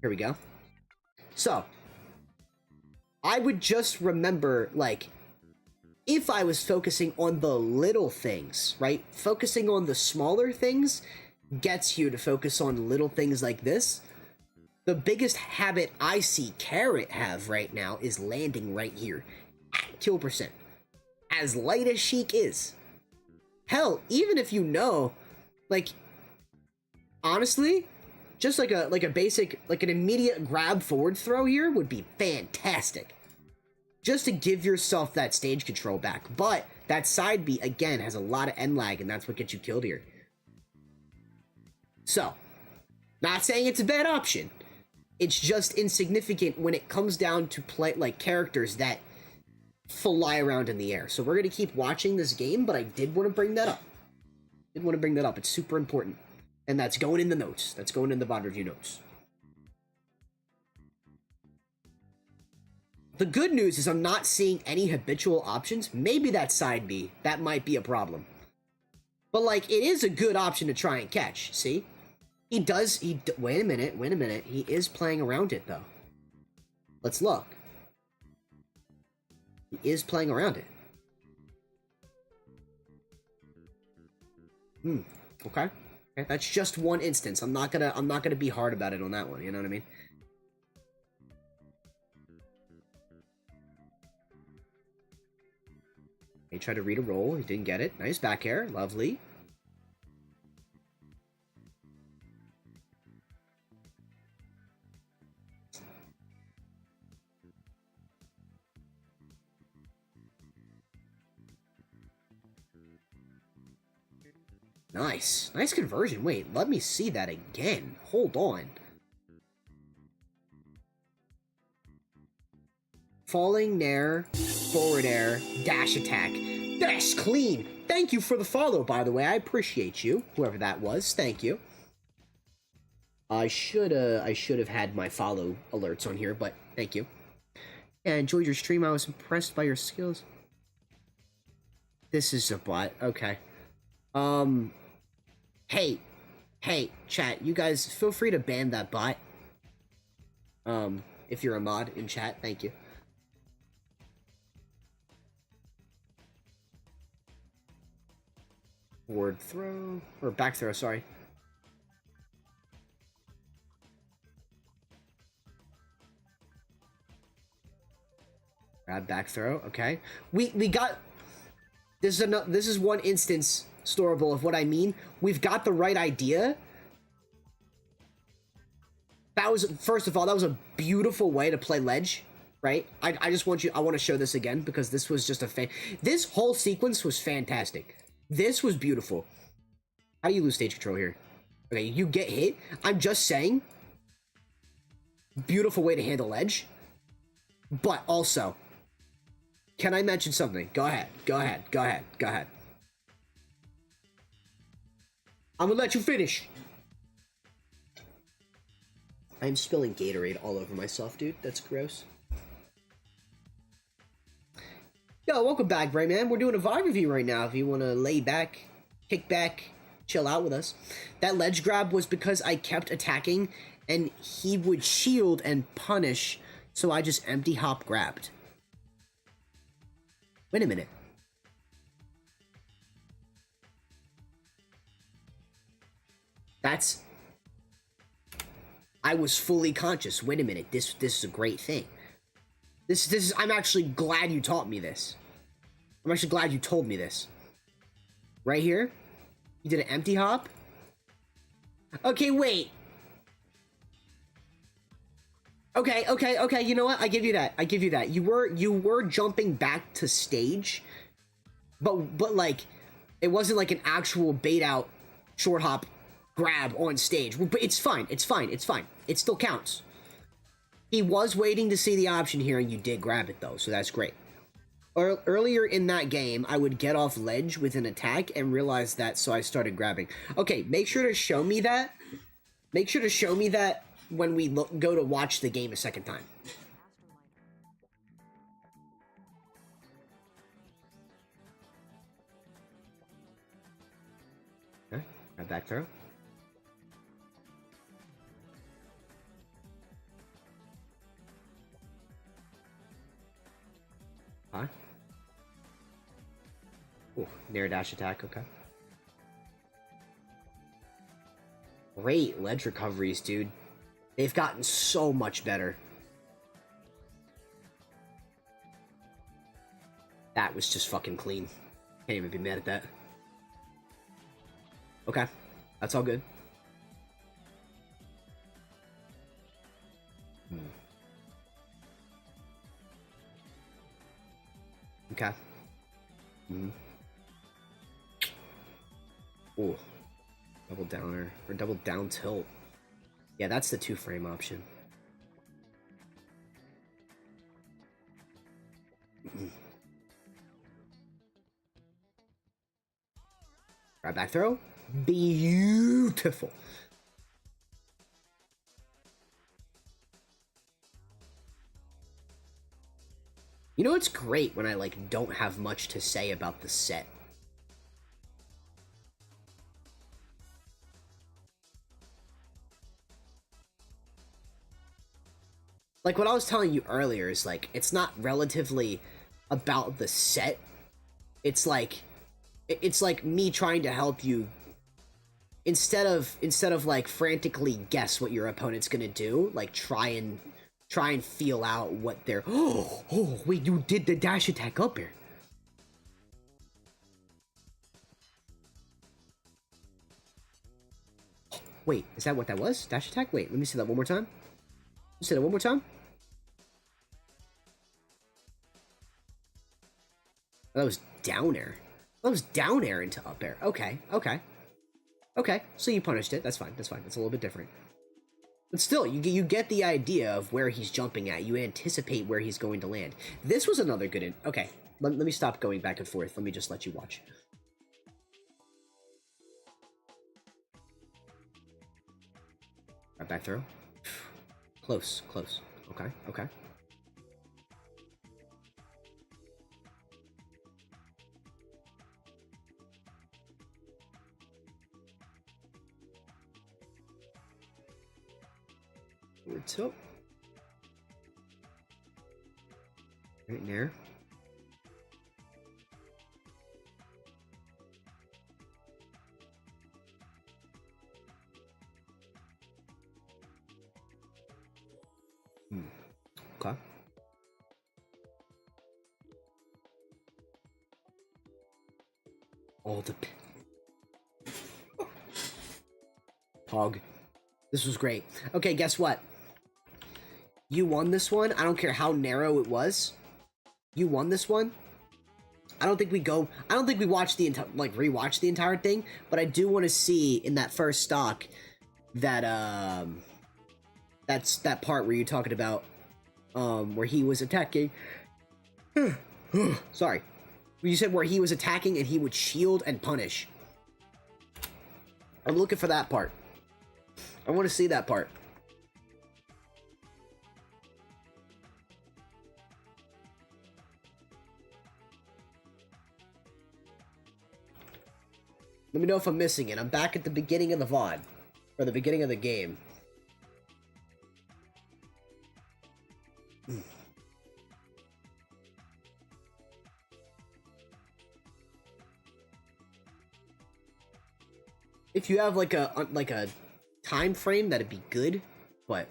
Here we go. So, I would just remember, like, if I was focusing on the little things, right? Focusing on the smaller things gets you to focus on little things like this. The biggest habit I see Carrot have right now is landing right here at kill percent. As light as Sheik is. Hell, even if you know, like, honestly, just like a basic, like an immediate grab forward throw here would be fantastic. Just to give yourself that stage control back. But that side B, again, has a lot of end lag, and that's what gets you killed here. So, not saying it's a bad option. It's just insignificant when it comes down to play like characters that fly around in the air. So we're going to keep watching this game, but I did want to bring that up. It's super important. And that's going in the notes. That's going in the VOD review notes. The good news is I'm not seeing any habitual options. Maybe that's side B. That might be a problem. But, like, it is a good option to try and catch. See? Wait a minute. He is playing around it, though. Let's look. He is playing around it. Okay. That's just one instance. I'm not gonna be hard about it on that one, you know what I mean? He tried to read a roll. He didn't get it. Nice back air. Lovely. Nice. Nice conversion. Wait, let me see that again. Hold on. Falling nair, forward air, dash attack. That's clean. Thank you for the follow, by the way. I appreciate you, whoever that was. Thank you. I should have had my follow alerts on here, but thank you. Yeah, I enjoyed your stream. I was impressed by your skills. This is a bot. Okay. Hey, chat, you guys feel free to ban that bot. If you're a mod in chat, thank you. Forward throw, or back throw, sorry. Grab back throw, okay. We got, this is one instance, Storable, of what I mean. We've got the right idea. That was, first of all, that was a beautiful way to play ledge, right? I just want I want to show this again because this was just this whole sequence was fantastic. This was beautiful. How do you lose stage control here? Okay, you get hit. I'm just saying, beautiful way to handle ledge. But also, can I mention something? Go ahead. I'm gonna let you finish. I'm spilling Gatorade all over myself, dude. That's gross. Yo, welcome back, Bray Man. We're doing a VOD review right now. If you want to lay back, kick back, chill out with us. That ledge grab was because I kept attacking, and he would shield and punish, so I just empty hop grabbed. Wait a minute. That's... I was fully conscious. Wait a minute. This is a great thing. This is... I'm actually glad you taught me this. I'm actually glad you told me this. Right here? You did an empty hop? Okay, wait. Okay, you know what? I give you that. You were jumping back to stage, but like, it wasn't like an actual bait out short hop grab on stage. But it's fine. It still counts. He was waiting to see the option here, and you did grab it though, so that's great. Earlier in that game, I would get off ledge with an attack and realize that, so I started grabbing. Okay, make sure to show me that. Make sure to show me that when we go to watch the game a second time. Okay, grab back throw. Huh? Ooh, nair dash attack, okay. Great ledge recoveries, dude. They've gotten so much better. That was just fucking clean. Can't even be mad at that. Okay, that's all good. Okay. Ooh. Double downer. Or double down tilt. Yeah, that's the 2-frame option. Right back throw. Beautiful. You know, it's great when I, like, don't have much to say about the set. Like, what I was telling you earlier is, like, it's not relatively about the set. It's like me trying to help you instead of like frantically guess what your opponent's gonna do, like try and feel out what they're oh wait, you did the dash attack up here. Wait, is that what that was? Dash attack? Wait, let me see that one more time. Say that one more time. That was down air. That was down air into up air. Okay, okay. Okay, so you punished it. That's fine, that's fine. It's a little bit different. But still, you get the idea of where he's jumping at. You anticipate where he's going to land. This was another good... Okay, let me stop going back and forth. Let me just let you watch. Right back throw. Close, close. Okay, okay. Forward tilt. Right in there. Okay. All the... Hog. This was great. Okay, guess what? You won this one. I don't care how narrow it was. You won this one. I don't think we watch the entire, like, rewatch the entire thing, but I do want to see in that first stock that that's that part where you're talking about where he was attacking. Sorry. You said where he was attacking and he would shield and punish. I'm looking for that part. I want to see that part. Let me know if I'm missing it. I'm back at the beginning of the VOD. Or the beginning of the game. If you have like a time frame, that'd be good, but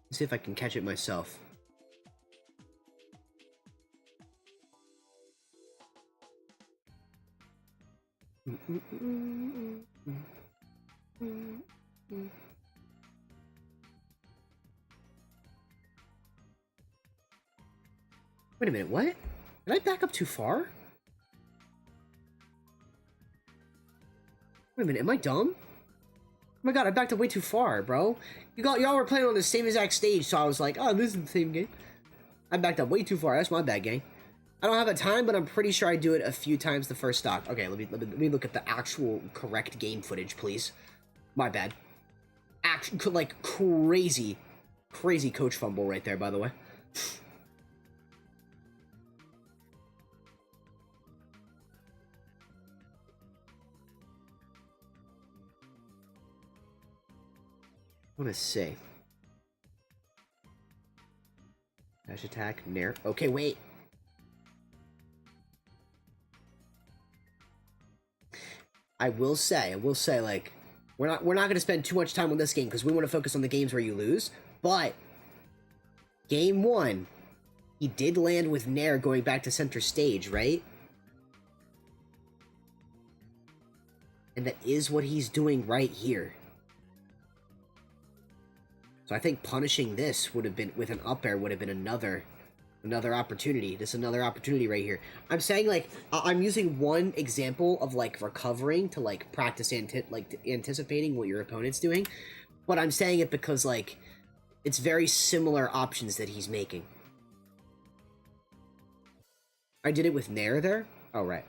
let's see if I can catch it myself. Wait a minute, what? Did I back up too far? Wait a minute, am I dumb? Oh my god, I backed up way too far, bro. Y'all were playing on the same exact stage, so I was like, oh, this is the same game. I backed up way too far. That's my bad, gang. I don't have a time, but I'm pretty sure I do it a few times the first stock. Okay, let me look at the actual correct game footage, please. My bad. Like crazy coach fumble right there, by the way. want to see. Dash attack, nair. Okay, wait. I will say, like, we're not going to spend too much time on this game because we want to focus on the games where you lose. But game 1, he did land with nair going back to center stage, right? And that is what he's doing right here. So I think punishing this would have been, with an up air, would have been another opportunity. This is another opportunity right here. I'm saying, like, I'm using one example of, like, recovering to, like, practice anticipating what your opponent's doing. But I'm saying it because, like, it's very similar options that he's making. I did it with nair there? Oh, right.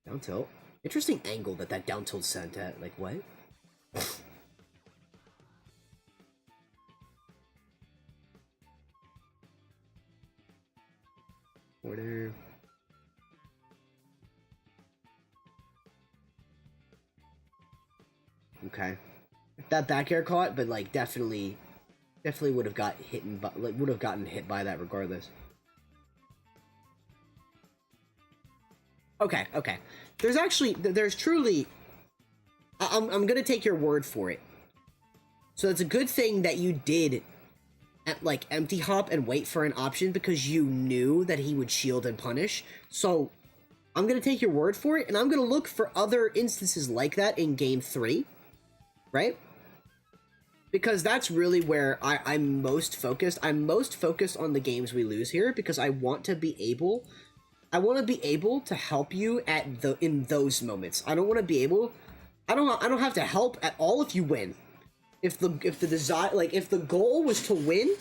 Down tilt. Interesting angle that down tilt sent at. Like, what? Order. Okay. That back air caught, but, like, definitely would have got hit by, like, would have gotten hit by that regardless. Okay, okay. There's truly... I'm gonna take your word for it. So it's a good thing that you did, like, empty hop and wait for an option because you knew that he would shield and punish. So I'm gonna take your word for it, and I'm gonna look for other instances like that in game 3, right? Because that's really where I'm most focused. I'm most focused on the games we lose here because I want to be able to help you in those moments. I don't want to be able. I don't have to help at all if you win. If the desire, like, if the goal was to win,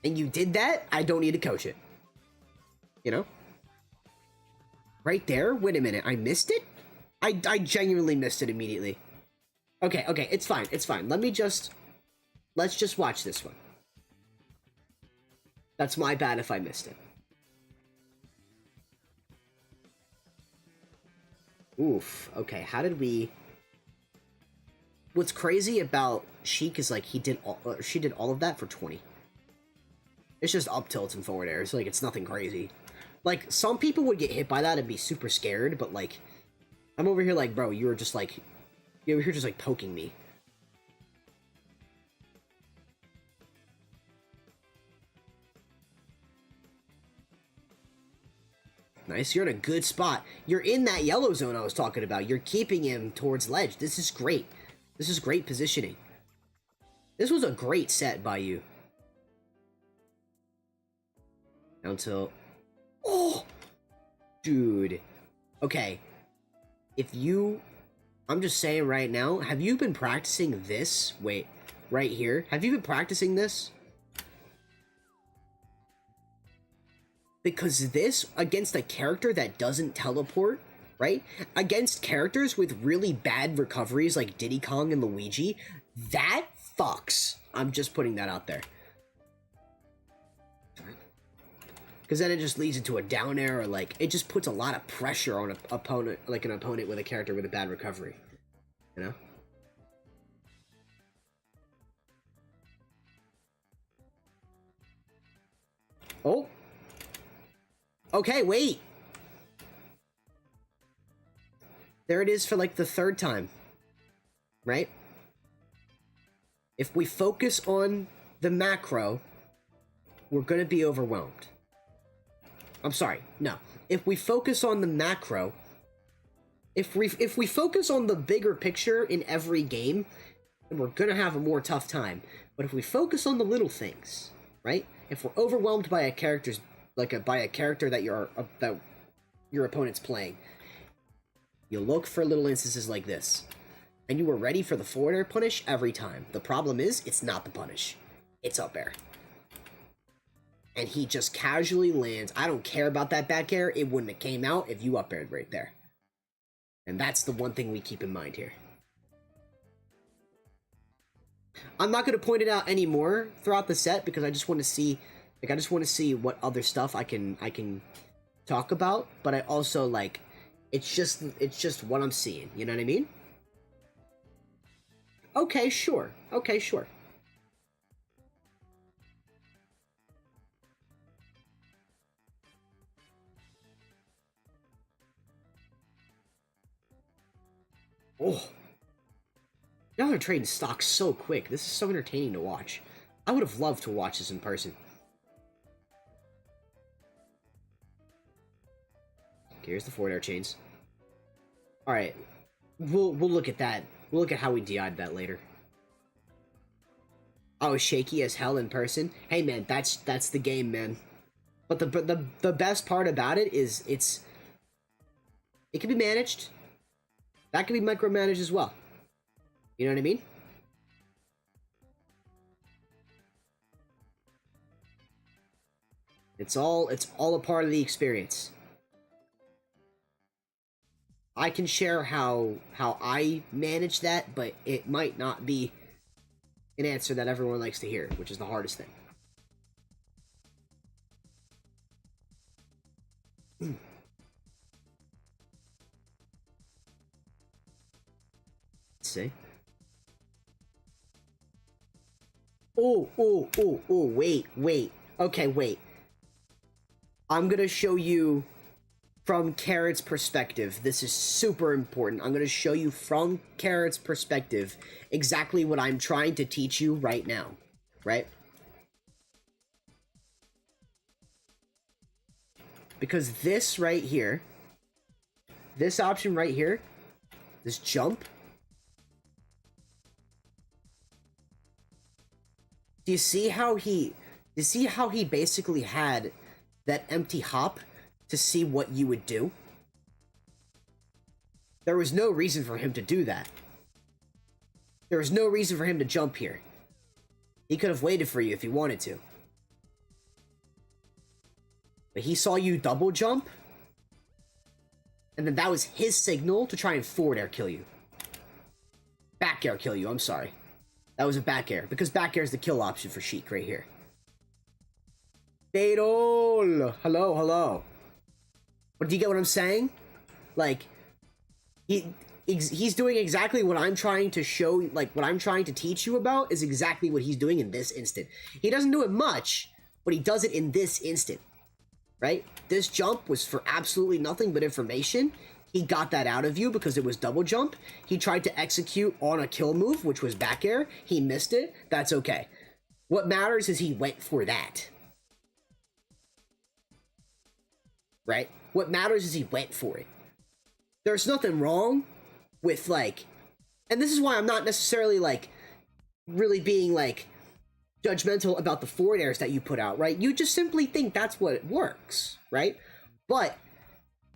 and you did that, I don't need to coach it. You know. Right there. Wait a minute. I missed it. I genuinely missed it immediately. Okay. Okay. It's fine. It's fine. Let's just watch this one. That's my bad if I missed it. Oof. Okay, how did we... What's crazy about Sheik is, like, she did all of that for 20. It's just up tilts and forward airs. Like, it's nothing crazy. Like, some people would get hit by that and be super scared, but, like, I'm over here like, bro, you were just, like... You were here just, like, poking me. Nice, you're in a good spot. You're in that yellow zone I was talking about. You're keeping him towards ledge. This is great. This is great positioning. This was a great set by you. Down tilt. Oh! Dude. Okay. If you... I'm just saying right now, have you been practicing this? Wait, right here. Have you been practicing this? Because this, against a character that doesn't teleport, right? Against characters with really bad recoveries like Diddy Kong and Luigi, that fucks. I'm just putting that out there. Because then it just leads into a down air, or, like, it just puts a lot of pressure on an opponent, like an opponent with a character with a bad recovery. You know? Oh! Okay, wait! There it is for, like, the 3rd time. Right? If we focus on the macro, we're gonna be overwhelmed. I'm sorry, no. If we focus on the macro, if we focus on the bigger picture in every game, then we're gonna have a more tough time. But if we focus on the little things, right? If we're overwhelmed by a character's by a character that your opponent's playing, you look for little instances like this, and you are ready for the forward air punish every time. The problem is, it's not the punish, it's up air, and he just casually lands. I don't care about that back air. It wouldn't have came out if you up aired right there, and that's the one thing we keep in mind here. I'm not going to point it out anymore throughout the set because I just want to see Like, I just want to see what other stuff I can talk about, but I also, like, it's just what I'm seeing, you know what I mean? Okay, sure. Okay, sure. Oh. Y'all are trading stocks so quick. This is so entertaining to watch. I would have loved to watch this in person. Okay, here's the forward air chains. Alright. We'll look at that. We'll look at how we DI'd that later. I was shaky as hell in person. Hey man, that's the game, man. But the best part about it is it can be managed. That can be micromanaged as well. You know what I mean? It's all a part of the experience. I can share how I manage that, but it might not be an answer that everyone likes to hear, which is the hardest thing. Let's see. Oh, wait. Okay, wait. I'm gonna show you from Carrot's perspective. This is super important. I'm gonna show you from Carrot's perspective exactly what I'm trying to teach you right now. Right? Because this right here, this option right here, this jump, do you see how he basically had that empty hop to see what you would do? There was no reason for him to do that. There was no reason for him to jump here. He could have waited for you if he wanted to. But he saw you double jump, and then that was his signal to try and forward air kill you. Back air kill you, I'm sorry. That was a back air, because back air is the kill option for Sheik right here. Fatal! Hello. But do you get what I'm saying? Like, he's doing exactly what I'm trying to show, like, what I'm trying to teach you about is exactly what he's doing in this instant. He doesn't do it much, but he does it in this instant. Right? This jump was for absolutely nothing but information. He got that out of you because it was double jump. He tried to execute on a kill move, which was back air. He missed it. That's okay. What matters is he went for that. Right? What matters is he went for it. There's nothing wrong with, like... And this is why I'm not necessarily, like, really being, like, judgmental about the forward airs that you put out, right? You just simply think that's what works, right? But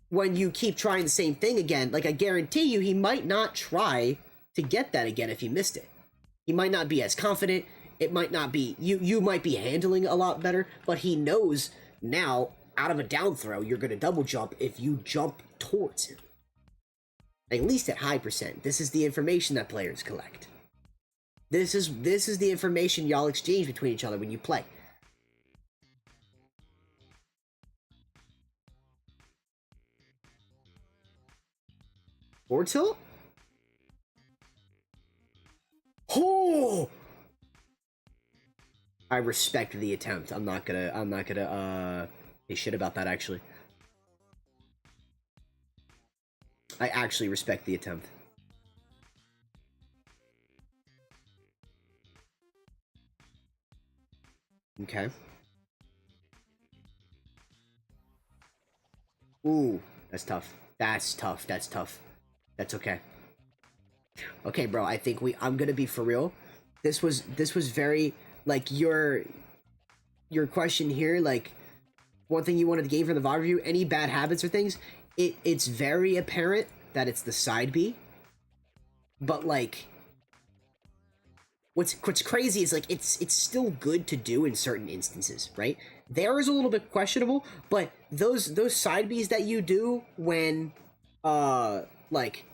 when you keep trying the same thing again, like, I guarantee you he might not try to get that again if he missed it. He might not be as confident. It might not be... You might be handling a lot better, but he knows now, out of a down throw, you're going to double jump if you jump towards him. At least at high percent. This is the information that players collect. This is the information y'all exchange between each other when you play. Forward tilt? Oh! I respect the attempt. I'm not gonna say shit about that, actually. I actually respect the attempt. Okay. Ooh, that's tough. That's tough. That's okay. Okay, bro, I think I'm gonna be for real. This was very, like, your question here, like, one thing you wanted to gain from the VOD review, any bad habits or things, it's very apparent that it's the side B. But, like, what's crazy is, like, it's still good to do in certain instances, right? There is a little bit questionable, but those side Bs that you do when like,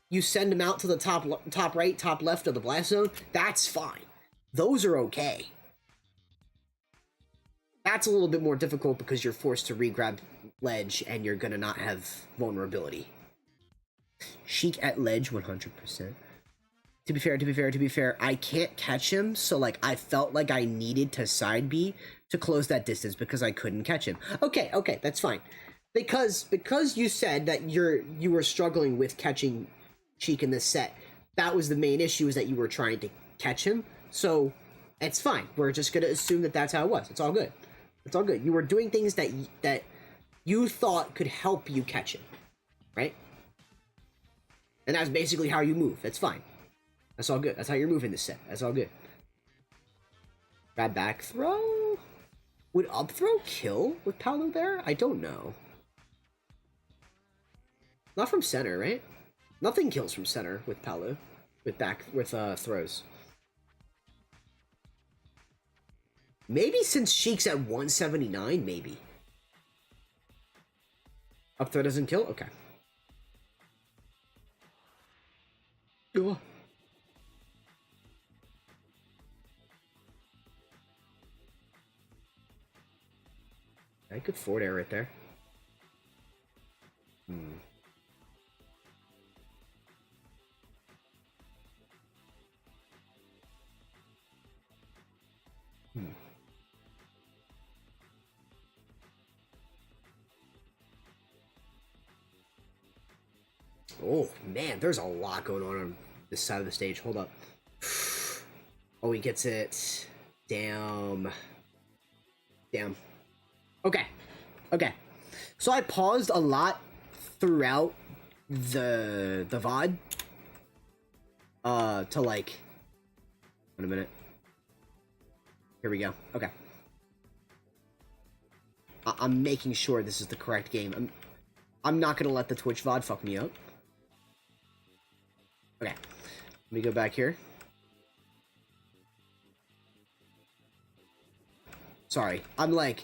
you send them out to the top right, top left of the blast zone, that's fine. Those are okay. that's a little bit more difficult because you're forced to re-grab ledge and you're gonna not have vulnerability. Sheik at ledge 100%. To be fair, I can't catch him, so like I felt like I needed to side B to close that distance because I couldn't catch him. Okay, that's fine. Because you said that you were struggling with catching Sheik in this set. That was the main issue, is that you were trying to catch him. So it's fine. We're just gonna assume that that's how it was. It's all good. It's all good. You were doing things that you thought could help you catch him, right? And that's basically how you move. That's fine. That's all good. That's how you're moving this set. That's all good. Grab back throw? Would up throw kill with Paolo there? I don't know. Not from center, right? Nothing kills from center with Paolo. With throws. Maybe since Sheik's at 179, maybe. Up throw doesn't kill? Okay. Ugh. I could forward air right there. Oh, man, there's a lot going on this side of the stage. Hold up. Oh, he gets it. Damn. Okay. So I paused a lot throughout the VOD. To like... Wait a minute. Here we go. Okay. I'm making sure this is the correct game. I'm not gonna let the Twitch VOD fuck me up. Okay. Let me go back here. Sorry. I'm like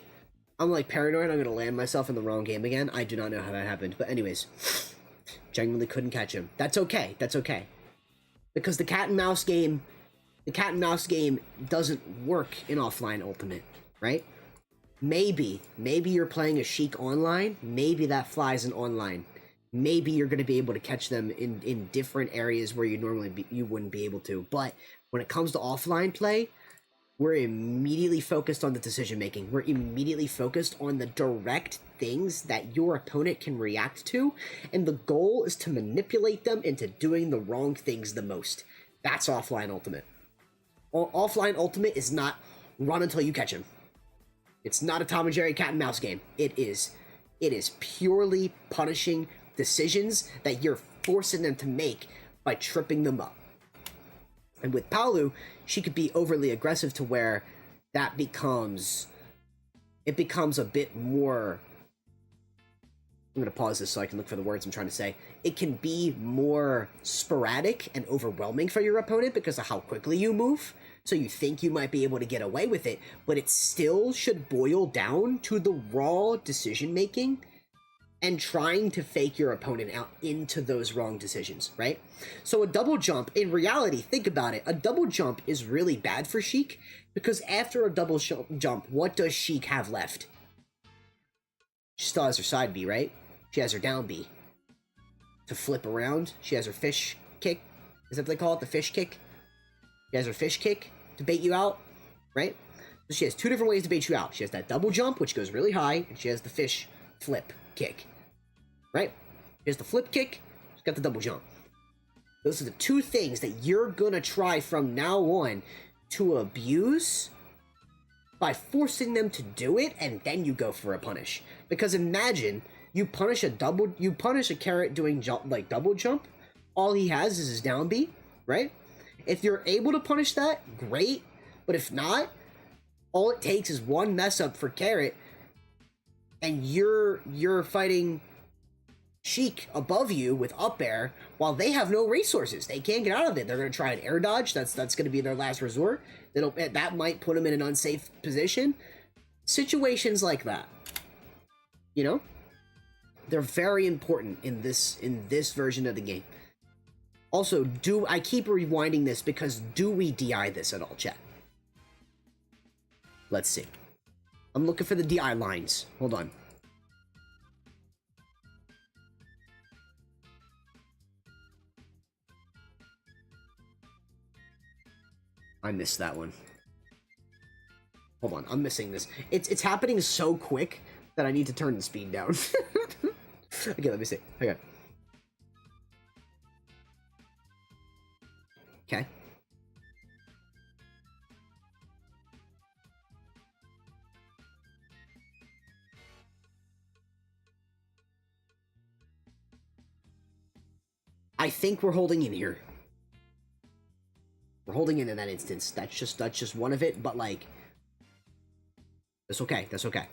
paranoid I'm gonna land myself in the wrong game again. I do not know how that happened. But anyways. Genuinely couldn't catch him. That's okay. Because the cat and mouse game doesn't work in offline ultimate, right? Maybe you're playing a Sheik online. Maybe that flies in online. Maybe you're going to be able to catch them in different areas where you wouldn't be able to. But when it comes to offline play, we're immediately focused on the decision making. We're immediately focused on the direct things that your opponent can react to, and the goal is to manipulate them into doing the wrong things the most. That's offline ultimate. Offline ultimate is not run until you catch him. It's not a Tom and Jerry cat and mouse game. It is purely punishing decisions that you're forcing them to make by tripping them up. And with Paolu, she could be overly aggressive to where it becomes a bit more... I'm going to pause this so I can look for the words I'm trying to say. It can be more sporadic and overwhelming for your opponent because of how quickly you move. So you think you might be able to get away with it, but it still should boil down to the raw decision-making and trying to fake your opponent out into those wrong decisions, right? So a double jump, in reality, think about it, a double jump is really bad for Sheik, because after a double jump, what does Sheik have left? She still has her side B, right? She has her down B. To flip around, she has her fish kick. Is that what they call it? The fish kick? She has her fish kick to bait you out, right? So she has two different ways to bait you out. She has that double jump, which goes really high, and she has the fish flip kick, right? Here's the flip kick, she's got the double jump. Those are the two things that you're gonna try from now on to abuse by forcing them to do it, and then you go for a punish. Because imagine you punish a carrot doing double jump. All he has is his down B, right? If you're able to punish that, great. But if not, all it takes is one mess up for carrot, and you're fighting Sheik above you with up air while they have no resources. They can't get out of it. They're going to try an air dodge. That's going to be their last resort. That might put them in an unsafe position. Situations like that, you know, they're very important in this version of the game. Also, I keep rewinding this because do we DI this at all, chat? Let's see. I'm looking for the DI lines. Hold on. I missed that one. Hold on, I'm missing this. It's happening so quick that I need to turn the speed down. Okay, let me see. Okay. Okay. I think we're holding in here. We're holding in that instance. That's just one of it, but like that's okay. That's okay.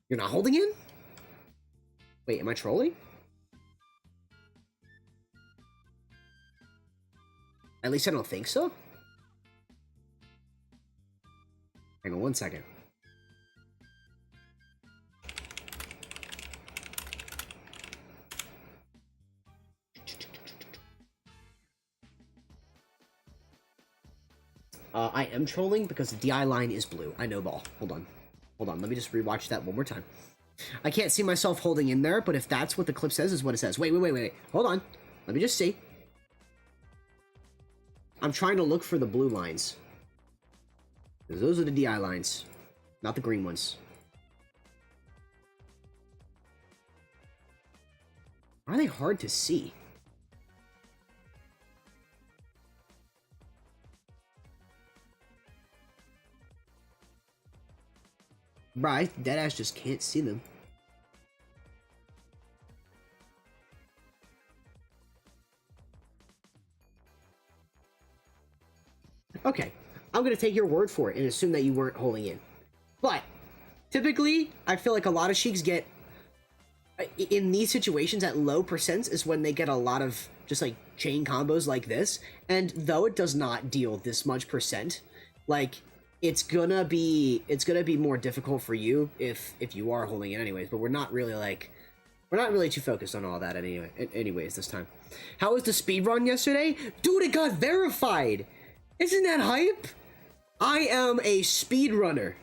You're not holding in? Wait, am I trolling? At least I don't think so. Hang on one second. I am trolling because the DI line is blue. I know ball. Hold on. Hold on. Let me just rewatch that one more time. I can't see myself holding in there, but if that's what the clip says, is what it says. Wait. Hold on. Let me just see. I'm trying to look for the blue lines. Those are the DI lines, not the green ones. Are they hard to see? Bro, I deadass just can't see them. Okay, I'm gonna take your word for it and assume that you weren't holding in. But, typically, I feel like a lot of Sheiks get, in these situations at low percents is when they get a lot of just like chain combos like this. And though it does not deal this much percent, like, it's gonna be more difficult for you if you are holding it anyways, but we're not really too focused on all that anyways this time. How was the speed run yesterday? Dude, it got verified! Isn't that hype? I am a speedrunner.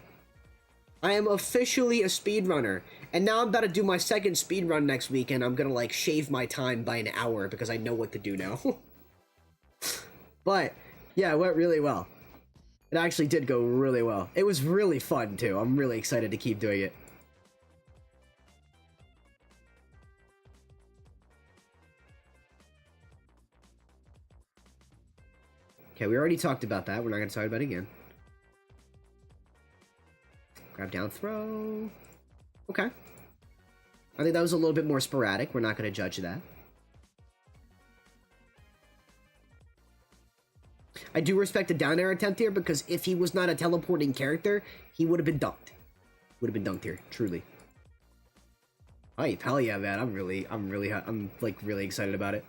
I am officially a speedrunner. And now I'm about to do my second speedrun next week, and I'm gonna like shave my time by an hour because I know what to do now. But yeah, it went really well. It actually did go really well. It was really fun too. I'm really excited to keep doing it. Okay, we already talked about that. We're not going to talk about it again. Grab down throw. Okay. I think that was a little bit more sporadic. We're not going to judge that. I do respect the down air attempt here because if he was not a teleporting character, he would have been dunked. Would have been dunked here, truly. Oh, hell yeah, man. I'm like really excited about it.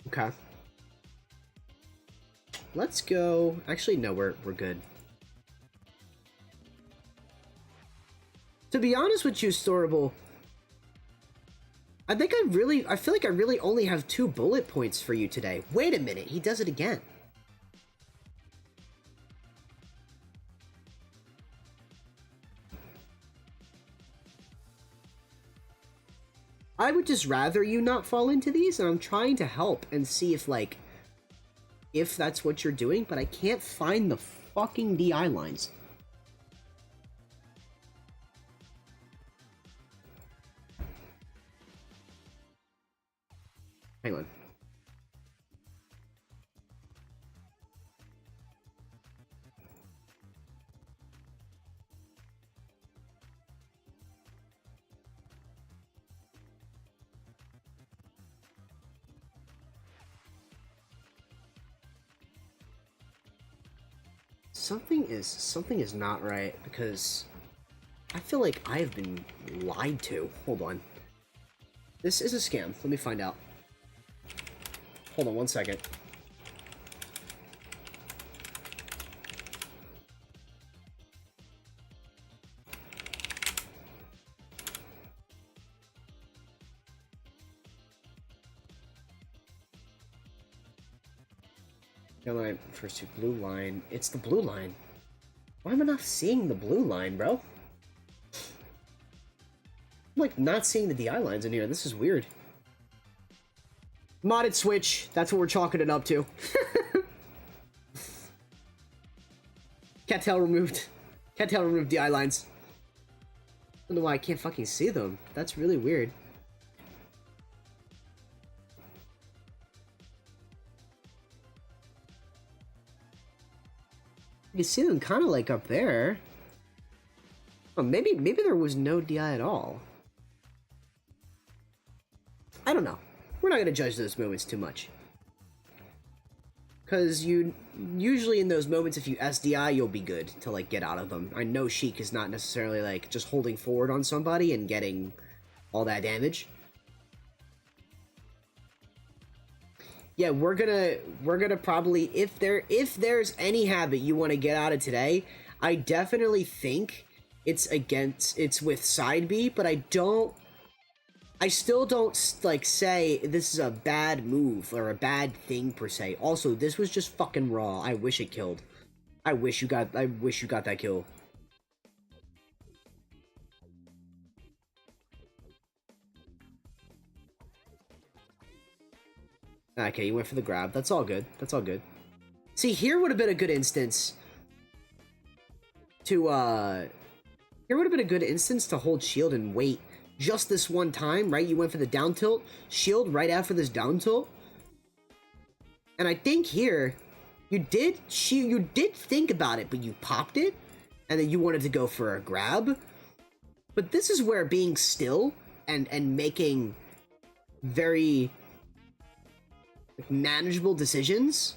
Okay. Let's go. Actually, no, we're good. To be honest with you, Storable, I feel like I really only have 2 bullet points for you today. Wait a minute, he does it again. I would just rather you not fall into these, and I'm trying to help and see if that's what you're doing, but I can't find the fucking DI lines. Hang on. Something is not right because I feel like I have been lied to. Hold on. This is a scam. Let me find out. Hold on one second. Yellow line refers to blue line. It's the blue line. Why am I not seeing the blue line, bro? I'm like not seeing the DI lines in here. This is weird. Modded Switch. That's what we're chalking it up to. Cattail removed. Cattail removed DI lines. I don't know why I can't fucking see them. That's really weird. You see them kind of like up there. Oh, maybe there was no DI at all. I don't know. We're not going to judge those moments too much. Because you usually in those moments, if you SDI, you'll be good to like get out of them. I know Sheik is not necessarily like just holding forward on somebody and getting all that damage. Yeah, we're gonna probably, if there's any habit you want to get out of today, I definitely think it's with side B, but I still don't like say this is a bad move or a bad thing per se. Also, this was just fucking raw. I wish it killed. I wish you got that kill. Okay, you went for the grab. That's all good. That's all good. See, here would have been a good instance to, here would have been a good instance to hold shield and wait just this one time, right? You went for the down tilt, shield right after this down tilt. And I think here, you did think about it, but you popped it, and then you wanted to go for a grab. But this is where being still and making very manageable decisions,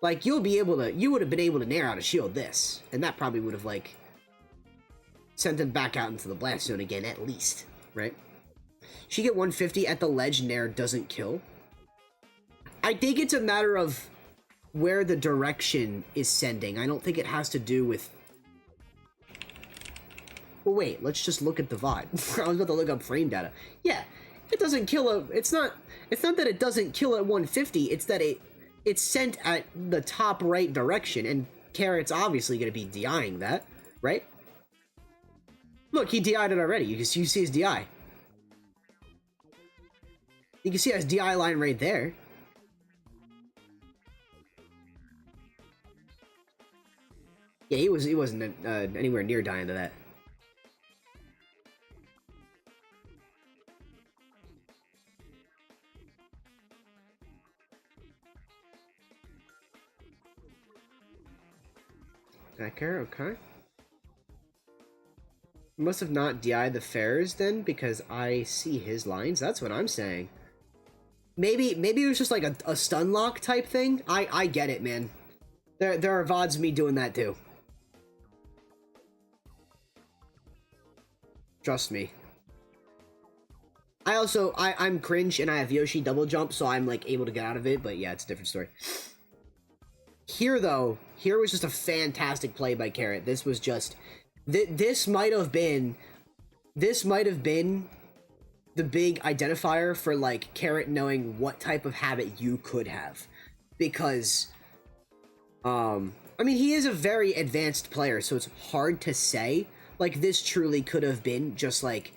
like you would have been able to nair out a shield this, and that probably would have like sent him back out into the blast zone again at least, right? She get 150 at the ledge, nair doesn't kill. I think it's a matter of where the direction is sending. I don't think it has to do with. Well, wait, let's just look at the VOD. I was about to look up frame data. Yeah, it doesn't kill it's not that it doesn't kill at 150, it's that it's sent at the top right direction, and Carrot's obviously going to be DIing that, right? Look, he DI'd it already. You see his DI. You can see his DI line right there. Yeah, he wasn't anywhere near dying to that. Backer, okay. Must have not DI'd the Fairs then, because I see his lines. That's what I'm saying. Maybe it was just like a stun lock type thing. I get it, man. There are VODs of me doing that too. Trust me. I'm cringe and I have Yoshi double jump, so I'm like able to get out of it, but yeah, it's a different story. Here though, here was just a fantastic play by Carrot. This was just this might have been the big identifier for like Carrot knowing what type of habit you could have, because I mean, he is a very advanced player, so it's hard to say. Like, this truly could have been just like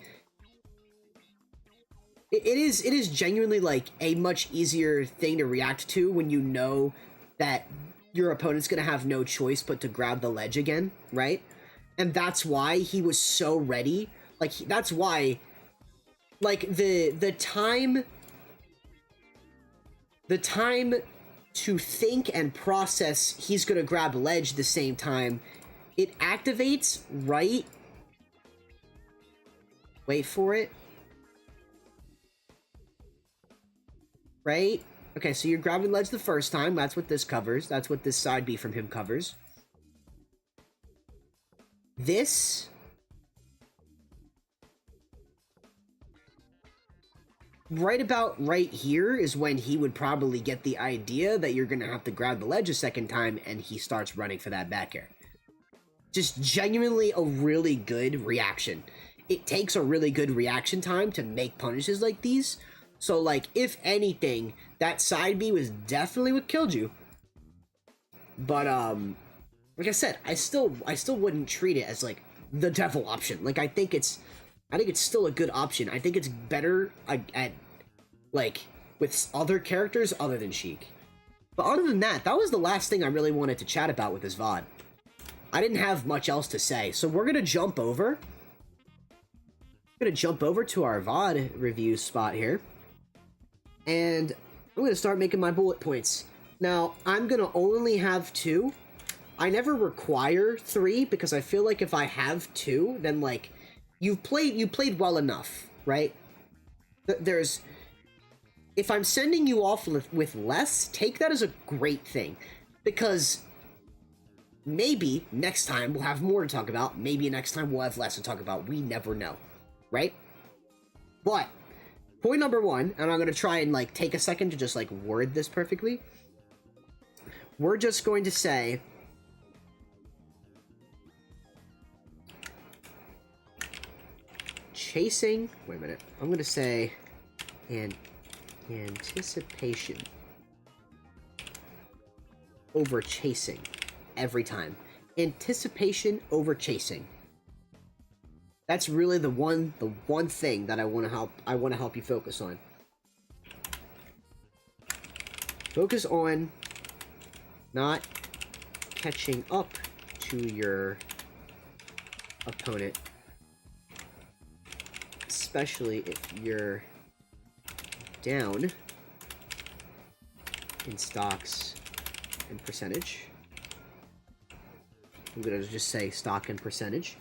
it is genuinely like a much easier thing to react to when you know that your opponent's gonna have no choice but to grab the ledge again, right? And that's why he was so ready. Like, that's why, like, the time to think and process he's gonna grab ledge the same time, it activates right. Wait for it. Right? Okay, so you're grabbing ledge the first time. That's what this covers. That's what this side B from him covers. This right about right here is when he would probably get the idea that you're gonna have to grab the ledge a second time, and he starts running for that back air. Just genuinely a really good reaction. It takes a really good reaction time to make punishes like these. So, like, if anything, that side B was definitely what killed you. But like I said, I still wouldn't treat it as like the devil option. Like I think it's still a good option. I think it's better at like with other characters other than Sheik. But other than that, that was the last thing I really wanted to chat about with this VOD. I didn't have much else to say, so we're gonna jump over. To our VOD review spot here, and I'm gonna start making my bullet points. Now, I'm gonna only have 2. I never require 3 because I feel like if I have 2, then like you played well enough, right? There's if I'm sending you off with less, take that as a great thing, because maybe next time we'll have more to talk about. Maybe next time we'll have less to talk about. We never know, right? But point number 1, and I'm gonna try and like take a second to just like word this perfectly. We're just going to say chasing. Wait a minute. I'm gonna say anticipation over chasing every time. Anticipation over chasing. That's really the one thing that I want to help you focus on. Focus on not catching up to your opponent, especially if you're down in stocks and percentage. I'm gonna just say stock and percentage,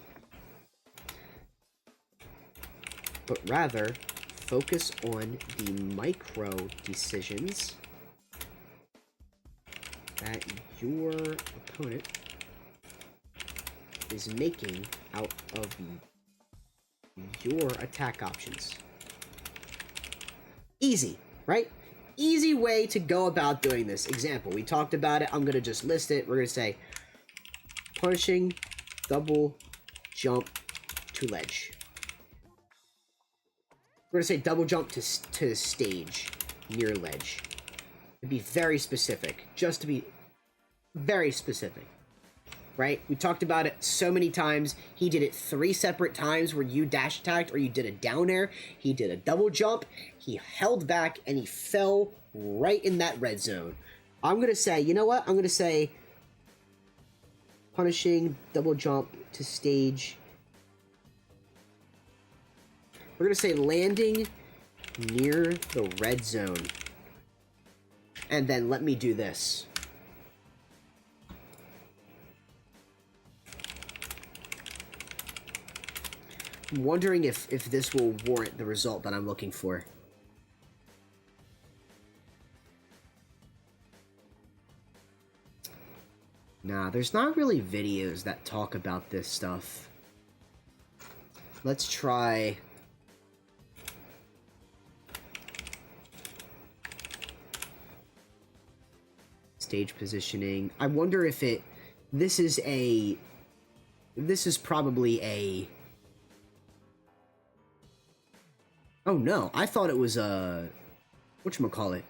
but rather focus on the micro decisions that your opponent is making out of your attack options. Easy, right? Easy way to go about doing this. Example, we talked about it. I'm going to just list it. We're going to say punishing, double, jump to ledge. We're going to say double jump to stage near ledge. To be very specific. Just to be very specific. Right? We talked about it so many times. He did it 3 separate times where you dash attacked or you did a down air. He did a double jump. He held back and he fell right in that red zone. I'm going to say, you know what? I'm going to say punishing, double jump to stage. We're going to say landing near the red zone. And then let me do this. I'm wondering if this will warrant the result that I'm looking for. Nah, there's not really videos that talk about this stuff. Let's try... stage positioning. I wonder if it... This is probably a... Oh no, I thought it was a... Whatchamacallit?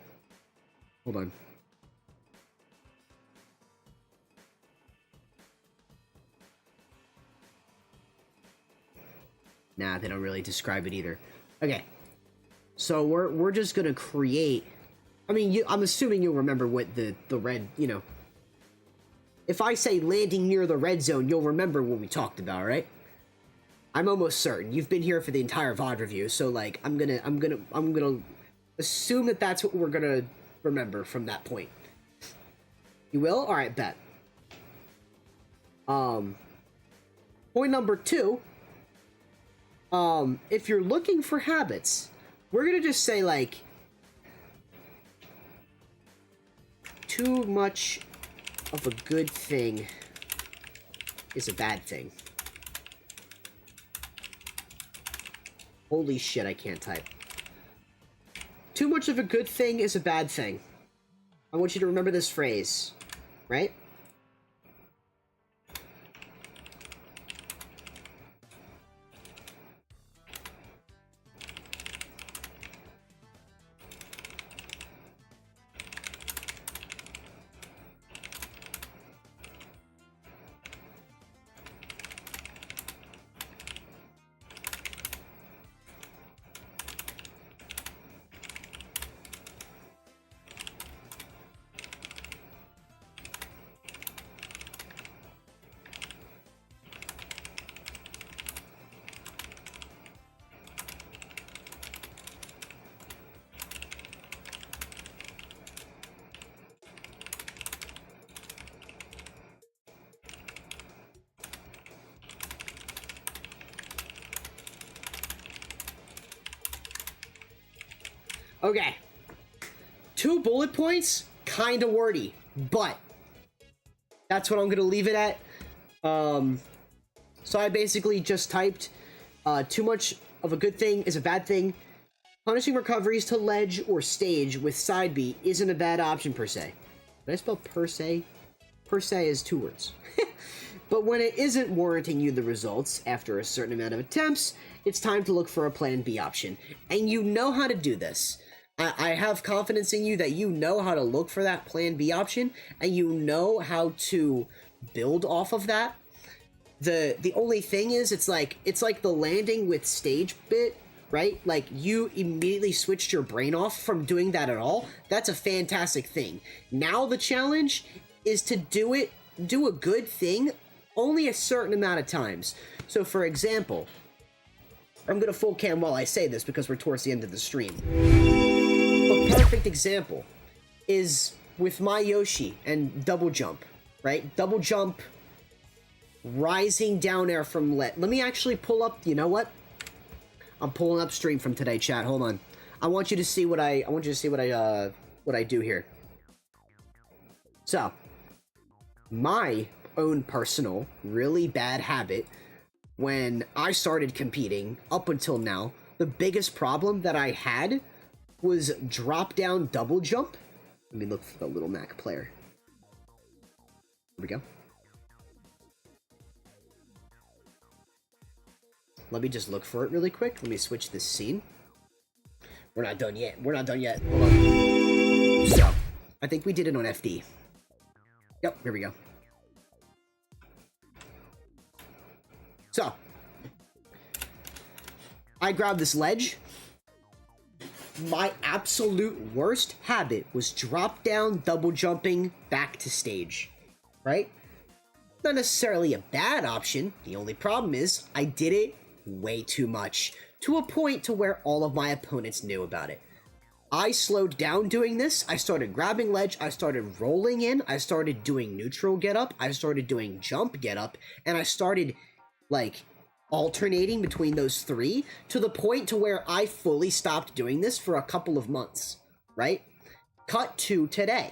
Hold on. Nah, they don't really describe it either. Okay. So we're just gonna create... I mean, I'm assuming you'll remember what the red, you know... If I say landing near the red zone, you'll remember what we talked about, right? I'm almost certain. You've been here for the entire VOD review, so like I'm gonna assume that that's what we're gonna remember from that point. You will? Alright, bet. Point number 2. If you're looking for habits, we're gonna just say like too much of a good thing is a bad thing. Holy shit, I can't type. Too much of a good thing is a bad thing. I want you to remember this phrase, right? Okay. 2 bullet points, kinda wordy, but that's what I'm gonna leave it at. So I basically just typed, too much of a good thing is a bad thing. Punishing recoveries to ledge or stage with side B isn't a bad option per se. Did I spell per se? Per se is 2 words. But when it isn't warranting you the results after a certain amount of attempts, it's time to look for a plan B option. And you know how to do this. I have confidence in you that you know how to look for that plan B option, and you know how to build off of that. The only thing is, it's like the landing with stage bit, right? Like, you immediately switched your brain off from doing that at all. That's a fantastic thing. Now the challenge is to do a good thing only a certain amount of times. So for example, I'm gonna full cam while I say this because we're towards the end of the stream. A perfect example is with my Yoshi and double jump, right? Double jump, rising down air from let me actually pull up, you know what? I'm pulling up stream from today, chat. Hold on. I want you to see what I do here. So, my own personal really bad habit when I started competing up until now, the biggest problem that I had was drop down double jump. Let me look for the Little Mac player. Here we go. Let me just look for it really quick. Let me switch this scene. We're not done yet. We're not done yet. Hold on. So, I think we did it on FD. Yep, here we go. So, I grabbed this ledge. My absolute worst habit was drop down double jumping back to stage, right? Not necessarily a bad option. The only problem is I did it way too much, to a point to where all of my opponents knew about it. I slowed down doing this. I started grabbing ledge. I started rolling in. I started doing neutral get up. I started doing jump get up, and I started like alternating between those 3 to the point to where I fully stopped doing this for a couple of months, right? Cut to today,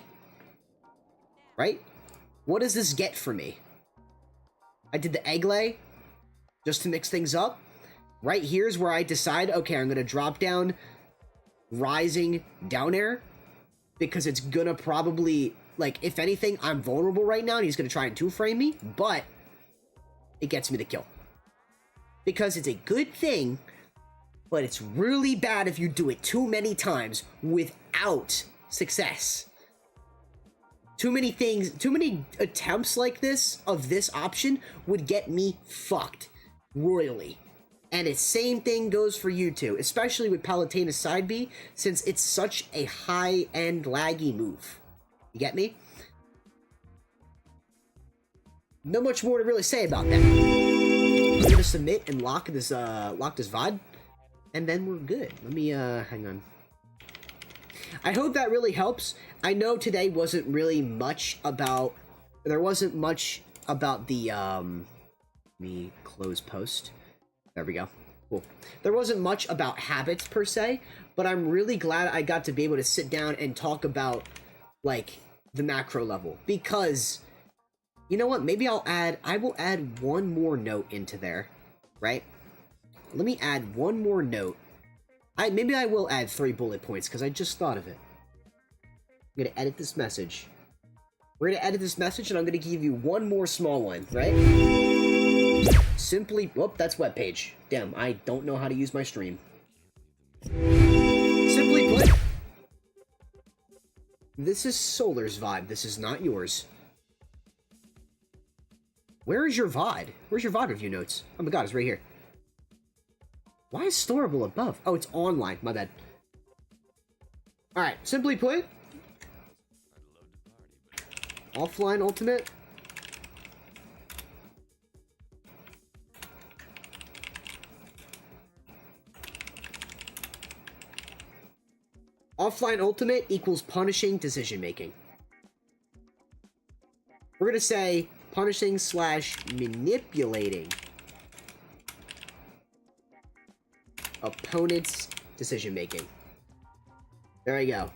right? What does this get for me? I did the egg lay just to mix things up. Right here's where I decide, okay, I'm gonna drop down rising down air because it's gonna probably, like, if anything, I'm vulnerable right now and he's gonna try and 2-frame me, but it gets me the kill. Because it's a good thing, but it's really bad if you do it too many times without success. Too many things, too many attempts like this, of this option, would get me fucked royally. And the same thing goes for you two, especially with Palutena's side B, since it's such a high-end laggy move. You get me? No much more to really say about that. I'm gonna submit and lock this VOD, and then we're good. Let me, hang on. I hope that really helps. I know today wasn't really much about, there wasn't much about the, let me close post. There we go. Cool. There wasn't much about habits per se, but I'm really glad I got to be able to sit down and talk about, like, the macro level. Because, you know what? Maybe I will add one more note into there, right? Let me add one more note. Maybe I will add 3 bullet points, because I just thought of it. I'm going to edit this message. We're going to edit this message, and I'm going to give you one more small one, right? Simply, whoop, that's web page. Damn, I don't know how to use my stream. Simply put, this is Solar's vibe. This is not yours. Where is your VOD? Where's your VOD review notes? Oh my god, it's right here. Why is storable above? Oh, it's online. My bad. Alright, simply put, offline ultimate. Offline ultimate equals punishing decision making. We're gonna say punishing / manipulating opponent's decision making. There you go.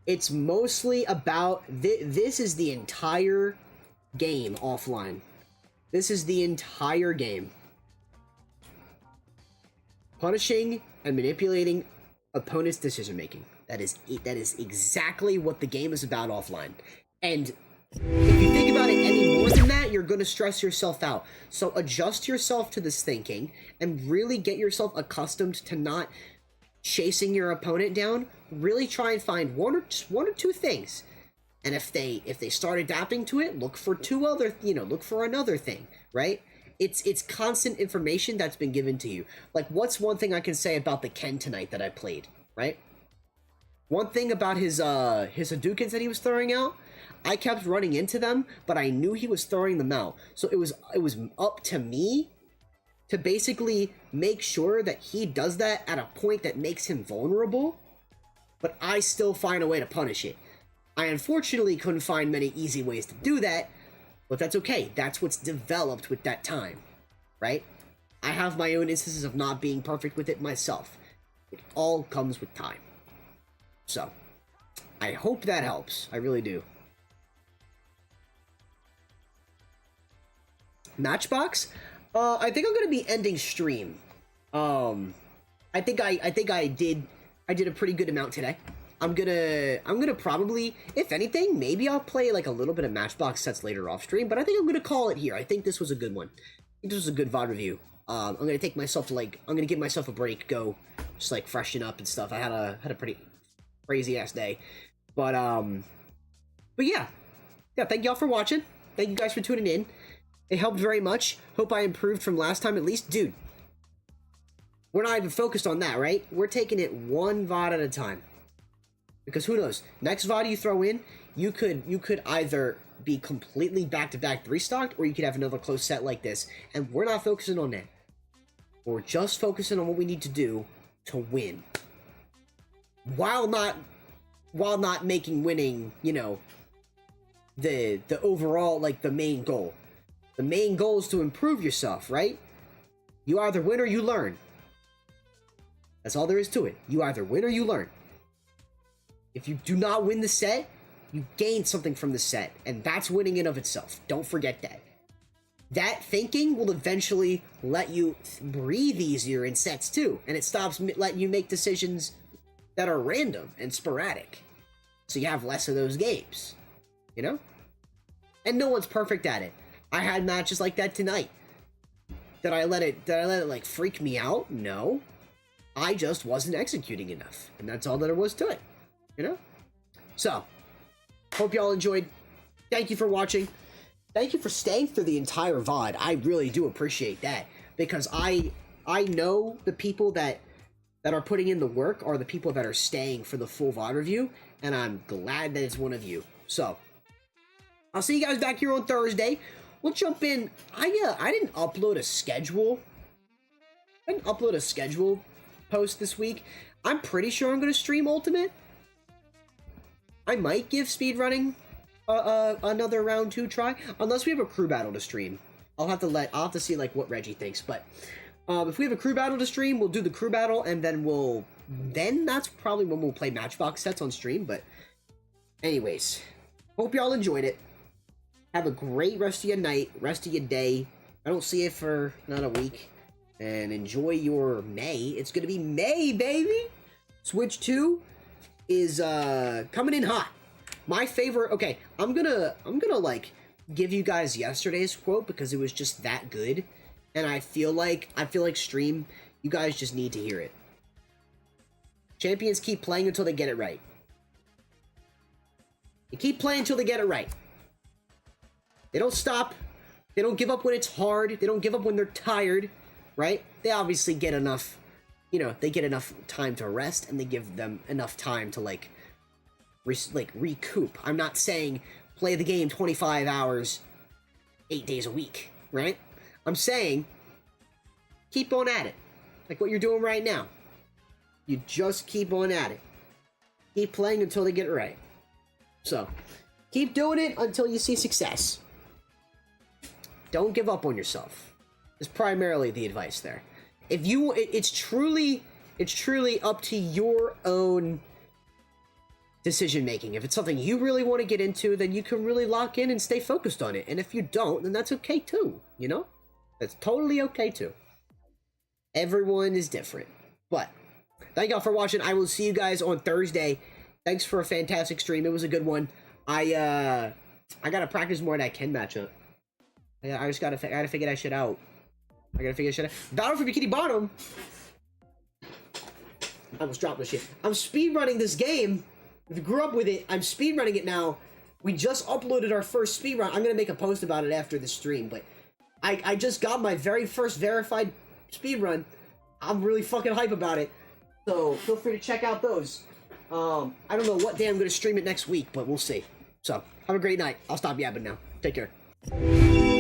It's mostly about... This is the entire game offline. This is the entire game. Punishing and manipulating opponents' decision-making. That is exactly what the game is about offline. And if you think about it any more than that, you're going to stress yourself out. So adjust yourself to this thinking and really get yourself accustomed to not chasing your opponent down. Really try and find one or two things. And if they start adapting to it, look for look for another thing, right? It's constant information that's been given to you. Like, what's one thing I can say about the Ken tonight that I played, right? One thing about his Hadoukens that he was throwing out, I kept running into them, but I knew he was throwing them out. So it was up to me to basically make sure that he does that at a point that makes him vulnerable, but I still find a way to punish it. I unfortunately couldn't find many easy ways to do that, but that's okay. That's what's developed with that time, right? I have my own instances of not being perfect with it myself. It all comes with time. So, I hope that helps. I really do. Matchbox? I think I'm gonna be ending stream. I think I did a pretty good amount today. I'm gonna probably, if anything, maybe I'll play like a little bit of Matchbox sets later off stream, but I think I'm gonna call it here. I think this was a good one. I think this was a good VOD review. I'm gonna take myself to I'm gonna give myself a break, go just like freshen up and stuff. I had a pretty crazy ass day. But yeah. Yeah, thank y'all for watching. Thank you guys for tuning in. It helped very much. Hope I improved from last time at least. Dude, we're not even focused on that, right? We're taking it one VOD at a time. Because who knows? Next VOD you throw in, you could either be completely back-to-back 3-stocked, or you could have another close set like this. And we're not focusing on that. We're just focusing on what we need to do to win. While not making winning, the overall, like, the main goal. The main goal is to improve yourself, right? You either win or you learn. That's all there is to it. You either win or you learn. If you do not win the set, you gain something from the set, and that's winning in of itself. Don't forget that. That thinking will eventually let you breathe easier in sets too, and it stops letting you make decisions that are random and sporadic. So you have less of those games, And no one's perfect at it. I had matches like that tonight. Did I let it like freak me out? No. I just wasn't executing enough, and that's all that there was to it. So, hope y'all enjoyed. Thank you for watching. Thank you for staying through the entire VOD. I really do appreciate that, because I know the people that are putting in the work are the people that are staying for the full VOD review, and I'm glad that it's one of you. So, I'll see you guys back here on Thursday. We'll jump in. I didn't upload a schedule. I didn't upload a schedule post this week. I'm pretty sure I'm going to stream Ultimate. I might give speedrunning another round 2 try, unless we have a crew battle to stream. I'll have to see like what Reggie thinks, but if we have a crew battle to stream, we'll do the crew battle, and then that's probably when we'll play Matchbox sets on stream. But anyways, hope y'all enjoyed it. Have a great rest of your night, rest of your day. I don't see it for another week, and enjoy your May. It's gonna be May, baby. Switch 2 is coming in hot. My favorite. Okay, I'm gonna like give you guys yesterday's quote because it was just that good, and I feel like stream, you guys just need to hear it. Champions keep playing until they get it right. They keep playing until they get it right. They don't stop. They don't give up when it's hard. They don't give up when they're tired, right? They obviously get enough, they get enough time to rest, and they give them enough time to recoup. I'm not saying play the game 25 hours, 8 days a week, right? I'm saying keep on at it, like what you're doing right now. You just keep on at it. Keep playing until they get it right. So, keep doing it until you see success. Don't give up on yourself. Is primarily the advice there. If you, it's truly, It's truly up to your own decision making. If it's something you really want to get into, then you can really lock in and stay focused on it. And if you don't, then that's okay too, you know? That's totally okay too. Everyone is different. But thank y'all for watching. I will see you guys on Thursday. Thanks for a fantastic stream. It was a good one. I gotta practice more that Ken matchup. I gotta figure that shit out. I gotta figure that shit out. Battle for Bikini Bottom. I almost dropped my shit. I'm speedrunning this game. If you grew up with it, I'm speedrunning it now. We just uploaded our first speedrun. I'm gonna make a post about it after the stream, but I just got my very first verified speedrun. I'm really fucking hype about it. So feel free to check out those. I don't know what day I'm gonna stream it next week, but we'll see. So have a great night. I'll stop yapping now. Take care.